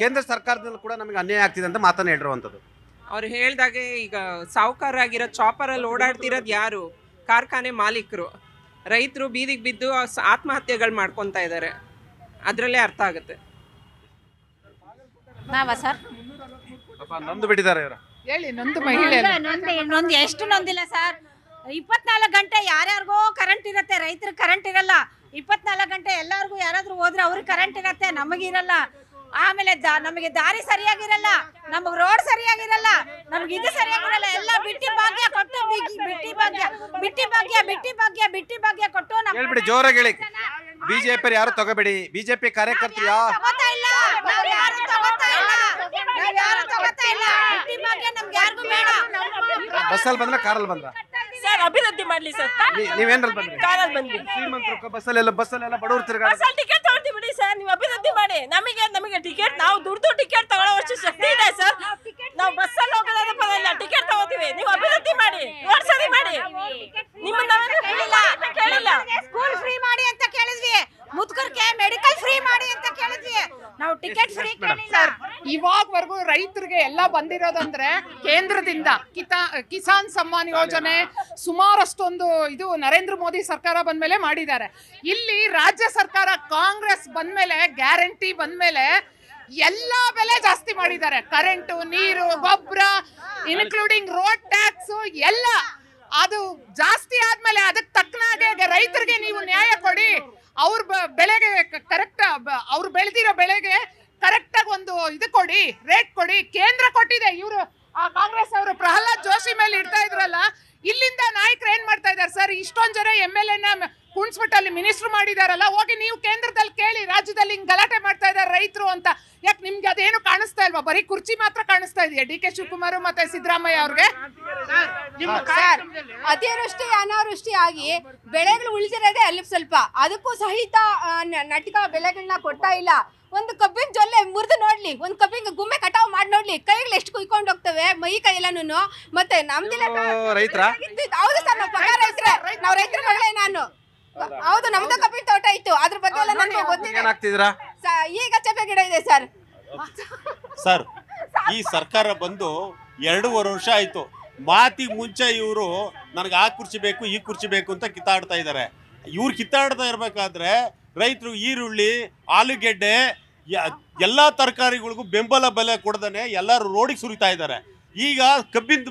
ಕೇಂದ್ರ ಸರ್ಕಾರದಲ್ಲಿ ಕೂಡ ನಮಗೆ ಅನ್ಯಾಯ ಆಗ್ತಿದೆ ಅಂತ ಮಾತನ್ನ ಹೇಳಿರುವಂಥದ್ದು. ಅವ್ರು ಹೇಳ್ದಾಗೆ ಈಗ ಸಾಹುಕಾರಾಗಿರೋ ಚಾಪರಲ್ಲಿ ಓಡಾಡ್ತಿರೋದು ಯಾರು? ಕಾರ್ಖಾನೆ ಮಾಲೀಕರು. ರೈತರು ಬೀದಿಗೆ ಬಿದ್ದು ಆತ್ಮಹತ್ಯೆಗಳು ಮಾಡ್ಕೊತಾ ಇದ್ದಾರೆ. ಅದರಲ್ಲೇ ಅರ್ಥ ಆಗುತ್ತೆ. ನಾವಾ ಸರ್ ನೊಂದು ಬಿಟ್ಟಿದ್ದಾರೆ ಇವರು. ಹೇಳಿ, ನೊಂದು ಮಹಿಳೆ ನೊಂದು ಎಷ್ಟು ನೊಂದಿಲ್ಲ ಸರ್. 24 ಗಂಟೆ ಯಾರ್ಯಾರಿಗೋ ಕರೆಂಟ್ ಇರುತ್ತೆ, ರೈತರಿಗೆ ಕರೆಂಟ್ ಇರಲ್ಲ. 24 ಗಂಟೆ ಎಲ್ಲರಿಗೂ ಯಾರಾದ್ರೂ ಹೋದ್ರೆ ಅವ್ರಿಗೆ ಕರೆಂಟ್ ಇರತ್ತೆ, ನಮಗಿರಲ್ಲ. ಆಮೇಲೆ ನಮಗೆ ದಾರಿ ಸರಿಯಾಗಿರಲ್ಲ, ನಮಗೆ ರೋಡ್ ಸರಿಯಾಗಿರಲ್ಲ, ನಮ್ಗೆ ಇದು ಸರಿಯಾಗಿರಲ್ಲ. ಎಲ್ಲ ಬಿಟ್ಟಿ ಭಾಗ್ಯ ಕೊಟ್ಟು ಬಿಟ್ಟಿ ಭಾಗ್ಯ ಕೊಟ್ಟು ಹೇಳ್ಬಿಡಿ, ಜೋರಾಗಿ ಹೇಳಿ. ಬಿಜೆಪಿ ಯಾರು ತಗೋಬೇಡಿ, ಬಿಜೆಪಿ ಕಾರ್ಯಕರ್ತರು ಯಾರು ತಗೋತಾ ಇಲ್ಲ. ಬಿಟ್ಟಿ ಭಾಗ್ಯ ನಮ್ಗೆ ಯಾರಿಗೂ ಬೇಡ. ಬಸ್ಸಲ್ಲಿ ಬಂದ್ರ ಕಾರಲ್ಲಿ ಬಂದ್ರ? ಸರ್ ಅಭಿವೃದ್ಧಿ ಮಾಡ್ಲಿ ಸರ್. ನೀವೇನ್ರಲ್ಲಿ ಬಂದ್ರಿ? ಕಾರಲ್ಲಿ ಬಂದ್ವಿ. ಶ್ರೀಮಂತರು ಬಸ್ಸಲ್ಲೆಲ್ಲ ಬಡವರು ತಿರ್ಗಾಡ. ಬಸ್ಸಲ್ಲಿ ಟಿಕೆಟ್ ತಗೊಳ್ತೀವಿ ಬಿಡಿ ಸರ್, ನೀವು ಅಭಿವೃದ್ಧಿ ಮಾಡಿ. ನಮಗೆ ಟಿಕೆಟ್, ನಾವು ದುಡ್ಡು ಟಿಕೆಟ್ ತಗೊಳ್ಳೋಷ್ಟು ಶಕ್ತಿ ಇದೆ ಸರ್. ನಾವು ಬಸ್ಸಲ್ಲಿ ಹೋಗೋದಾದ್ರೆ ಪರವಾಗಿಲ್ಲ, ಟಿಕೆಟ್ ತಗೋತೀವಿ. ನೀವು ಅಭಿವೃದ್ಧಿ ಮಾಡಿ, ರೋಡ್ ಸರಿ ಮಾಡಿ. ನಿಮ್ಮನ್ನ ಕೇಳಿಲ್ಲ. ಸ್ಕೂಲ್ ಫ್ರೀ ಮಾಡಿ ಅಂತ ಕೇಳಿದ್ವಿ, ಮುದುಕರಿಗೆ ಮೆಡಿಕಲ್ ಫ್ರೀ ಮಾಡಿ ಅಂತ ಕೇಳಿದ್ವಿ. ನಾವು ಟಿಕೆಟ್ ಫ್ರೀ ಕೇಳಿಲ್ಲ. ಇವಾಗವರೆಗೂ ರೈತರಿಗೆ ಎಲ್ಲ ಬಂದಿರೋದಂದ್ರೆ ಕೇಂದ್ರದಿಂದ ಕಿಸಾನ್ ಸಮ್ಮಾನ್ ಯೋಜನೆ ಸುಮಾರಷ್ಟೊಂದು ಇದು ನರೇಂದ್ರ ಮೋದಿ ಸರ್ಕಾರ ಬಂದ್ಮೇಲೆ ಮಾಡಿದ್ದಾರೆ. ಇಲ್ಲಿ ರಾಜ್ಯ ಸರ್ಕಾರ ಕಾಂಗ್ರೆಸ್ ಬಂದ್ಮೇಲೆ, ಗ್ಯಾರಂಟಿ ಬಂದ್ಮೇಲೆ ಎಲ್ಲ ಬೆಲೆ ಜಾಸ್ತಿ ಮಾಡಿದ್ದಾರೆ. ಕರೆಂಟು, ನೀರು, ಗೊಬ್ಬರ, ಇನ್ಕ್ಲೂಡಿಂಗ್ ರೋಡ್ ಟ್ಯಾಕ್ಸ್ ಎಲ್ಲ ಅದು ಜಾಸ್ತಿ ಆದ್ಮೇಲೆ ಅದಕ್ಕೆ ತಕ್ಕನಾಗೆ ರೈತರಿಗೆ ನೀವು ನ್ಯಾಯ ಕೊಡಿ. ಅವ್ರ ಬೆಳೆಗೆ ಕರೆಕ್ಟ್, ಅವ್ರು ಬೆಳೆದಿರೋ ಬೆಳೆಗೆ ಕರೆಕ್ಟಾಗಿ ಒಂದು ಇದು ಕೊಡಿ, ರೇಟ್ ಕೊಡಿ. ಕೇಂದ್ರ ಕೊಟ್ಟಿದೆ. ಇವರು ಕಾಂಗ್ರೆಸ್ ಅವರು ಪ್ರಹ್ಲಾದ್ ಜೋಶಿ ಮೇಲೆ ಇಡ್ತಾ ಇದ್ರಲ್ಲ, ಇಲ್ಲಿಂದ ನಾಯಕರು ಏನ್ ಮಾಡ್ತಾ ಇದಾರೆ ಸರ್? ಇಷ್ಟೊಂದ್ ಜನ MLA ಕುಣ್ಸ್ಬಿಟ್ಟು ಅಲ್ಲಿ ಮಿನಿಸ್ಟರ್ ಮಾಡಿದಾರಲ್ಲ, ಹೋಗಿ ನೀವು ಕೇಂದ್ರದಲ್ಲಿ ಕೇಳಿ, ರಾಜ್ಯದಲ್ಲಿ ಹಿಂಗ್ ಗಲಾಟೆ ಮಾಡ್ತಾ ಇದಾರೆ ರೈತರು ಅಂತ. ಯಾಕೆ ನಿಮ್ಗೆ ಅದೇನು ಕಾಣಿಸ್ತಾ ಇಲ್ವಾ? ಬರೀ ಕುರ್ಚಿ ಮಾತ್ರ ಕಾಣಿಸ್ತಾ ಇದೆಯಾ DK ಶಿವಕುಮಾರ್ ಮತ್ತೆ ಸಿದ್ದರಾಮಯ್ಯ ಅವ್ರಿಗೆ? ಅತಿವೃಷ್ಟಿ ಅನಾವೃಷ್ಟಿ ಆಗಿ ಬೆಳೆಗಳು ಉಳಿದಿರೋದೇ ಅಲ್ಲಿ ಸ್ವಲ್ಪ, ಅದಕ್ಕೂ ಸಹಿತ ನಟಿಕ ಬೆಳೆಗಳನ್ನ ಕೊಡ್ತಾ ಇಲ್ಲ. ಒಂದು ಕಬ್ಬಿನ ಜೊಲ್ಲೆ ಮುರಿದು ನೋಡ್ಲಿ, ಒಂದು ಕಬ್ಬಿನ ಗುಮ್ಮೆ ಕಟಾವ್ ಮಾಡಿ ನೋಡ್ಲಿ, ಕೈಗಳು ಎಷ್ಟು ಕುಯ್ಕೊಂಡು ಹೋಗ್ತವೆ, ಮೈ ಕೈ ಎಲ್ಲಾನು. ಮತ್ತೆ ನಮ್ದಿಲ್ಲ ರೈತರ? ಹೌದು ಸರ್, ನಾವು ಪಗಾರ ರೈತರೇ, ನಾವು ರೈತರ ಮಗಳೇ. ನಾನು ಹೌದು, ನಮ್ದು ಕಬ್ಬಿನ ತೋಟ ಇತ್ತು, ಅದ್ರ ಬಗ್ಗೆ ಎಲ್ಲ ನನಗೆ ಗೊತ್ತಿದೆ. ಈಗ ಚಪ್ಪೆ ಗಿಡ ಇದೆ ಸರ್. ಸರ್, ಈ ಸರ್ಕಾರ ಬಂದು 2.5 ವರ್ಷ ಆಯ್ತು. ಮಾತಿಗೆ ಮುಂಚೆ ಇವರು ನನಗೆ ಆ ಕುರ್ಚಿ ಬೇಕು, ಈ ಕುರ್ಚಿ ಬೇಕು ಅಂತ ಕಿತ್ತಾಡ್ತಾ ಇದ್ದಾರೆ. ಇವ್ರು ಕಿತ್ತಾಡ್ತಾ ಇರ್ಬೇಕಾದ್ರೆ ರೈತರು ಈರುಳ್ಳಿ, ಆಲೂಗೆಡ್ಡೆ, ಎಲ್ಲ ತರಕಾರಿಗಳಿಗೂ ಬೆಂಬಲ ಬೆಲೆ ಕೊಡದೇ ಎಲ್ಲರೂ ರೋಡಿಗೆ ಸುರಿತಾ ಇದ್ದಾರೆ. ಈಗ ಕಬ್ಬಿನ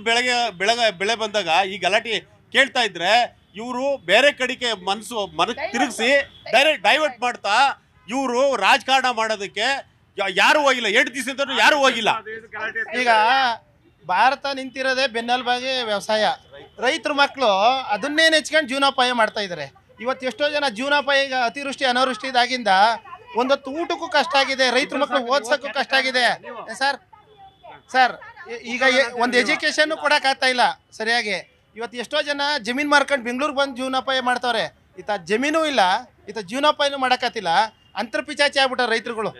ಬೆಳೆ ಬಂದಾಗ ಈ ಗಲಾಟೆ ಕೇಳ್ತಾ ಇದ್ರೆ ಇವರು ಬೇರೆ ಕಡೆಗೆ ಮನಸ್ಸು ತಿರುಗಿಸಿ ಡೈವರ್ಟ್ ಮಾಡ್ತಾ ಇವರು ರಾಜಕಾರಣ ಮಾಡೋದಕ್ಕೆ ಯಾರು ಹೋಗಿಲ್ಲ. 2 ದಿವಸದಿಂದ ಯಾರು ಹೋಗಿಲ್ಲ. ಈಗ ಭಾರತ ನಿಂತಿರೋದೇ ಬೆನ್ನೆಲುಬಾಗಿ ವ್ಯವಸಾಯ. ರೈತರ ಮಕ್ಕಳು ಅದನ್ನೇ ನೆಚ್ಕೊಂಡು ಜೀವನೋಪಾಯ ಮಾಡ್ತಾ ಇದ್ದಾರೆ. ಇವತ್ತು ಎಷ್ಟೋ ಜನ ಜೀವನೋಪಾಯ ಈಗ ಅತಿವೃಷ್ಟಿ ಅನಾವೃಷ್ಟಿ ಇದಾಗಿಂದ ಒಂದೊತ್ತು ಊಟಕ್ಕೂ ಕಷ್ಟ ಆಗಿದೆ, ರೈತರ ಮಕ್ಕಳು ಓದ್ಸೋಕ್ಕೂ ಕಷ್ಟ ಆಗಿದೆ ಸರ್. ಈಗ ಒಂದು ಎಜುಕೇಶನ್ ಕೊಡೋಕ್ಕಾಗ್ತಾ ಇಲ್ಲ ಸರಿಯಾಗಿ. ಇವತ್ತು ಎಷ್ಟೋ ಜನ ಜಮೀನು ಮಾರ್ಕೊಂಡು ಬೆಂಗಳೂರಿಗೆ ಬಂದು ಜೀವನೋಪಾಯ ಮಾಡ್ತಾವ್ರೆ. ಈತ ಜಮೀನು ಇಲ್ಲ, ಈತ ಜೀವನೋಪಾಯನೂ ಮಾಡೋಕ್ಕಾಗ್ತಿಲ್ಲ. ಅಂತರ್ಪಿಚಾಚಿ ಆಗ್ಬಿಟ್ಟಾರೆ ರೈತರುಗಳು.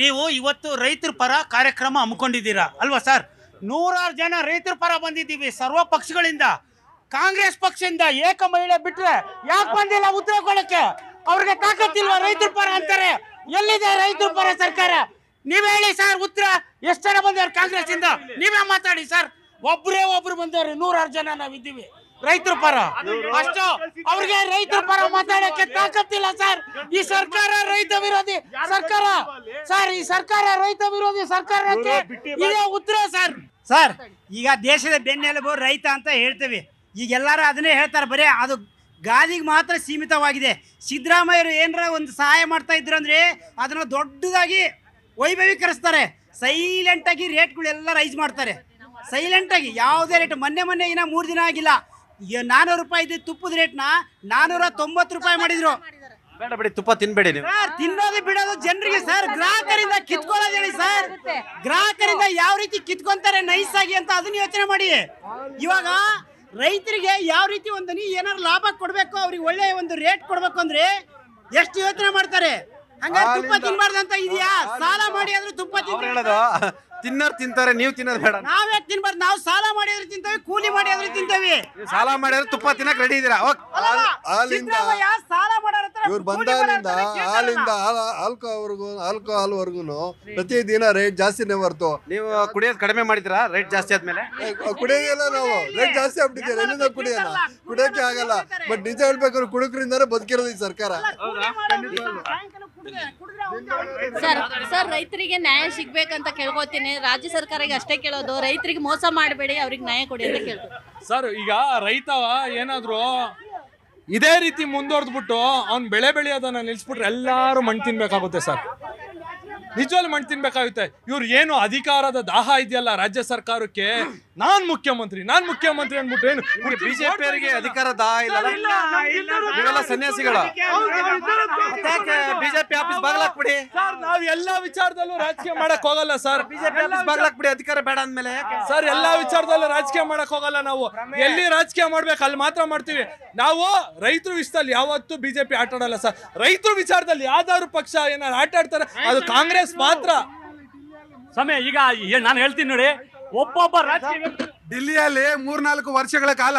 ನೀವು ಇವತ್ತು ರೈತರ ಪರ ಕಾರ್ಯಕ್ರಮ ಹಮ್ಮಿಕೊಂಡಿದ್ದೀರಾ ಅಲ್ವಾ ಸರ್? 100 ಜನ ರೈತರ ಪರ ಬಂದಿದ್ದೀವಿ ಸರ್ವ ಪಕ್ಷಗಳಿಂದ. ಕಾಂಗ್ರೆಸ್ ಪಕ್ಷದಿಂದ ಏಕ ಮಹಿಳೆ ಬಿಟ್ರೆ ಯಾಕೆ ಬಂದಿಲ್ಲ ಉತ್ತರ ಕೊಡಕ್ಕೆ? ಅವ್ರಿಗೆ ತಾಕತ್ತಿಲ್ವಾ? ರೈತರ ಪರ ಅಂತಾರೆ. ಎಲ್ಲಿದೆ ರೈತರ ಪರ ಸರ್ಕಾರ? ನೀವೇ ಹೇಳಿ ಸರ್ ಉತ್ತರ. ಎಷ್ಟು ಜನ ಬಂದವ್ರು ಕಾಂಗ್ರೆಸ್ ಇಂದ? ನೀವೇ ಮಾತಾಡಿ ಸರ್. ಒಬ್ರು ಬಂದವ್ರು, 100 ಜನ ನಾವಿದ್ದೀವಿ ರೈತರ ಪರ. ಅಷ್ಟು ಅವ್ರಿಗೆ ರೈತರ ಪರ ಮಾತಾಡಕ್ಕೆ ತಾಕತ್ತಿಲ್ಲ ಸರ್. ಈ ಸರ್ಕಾರ ರೈತ ವಿರೋಧಿ ಸರ್ಕಾರ ಸರ್. ಈ ಸರ್ಕಾರ ರೈತ ವಿರೋಧಿ ಸರ್ಕಾರಕ್ಕೆ ಇದೇ ಉತ್ತರ ಸರ್. ಸರ್, ಈಗ ದೇಶದ ಬೆನ್ನೆಲುಬು ರೈತ ಅಂತ ಹೇಳ್ತೇವೆ. ಈಗ ಎಲ್ಲರೂ ಅದನ್ನೇ ಹೇಳ್ತಾರೆ, ಬರೀ ಅದು ಗಾದಿಗೆ ಮಾತ್ರ ಸೀಮಿತವಾಗಿದೆ. ಸಿದ್ದರಾಮಯ್ಯರು ಏನಾರ ಒಂದು ಸಹಾಯ ಮಾಡ್ತಾ ಇದ್ರು ಅಂದರೆ ಅದನ್ನು ದೊಡ್ಡದಾಗಿ ವೈಭವೀಕರಿಸ್ತಾರೆ. ಸೈಲೆಂಟಾಗಿ ರೇಟ್ಗಳೆಲ್ಲ ರೈಸ್ ಮಾಡ್ತಾರೆ. ಸೈಲೆಂಟಾಗಿ ಯಾವುದೇ ರೇಟ್. ಮೊನ್ನೆ ಇನ್ನ 3 ದಿನ ಆಗಿಲ್ಲ, 400 ರೂಪಾಯಿ ಇದ್ದ ತುಪ್ಪದ ರೇಟ್ನ 490 ರೂಪಾಯಿ ಮಾಡಿದ್ರು. ಬೇಡ ಬಿಡಿ, ತುಪ್ಪ ತಿನ್ಬೇಡಿ ನೀವು. ತಿನ್ನೋದು ಬಿಡೋದು ಜನರಿಗೆ ಸರ್. ಗ್ರಾಹಕರಿಂದ ಕಿತ್ಕೊಳ್ಳೋದು ಹೇಳಿ ಸರ್. ಗ್ರಾಹಕರಿಂದ ಯಾವ ರೀತಿ ಕಿತ್ಕೊಂತಾರೆ ನೈಸ್ ಆಗಿ ಅಂತ ಅದನ್ನ ಯೋಚನೆ ಮಾಡಿ. ಇವಾಗ ರೈತರಿಗೆ ಯಾವ ರೀತಿ ಒಂದು ಏನಾದ್ರು ಲಾಭ ಕೊಡಬೇಕು, ಅವ್ರಿಗೆ ಒಳ್ಳೆ ಒಂದು ರೇಟ್ ಕೊಡಬೇಕು ಅಂದ್ರೆ ಎಷ್ಟು ಯೋಚನೆ ಮಾಡ್ತಾರೆ. ಹಂಗಾರೆ ತುಪ್ಪ ತಿನ್ಬಾರ್ದಂತ ಇದೆಯಾ? ಸಾಲ ಮಾಡಿ ಆದ್ರೂ ತುಪ್ಪ ತಿನ್ನೋರು ತಿಂತಾರೆ, ನೀವು ತಿನ್ನೋದು ಬೇಡ. ನಾವೇ ತಿನ್ಬಾರ್ದು, ನಾವು ಸಾಲ ಮಾಡಿ ಆದ್ರೂ ತಿಂತೇವೆ, ಕೂಲಿ ಮಾಡಿ ಆದ್ರೂ ತಿಂತೇವೆ. ಸಾಲ ಮಾಡಿದ್ರೆ ತುಪ್ಪ ತಿನ್ನಕ್ ರೆಡಿ ಇದೀರಾ? ಸಾಲ ಮಾಡೋರ ಇವ್ರು ಬಂದಾಗಿಂದ ಹಾಲಿಂದ ಆಲ್ಕೋಹಾಲ್ವರೆಗೂ ಪ್ರತಿದಿನ ರೇಟ್ ಜಾಸ್ತಿನೇ ಹೊರ್ತು. ನೀವು ಕುಡಿಯೋದು ಕಡಿಮೆ ಮಾಡಿದಿರಾ ರೇಟ್ ಜಾಸ್ತಿ ಆದ್ಮೇಲೆ? ಕುಡಿಯೋದಿಲ್ಲ, ನಾವು ರೇಟ್ ಜಾಸ್ತಿ ಆಗ್ಬಿಟ್ಟಿದ್ದೀವಿ. ಎಲ್ಲಿಂದ ಕುಡಿಯೋಣ? ಕುಡಿಯೋಕೆ ಆಗಲ್ಲ. ಬಟ್ ನಿಜ ಹೇಳ್ಬೇಕಾದ್ರೆ ಕುಡುಕರಿಂದಾನೆ ಬದುಕಿರೋದು ಈ ಸರ್ಕಾರ. ಸರ್ ರೈತರಿಗೆ ನ್ಯಾಯ ಸಿಗ್ಬೇಕಂತ ಕೇಳ್ಕೊತೀನಿ. ರಾಜ್ಯ ಸರ್ಕಾರಕ್ಕೆ ಅಷ್ಟೇ ಕೇಳೋದು, ರೈತರಿಗೆ ಮೋಸ ಮಾಡಬೇಡಿ, ಅವ್ರಿಗೆ ನ್ಯಾಯ ಕೊಡಿ ಅಂತ ಕೇಳ್ತೀವಿ. ಸರ್ ಈಗ ರೈತ ಏನಾದ್ರು ಇದೇ ರೀತಿ ಮುಂದುವರೆದ್ಬಿಟ್ಟು ಅವ್ನು ಬೆಳೆ ಬೆಳೆಯೋದನ್ನ ನಿಲ್ಸ್ಬಿಟ್ರೆ ಎಲ್ಲಾರು ಮಣ್ಣು ತಿನ್ಬೇಕಾಗುತ್ತೆ ಸರ್. ನಿಜವಾಗ್ಲೂ ಮಣ್ಣು ತಿನ್ಬೇಕಾಗುತ್ತೆ. ಇವ್ರು ಏನು ಅಧಿಕಾರದ ದಾಹ ಇದೆಯಲ್ಲ ರಾಜ್ಯ ಸರ್ಕಾರಕ್ಕೆ, ನಾನ್ ಮುಖ್ಯಮಂತ್ರಿ ಅಂದ್ಬಿಟ್ಟು ಏನು ಬಿಜೆಪಿ ಅವರಿಗೆ ಅಧಿಕಾರ ದಾಹ ಇಲ್ಲ, ಸನ್ಯಾಸಿಗಳು ಬಿಜೆಪಿ ಆಫೀಸ್ ಬಾಗ್ಲಾಕ್ಬಿಡಿ. ನಾವ್ ಎಲ್ಲಾ ವಿಚಾರದಲ್ಲೂ ರಾಜಕೀಯ ಮಾಡಕ್ ಹೋಗಲ್ಲ ಸರ್. ಬಿಜೆಪಿ ಆಫೀಸ್ ಬಾಗ್ಲಾಕ್ಬಿಡಿ, ಅಧಿಕಾರ ಬೇಡ ಅಂದ್ಮೇಲೆ. ಸರ್ ಎಲ್ಲಾ ವಿಚಾರದಲ್ಲೂ ರಾಜಕೀಯ ಮಾಡಕ್ ಹೋಗಲ್ಲ ನಾವು. ಎಲ್ಲಿ ರಾಜಕೀಯ ಮಾಡ್ಬೇಕು ಅಲ್ಲಿ ಮಾತ್ರ ಮಾಡ್ತೀವಿ ನಾವು. ರೈತರ ವಿಷಯದಲ್ಲಿ ಯಾವತ್ತೂ ಬಿಜೆಪಿ ಆಟ ಆಡಲ್ಲ ಸರ್. ರೈತರ ವಿಚಾರದಲ್ಲಿ ಯಾವ್ದಾದ್ರು ಪಕ್ಷ ಏನಾದ್ರು ಆಟ ಆಡ್ತಾರೆ ಅದು ಕಾಂಗ್ರೆಸ್ ಮಾತ್ರ. ಸಮಯ ಈಗ ನಾನು ಹೇಳ್ತೀನಿ ನೋಡಿ, ಒಬ್ಬೊಬ್ಬ ರಾಜಕೀಯ ಡಿಲ್ಲಿಯಲ್ಲಿ 3-4 ವರ್ಷಗಳ ಕಾಲ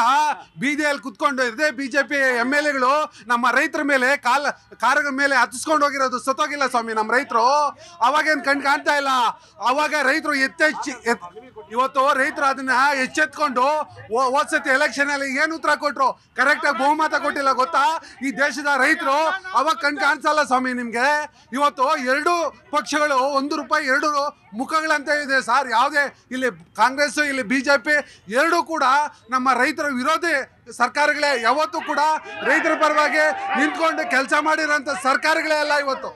ಬೀದಿಯಲ್ಲಿ ಕುತ್ಕೊಂಡು ಇದೇ ಬಿಜೆಪಿ MLAಗಳು ನಮ್ಮ ರೈತರ ಮೇಲೆ ಕಾರಗಳ ಮೇಲೆ ಹತ್ತಿಸ್ಕೊಂಡು ಹೋಗಿರೋದು ಸತ್ತೋಗಿಲ್ಲ ಸ್ವಾಮಿ ನಮ್ಮ ರೈತರು. ಅವಾಗೇನು ಕಾಣ್ತಾ ಇಲ್ಲ. ಅವಾಗ ರೈತರು ಇವತ್ತು ರೈತರು ಅದನ್ನ ಎಚ್ಚೆತ್ಕೊಂಡು ಹೋದ್ಸತಿ ಎಲೆಕ್ಷನ್ ಅಲ್ಲಿ ಏನು ಉತ್ತರ ಕೊಟ್ರು, ಕರೆಕ್ಟಾಗಿ ಬಹುಮತ ಕೊಟ್ಟಿಲ್ಲ ಗೊತ್ತಾ ಈ ದೇಶದ ರೈತರು. ಅವಾಗ ಕಾಣಿಸಲ್ಲ ಸ್ವಾಮಿ ನಿಮ್ಗೆ. ಇವತ್ತು 2 ಪಕ್ಷಗಳು 1 ರೂಪಾಯಿ 2 ಮುಖಗಳಂತ ಇದೆ ಸರ್. ಯಾವುದೇ ಇಲ್ಲಿ ಕಾಂಗ್ರೆಸ್ ಇಲ್ಲಿ ಬಿಜೆಪಿ ಎರಡೂ ಕೂಡ ನಮ್ಮ ರೈತರ ವಿರೋಧಿ ಸರ್ಕಾರಗಳೇ. ಯಾವತ್ತೂ ಕೂಡ ರೈತರ ಪರವಾಗಿ ನಿಂತ್ಕೊಂಡು ಕೆಲಸ ಮಾಡಿರೋಂಥ ಸರ್ಕಾರಗಳೇ ಅಲ್ಲ ಇವತ್ತು.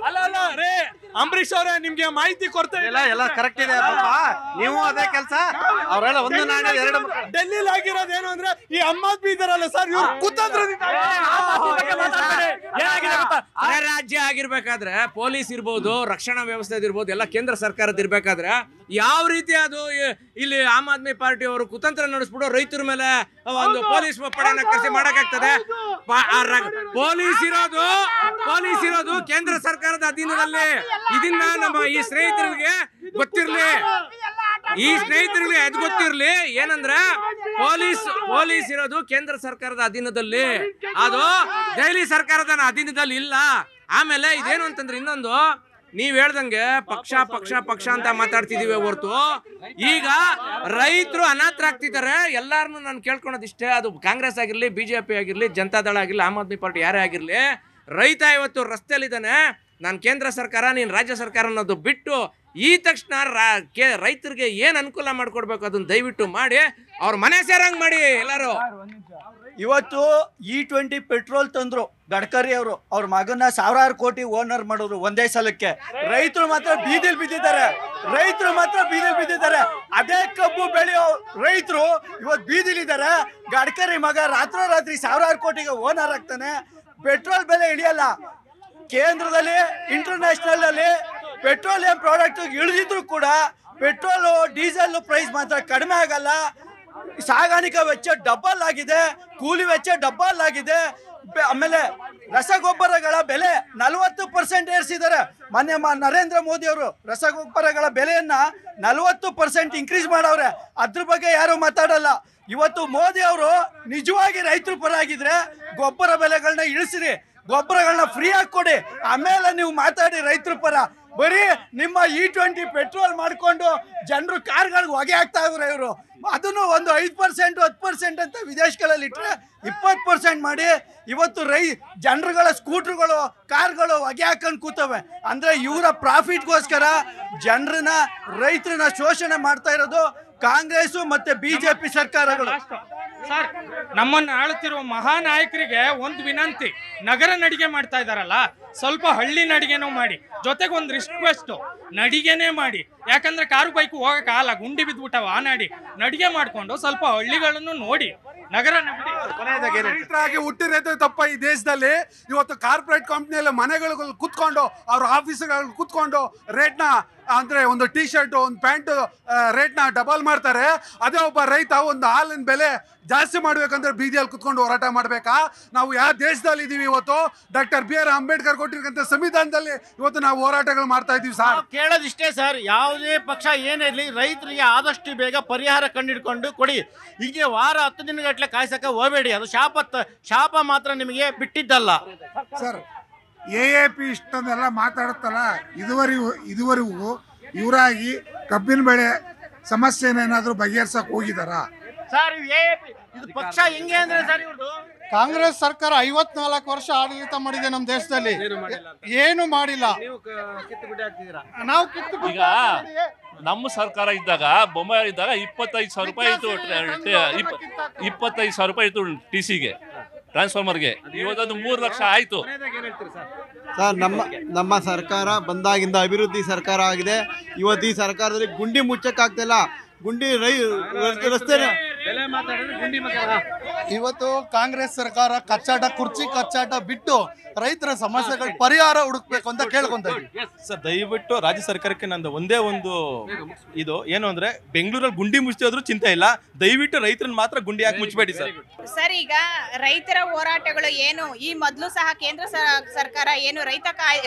ಅಲ್ಲ ರೇ ಅಂಬರೀಶ್ ಅವರೇ, ನಿಮ್ಗೆ ಮಾಹಿತಿ ಕೊಡ್ತಾ ಎಲ್ಲ ಕರೆಕ್ಟ್ ಇದೆ. ನೀವು ಅದೇ ಕೆಲಸ ಅವರೆಲ್ಲ ಒಂದು ನಾಣ್ಯ ಎರಡು. ಡೆಲ್ಲಿಲಿ ಆಗಿರೋದು ಏನು ಅಂದ್ರೆ ಈ ಆಮ್ ಆದ್ಮಿ ಇದಾರಲ್ಲ ಸರ್, ಇವ್ರು ಕುತಂತ್ರದಿಂದ ರಾಜ್ಯ ಆಗಿರ್ಬೇಕಾದ್ರೆ ಪೊಲೀಸ್ ಇರ್ಬೋದು, ರಕ್ಷಣಾ ವ್ಯವಸ್ಥೆ ಇರ್ಬೋದು, ಎಲ್ಲ ಕೇಂದ್ರ ಸರ್ಕಾರದ ಇರ್ಬೇಕಾದ್ರೆ ಯಾವ ರೀತಿ ಅದು ಇಲ್ಲಿ ಆಮ್ ಆದ್ಮಿ ಪಾರ್ಟಿ ಅವರು ಕುತಂತ್ರ ನಡೆಸ್ಬಿಟ್ಟು ರೈತರ ಮೇಲೆ ಒಂದು ಪೊಲೀಸ್ ಪಡೆಯನ್ನ ಕರೆಸಿ ಮಾಡಕ್ಕಾಗ್ತದೆ? ಪೊಲೀಸ್ ಇರೋದು ಕೇಂದ್ರ ಸರ್ಕಾರದ ಅಧೀನದಲ್ಲಿ. ಇದನ್ನ ನಮ್ಮ ಈ ಸ್ನೇಹಿತರಿಗೆ ಗೊತ್ತಿರ್ಲಿ, ಅದು ಗೊತ್ತಿರ್ಲಿ. ಏನಂದ್ರೆ ಪೊಲೀಸ್ ಇರೋದು ಕೇಂದ್ರ ಸರ್ಕಾರದ ಅಧೀನದಲ್ಲಿ, ಅದು ದೆಹಲಿ ಸರ್ಕಾರದ ಅಧೀನದಲ್ಲಿ ಇಲ್ಲ. ಆಮೇಲೆ ಇದೇನು ಅಂತಂದ್ರೆ ಇನ್ನೊಂದು, ನೀವ್ ಹೇಳ್ದಂಗೆ ಪಕ್ಷ ಅಂತ ಮಾತಾಡ್ತಿದೀವಿ ಹೊರತು ಈಗ ರೈತರು ಅನಾಥರಾಗ್ತಿದ್ದಾರೆ. ಎಲ್ಲಾರನ್ನು ನಾನು ಕೇಳ್ಕೊಳೋದಿಷ್ಟೇ, ಅದು ಕಾಂಗ್ರೆಸ್ ಆಗಿರ್ಲಿ, ಬಿಜೆಪಿ ಆಗಿರ್ಲಿ, ಜನತಾದಳ ಆಗಿರ್ಲಿ, ಆಮ್ ಆದ್ಮಿ ಪಾರ್ಟಿ ಯಾರೇ ಆಗಿರ್ಲಿ, ರೈತ ಇವತ್ತು ರಸ್ತೆಯಲ್ಲಿದ್ದಾನೆ. ನಾನು ಕೇಂದ್ರ ಸರ್ಕಾರ, ನೀನು ರಾಜ್ಯ ಸರ್ಕಾರ ಅನ್ನೋದು ಬಿಟ್ಟು ಈ ತಕ್ಷಣ ರೈತರಿಗೆ ಏನು ಅನುಕೂಲ ಮಾಡಿಕೊಡ್ಬೇಕು ಅದನ್ನ ದಯವಿಟ್ಟು ಮಾಡಿ, ಅವ್ರ ಮನೆ ಸೇರಂಗ್ ಮಾಡಿ ಎಲ್ಲರೂ. ಇವತ್ತು E20 ಪೆಟ್ರೋಲ್ ತಂದ್ರು ಗಡ್ಕರಿ ಅವರು, ಅವ್ರ ಮಗನ 1000 ಕೋಟಿ ಓನರ್ ಮಾಡಿದ್ರು ಒಂದೇ ಸಲಕ್ಕೆ. ರೈತರು ಮಾತ್ರ ಬೀದಿಲ್ ಬಿದ್ದಿದ್ದಾರೆ. ಅದೇ ಕಬ್ಬು ಬೆಳೆಯೋ ರೈತರು ಇವತ್ತು ಬೀದಿಲಿದ್ದಾರೆ. ಗಡ್ಕರಿ ಮಗ ರಾತ್ರಿ 1000 ಕೋಟಿಗೆ ಓನರ್ ಆಗ್ತಾನೆ. ಪೆಟ್ರೋಲ್ ಬೆಲೆ ಇಳಿಯಲ್ಲ. ಕೇಂದ್ರದಲ್ಲಿ ಇಂಟರ್ನ್ಯಾಷನಲ್ ಅಲ್ಲಿ ಪೆಟ್ರೋಲಿಯಂ ಪ್ರಾಡಕ್ಟ್ ಇಳಿದಿದ್ರು ಕೂಡ ಪೆಟ್ರೋಲು ಡೀಸೆಲ್ ಪ್ರೈಸ್ ಮಾತ್ರ ಕಡಿಮೆ ಆಗಲ್ಲ. ಸಾಗಾಣಿಕಾ ವೆಚ್ಚ ಡಬಲ್ ಆಗಿದೆ, ಕೂಲಿ ವೆಚ್ಚ ಡಬಲ್ ಆಗಿದೆ. ಆಮೇಲೆ ರಸಗೊಬ್ಬರಗಳ ಬೆಲೆ 40% ಏರಿಸಿದ್ದಾರೆ. ಮಾನ್ಯ ನರೇಂದ್ರ ಮೋದಿ ಅವರು ರಸಗೊಬ್ಬರಗಳ ಬೆಲೆಯನ್ನ 40% ಇನ್ಕ್ರೀಸ್ ಮಾಡವ್ರೆ. ಅದ್ರ ಬಗ್ಗೆ ಯಾರು ಮಾತಾಡಲ್ಲ. ಇವತ್ತು ಮೋದಿ ಅವರು ನಿಜವಾಗಿ ರೈತರ ಪರ ಆಗಿದ್ರೆ ಗೊಬ್ಬರ ಬೆಲೆಗಳನ್ನ ಇಳಿಸಿರಿ, ಗೊಬ್ಬರಗಳನ್ನ ಫ್ರೀ ಆಗಿ ಕೊಡಿ, ಆಮೇಲೆ ನೀವು ಮಾತಾಡಿ ರೈತರ ಪರ. ಬರೀ ನಿಮ್ಮ E20 ಪೆಟ್ರೋಲ್ ಮಾಡಿಕೊಂಡು ಜನರು ಕಾರ್ಗಳಿಗೆ ಹೊಗೆ ಹಾಕ್ತಾ ಇವ್ರೆ ಇವರು. ಅದನ್ನು ಒಂದು 5% 10% ಅಂತ ವಿದೇಶಗಳಲ್ಲಿ ಇಟ್ಟರೆ 20% ಮಾಡಿ ಇವತ್ತು ಜನರುಗಳ ಸ್ಕೂಟ್ರುಗಳು ಕಾರ್ಗಳು ಹೊಗೆ ಹಾಕೊಂಡು ಕೂತವೆ. ಅಂದರೆ ಇವರ ಪ್ರಾಫಿಟ್ಗೋಸ್ಕರ ರೈತರನ್ನ ಶೋಷಣೆ ಮಾಡ್ತಾ ಇರೋದು ಕಾಂಗ್ರೆಸ್ ಮತ್ತೆ ಬಿಜೆಪಿ ಸರ್ಕಾರಗಳು. ಸರ್, ನಮ್ಮನ್ನ ಆಳುತ್ತಿರುವ ಮಹಾನಾಯಕರಿಗೆ ಒಂದು ವಿನಂತಿ, ನಗರ ನಡಿಗೆ ಮಾಡ್ತಾ ಇದಾರಲ್ಲ ಸ್ವಲ್ಪ ಹಳ್ಳಿ ನಡಿಗೆನೂ ಮಾಡಿ. ಜೊತೆಗೆ ಒಂದು ರಿಕ್ವೆಸ್ಟ್, ನಡಿಗೆನೇ ಮಾಡಿ. ಯಾಕಂದ್ರೆ ಕಾರು ಬೈಕು ಹೋಗಕ್ಕಾಗಲ್ಲ, ಗುಂಡಿ ಬಿದ್ಬಿಟ್ಟವ. ಆ ನಡಿಗೆ ಮಾಡ್ಕೊಂಡು ಸ್ವಲ್ಪ ಹಳ್ಳಿಗಳನ್ನು ನೋಡಿ. ನಗರ ರೈತರಾಗಿ ಹುಟ್ಟಿರೋದು ತಪ್ಪ ಈ ದೇಶದಲ್ಲಿ. ಇವತ್ತು ಕಾರ್ಪೊರೇಟ್ ಕಂಪ್ನಿಯಲ್ಲಿ ಮನೆಗಳು ಕುತ್ಕೊಂಡು ಅವ್ರ ಆಫೀಸ್ಗಳಲ್ಲಿ ಕುತ್ಕೊಂಡು ರೇಟ್ನ ಅಂದ್ರೆ ಒಂದು ಟೀ ಶರ್ಟ್ ಒಂದು ಪ್ಯಾಂಟ್ ರೇಟ್ನ ಡಬಲ್ ಮಾಡ್ತಾರೆ. ಅದೇ ಒಬ್ಬ ರೈತ ಒಂದು ಹಾಲಿನ ಬೆಲೆ ಜಾಸ್ತಿ ಮಾಡ್ಬೇಕಂದ್ರೆ ಬೀದಿಯಲ್ಲಿ ಕುತ್ಕೊಂಡು ಹೋರಾಟ ಮಾಡ್ಬೇಕಾ? ನಾವು ಯಾವ ದೇಶದಲ್ಲಿ ಇದೀವಿ ಇವತ್ತು? ಡಾಕ್ಟರ್ BR ಅಂಬೇಡ್ಕರ್ ಕೊಟ್ಟಿರ್ತಕ್ಕಂಥ ಸಂವಿಧಾನದಲ್ಲಿ ಇವತ್ತು ನಾವು ಹೋರಾಟಗಳು ಮಾಡ್ತಾ ಇದೀವಿ ಸರ್. ಕೇಳೋದಿಷ್ಟೇ ಸರ್, ಯಾವುದೇ ಪಕ್ಷ ಏನೇ ಇರಲಿ ರೈತರಿಗೆ ಆದಷ್ಟು ಬೇಗ ಪರಿಹಾರ ಕಂಡಿಡ್ಕೊಂಡು ಕೊಡಿ. ಹೀಗೆ ವಾರ 10 ದಿನಗಟ್ಟಲೆ ಕಾಯ್ಸಕ್ಕೆ ಹೋಗಬೇಡಿ. ಅದು ಶಾಪ ಮಾತ್ರ ನಿಮಗೆ ಬಿಟ್ಟಿದ್ದಲ್ಲ ಸರ್. AAP ಇಷ್ಟೊಂದೆಲ್ಲ ಮಾತಾಡುತ್ತಲ್ಲ, ಇದುವರೆಗೂ ಇವರಾಗಿ ಕಬ್ಬಿನ ಬೆಳೆ ಸಮಸ್ಯೆನೇನಾದ್ರೂ ಬಗೆಹರಿಸಕ್ ಹೋಗಿದಾರಾ ಸರ್? ಇದು ಪಕ್ಷ ಹೆಂಗೆ ಅಂದ್ರೆ ಸರ್, ಇವ್ರದ್ದು ಕಾಂಗ್ರೆಸ್ ಸರ್ಕಾರ 54 ವರ್ಷ ಆಡಳಿತ ಮಾಡಿದೆ ನಮ್ಮ ದೇಶದಲ್ಲಿ, ಏನು ಮಾಡಿಲ್ಲ. ನಾವು ಈಗ ನಮ್ಮ ಸರ್ಕಾರ ಇದ್ದಾಗ ಬೊಮ್ಮಾಯಿ ಇದ್ದಾಗ 25,000 ರೂಪಾಯಿ ಇತ್ತು, 25,000 ರೂಪಾಯಿ ಇತ್ತು TCಗೆ, ಟ್ರಾನ್ಸ್ಫಾರ್ಮರ್ಗೆ. ಇವತ್ತದು 3 ಲಕ್ಷ ಆಯ್ತು ಸರ್. ನಮ್ಮ ಸರ್ಕಾರ ಬಂದಾಗಿಂದ ಅಭಿವೃದ್ಧಿ ಸರ್ಕಾರ ಆಗಿದೆ. ಇವತ್ತು ಈ ಸರ್ಕಾರದಲ್ಲಿ ಗುಂಡಿ ಮುಚ್ಚಕ್ಕಾಗ್ತಿಲ್ಲ. ಗುಂಡಿ ರಸ್ತೆ ಇವತ್ತು ಕಾಂಗ್ರೆಸ್ ಸರ್ಕಾರ ಕುರ್ಚಿ ಕಚ್ಚಾಟ ಬಿಟ್ಟು ರೈತರ ಸಮಸ್ಯೆಗಳ ಪರಿಹಾರ ಹುಡುಕ್ಬೇಕು ಅಂತ ಕೇಳ್ಕೊಂತ ಇದ್ದೀವಿ ಸರ್. ದಯವಿಟ್ಟು ರಾಜ್ಯ ಸರ್ಕಾರಕ್ಕೆ ನಂದು ಒಂದೇ ಒಂದು ಇದು ಏನು ಅಂದ್ರೆ, ಬೆಂಗಳೂರಲ್ಲಿ ಗುಂಡಿ ಮುಚ್ಚಿದ್ರು ಚಿಂತೆ ಇಲ್ಲ, ದಯವಿಟ್ಟು ರೈತರನ್ನ ಮಾತ್ರ ಗುಂಡಿ ಹಾಕಿ ಮುಚ್ಚಬೇಡಿ ಸರ್. ಸರ್, ಈಗ ರೈತರ ಹೋರಾಟಗಳು ಏನು, ಈ ಮೊದಲು ಸಹ ಕೇಂದ್ರ ಸರ್ಕಾರ ಏನು ರೈತ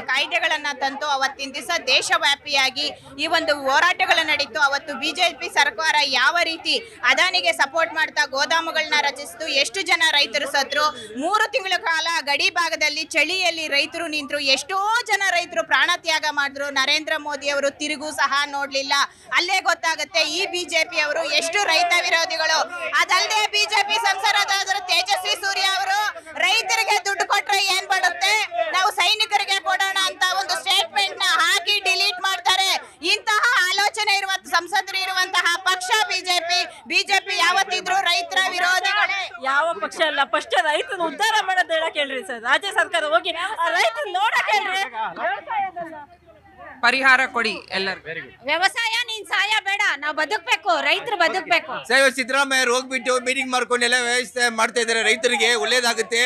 ಕಾಯ್ದೆಗಳನ್ನ ತಂತು, ಅವತ್ತಿನ ದಿವಸ ದೇಶವ್ಯಾಪಿಯಾಗಿ ಈ ಒಂದು ಹೋರಾಟಗಳು ನಡೀತು. ಅವತ್ತು ಬಿಜೆಪಿ ಸರ್ಕಾರ ಯಾವ ರೀತಿ ಅದಾನಿಗೆ ಸಪೋರ್ಟ್ ಮಾಡ್ತಾ ಗೋದಾಮುಗಳನ್ನ ರಚಿಸಿತು, ಎಷ್ಟು ಜನ ರೈತರು ಸತ್ರು, 3 ತಿಂಗಳ ಕಾಲ ಗಡಿ ಭಾಗದಲ್ಲಿ ಚಳಿಯಲ್ಲಿ ರೈತರು ನಿಂತರು, ಎಷ್ಟೋ ಜನ ರೈತರು ಪ್ರಾಣ ತ್ಯಾಗ ಮಾಡಿದ್ರು. ನರೇಂದ್ರ ಮೋದಿ ಅವರು ತಿರುಗೂ ಸಹ ನೋಡ್ಲಿಲ್ಲ. ಅಲ್ಲೇ ಗೊತ್ತಾಗುತ್ತೆ ಈ ಬಿಜೆಪಿ ಅವರು ಎಷ್ಟು ರೈತ ವಿರೋಧಿಗಳು. ಅದಲ್ಲದೆ ಬಿಜೆಪಿ ಸಂಸದರಾದ ತೇಜಸ್ವಿ ಸೂರ್ಯ ಅವರು ರೈತರಿಗೆ ದುಡ್ಡು ಕೊಟ್ರೆ ಏನ್ ಬರುತ್ತೆ, ನಾವು ಸೈನಿಕರಿಗೆ ಕೊಡೋಣ ಅಂತ ಒಂದು ಸ್ಟೇಟ್ಮೆಂಟ್ ನ ಹಾಕಿ ಡಿಲೀಟ್ ಮಾಡ್ತಾರೆ. ಇಂತಹ ಆಲೋಚನೆ ಇರುವ ಸಂಸದರು ಇರುವಂತಹ ಪಕ್ಷ ಬಿಜೆಪಿ ಯಾವತ್ತಿದ್ರು ರೈತರ ವಿರೋಧಿಗಳೇ. ಯಾವ ಪಕ್ಷ ಅಲ್ಲ, ಫಸ್ಟ್ ರೈತನ ಉದ್ಧಾರ ಮಾಡೋದು ಹೇಳಕ್ ಹೇಳ್ರಿ ಸರ್. ರಾಜ್ಯ ಸರ್ಕಾರ ಹೋಗಿ ರೈತನ ನೋಡಕ್ ಹೇಳ್ರಿ, ಪರಿಹಾರ ಕೊಡಿ ಎಲ್ಲರಿಗೂ. ವ್ಯವಸಾಯ ನೀನ್ ಸಹಾಯ ಬೇಡ, ನಾವು ಬದುಕ್ಬೇಕು, ರೈತರು ಬದುಕ್ಬೇಕು. ಸಿದ್ದರಾಮಯ್ಯ ಹೋಗ್ಬಿಟ್ಟು ಮೀಟಿಂಗ್ ಮಾಡ್ಕೊಂಡು ಎಲ್ಲ ವ್ಯವಸ್ಥೆ ಮಾಡ್ತಾ ಇದಾರೆ, ರೈತರಿಗೆ ಒಳ್ಳೇದಾಗುತ್ತೆ.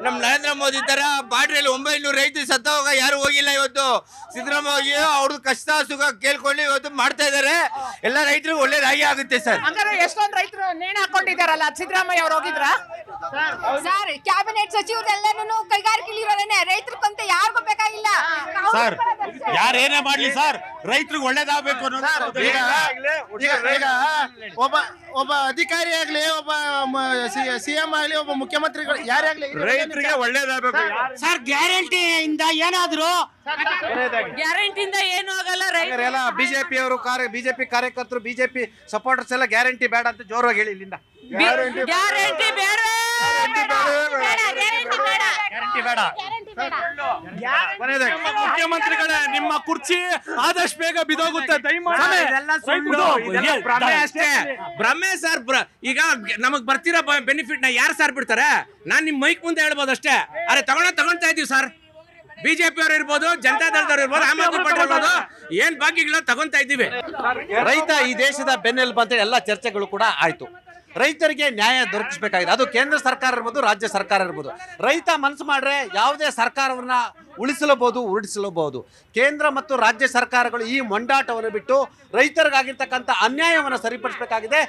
ನಮ್ ನರೇಂದ್ರ ಮೋದಿ ತರ ಬಾರ್ಡ್ರಲ್ಲಿ 900 ರೈತರು ಸತ್ತೋಗ ಯಾರು ಹೋಗಿಲ್ಲ. ಇವತ್ತು ಸಿದ್ದರಾಮಯ್ಯ ಅವ್ರದ್ದು ಕಷ್ಟ ಸುಖ ಕೇಳ್ಕೊಂಡು ಇವತ್ತು ಮಾಡ್ತಾ ಇದಾರೆ. ಎಲ್ಲ ರೈತರಿಗೂ ಒಳ್ಳೇದಾಗಿ ಆಗುತ್ತೆ ಸರ್. ಹಂಗಾರೆ ಎಷ್ಟೊಂದು ರೈತರು ನೇಣು ಹಾಕೊಂಡಿದಾರಲ್ಲ, ಸಿದ್ದರಾಮಯ್ಯ ಅವ್ರು ಹೋಗಿದ್ರ ಸರ್? ಕ್ಯಾಬಿನೆಟ್ ಸಚಿವರೆಲ್ಲನೂ ಕೈಗಾರಿಕೆಲಿರೋರೇನೆ, ರೈತರ ಕೊಂತ ಯಾರಿಗೂ ಬೇಕಾಗಿಲ್ಲ ಸರ್. ಯಾರೇನೇ ಮಾಡ್ಲಿ ಸರ್, ರೈತರಿಗೆ ಒಳ್ಳೇದಾಗಬೇಕು ಅನ್ನೋದು. ಈಗ ಒಬ್ಬ ಅಧಿಕಾರಿ ಆಗ್ಲಿ, ಒಬ್ಬ CM ಆಗ್ಲಿ, ಒಬ್ಬ ಮುಖ್ಯಮಂತ್ರಿಗಳು ಯಾರೇ ಆಗ್ಲಿ ರೈತರಿಗೆ ಒಳ್ಳೇದಾಗಬೇಕು ಸರ್. ಗ್ಯಾರಂಟಿ ಇಂದ ಏನಾದ್ರು ಗ್ಯಾರಂಟಿಯಿಂದ ಏನು ಆಗಲ್ಲ. ಎಲ್ಲ ಬಿಜೆಪಿ ಅವರು ಬಿಜೆಪಿ ಕಾರ್ಯಕರ್ತರು ಬಿಜೆಪಿ ಸಪೋರ್ಟರ್ಸ್ ಎಲ್ಲ ಗ್ಯಾರಂಟಿ ಬೇಡ ಅಂತ ಜೋರಾಗಿ ಹೇಳಿ ಇಲ್ಲಿಂದ. ಗ್ಯಾರಂಟಿ ಬೇಡ, ಮುಖ್ಯಮಂತ್ರಿಗಳೇ, ನಿಮ್ಮ ಕುರ್ಚಿ ಆದಷ್ಟು ಬೇಗ ಬಿದೋಗುತ್ತೆ, ಭ್ರಮೆ ಸರ್. ಈಗ ನಮಗ್ ಬರ್ತಿರೋ ಬೆನಿಫಿಟ್ ನ ಯಾರು ಸರ್ ಬಿಡ್ತಾರೆ? ನಾನ್ ನಿಮ್ ಮೈಕ್ ಮುಂದೆ ಹೇಳ್ಬೋದು ಅಷ್ಟೇ. ಅರೆ ತಗೊಳ್ತಾ ಇದೀವಿ ಸರ್. ಬಿಜೆಪಿ ಅವ್ರು ಇರ್ಬೋದು, ಜನತಾ ದಳದವ್ರು ಇರ್ಬೋದು, ಆಮ್ ಆದ್ಮಿ ಪಾರ್ಟಿ ಇರ್ಬೋದು, ಏನ್ ಭಾಗ್ಯಗಳನ್ನ ತಗೊಂತಾ ಇದ್ದೀವಿ. ರೈತ ಈ ದೇಶದ ಬೆನ್ನೆಲುಬು ಅಂತ ಎಲ್ಲ ಚರ್ಚೆಗಳು ಕೂಡ ಆಯ್ತು. ರೈತರಿಗೆ ನ್ಯಾಯ ದೊರಕಿಸಬೇಕಾಗಿದೆ. ಅದು ಕೇಂದ್ರ ಸರ್ಕಾರ ಇರ್ಬೋದು, ರಾಜ್ಯ ಸರ್ಕಾರ ಇರ್ಬೋದು. ರೈತ ಮನಸ್ಸು ಮಾಡ್ರೆ ಯಾವುದೇ ಸರ್ಕಾರವನ್ನ ಉಳಿಸಲಬಹುದು, ಉರುಳಿಸಲಬಹುದು. ಕೇಂದ್ರ ಮತ್ತು ರಾಜ್ಯ ಸರ್ಕಾರಗಳು ಈ ಮೊಂಡಾಟವನ್ನು ಬಿಟ್ಟು ರೈತರಿಗಾಗಿರ್ತಕ್ಕಂಥ ಅನ್ಯಾಯವನ್ನು ಸರಿಪಡಿಸಬೇಕಾಗಿದೆ.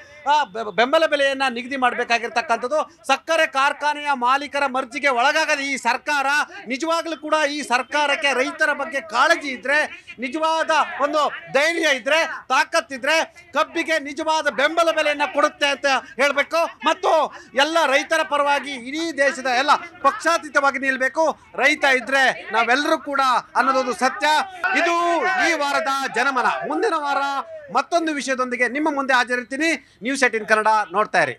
ಬೆಂಬಲ ಬೆಲೆಯನ್ನು ನಿಗದಿ ಮಾಡಬೇಕಾಗಿರ್ತಕ್ಕಂಥದ್ದು. ಸಕ್ಕರೆ ಕಾರ್ಖಾನೆಯ ಮಾಲೀಕರ ಮರ್ಜಿಗೆ ಒಳಗಾಗದ ಈ ಸರ್ಕಾರ ನಿಜವಾಗ್ಲೂ ಕೂಡ ಈ ಸರ್ಕಾರಕ್ಕೆ ರೈತರ ಬಗ್ಗೆ ಕಾಳಜಿ ಇದ್ರೆ, ನಿಜವಾದ ಒಂದು ಧೈರ್ಯ ಇದ್ರೆ, ತಾಕತ್ತಿದ್ರೆ ಕಬ್ಬಿಗೆ ನಿಜವಾದ ಬೆಂಬಲ ಬೆಲೆಯನ್ನು ಕೊಡುತ್ತೆ ಅಂತ ಹೇಳಬೇಕು. ಮತ್ತು ಎಲ್ಲ ರೈತರ ಪರವಾಗಿ ಇಡೀ ದೇಶದ ಎಲ್ಲ ಪಕ್ಷಾತೀತವಾಗಿ ನಿಲ್ಲಬೇಕು. ರೈತ ಇದ್ರೆ ನಾವೆಲ್ಲರೂ ಕೂಡ ಅನ್ನೋದೊಂದು ಸತ್ಯ. ಇದು ಈ ವಾರದ ಜನಮನ. ಮುಂದಿನ ವಾರ ಮತ್ತೊಂದು ವಿಷಯದೊಂದಿಗೆ ನಿಮ್ಮ ಮುಂದೆ ಹಾಜರಿರ್ತೀನಿ. ನ್ಯೂಸ್ 18 ಕನ್ನಡ ನೋಡ್ತಾ ಇರಿ.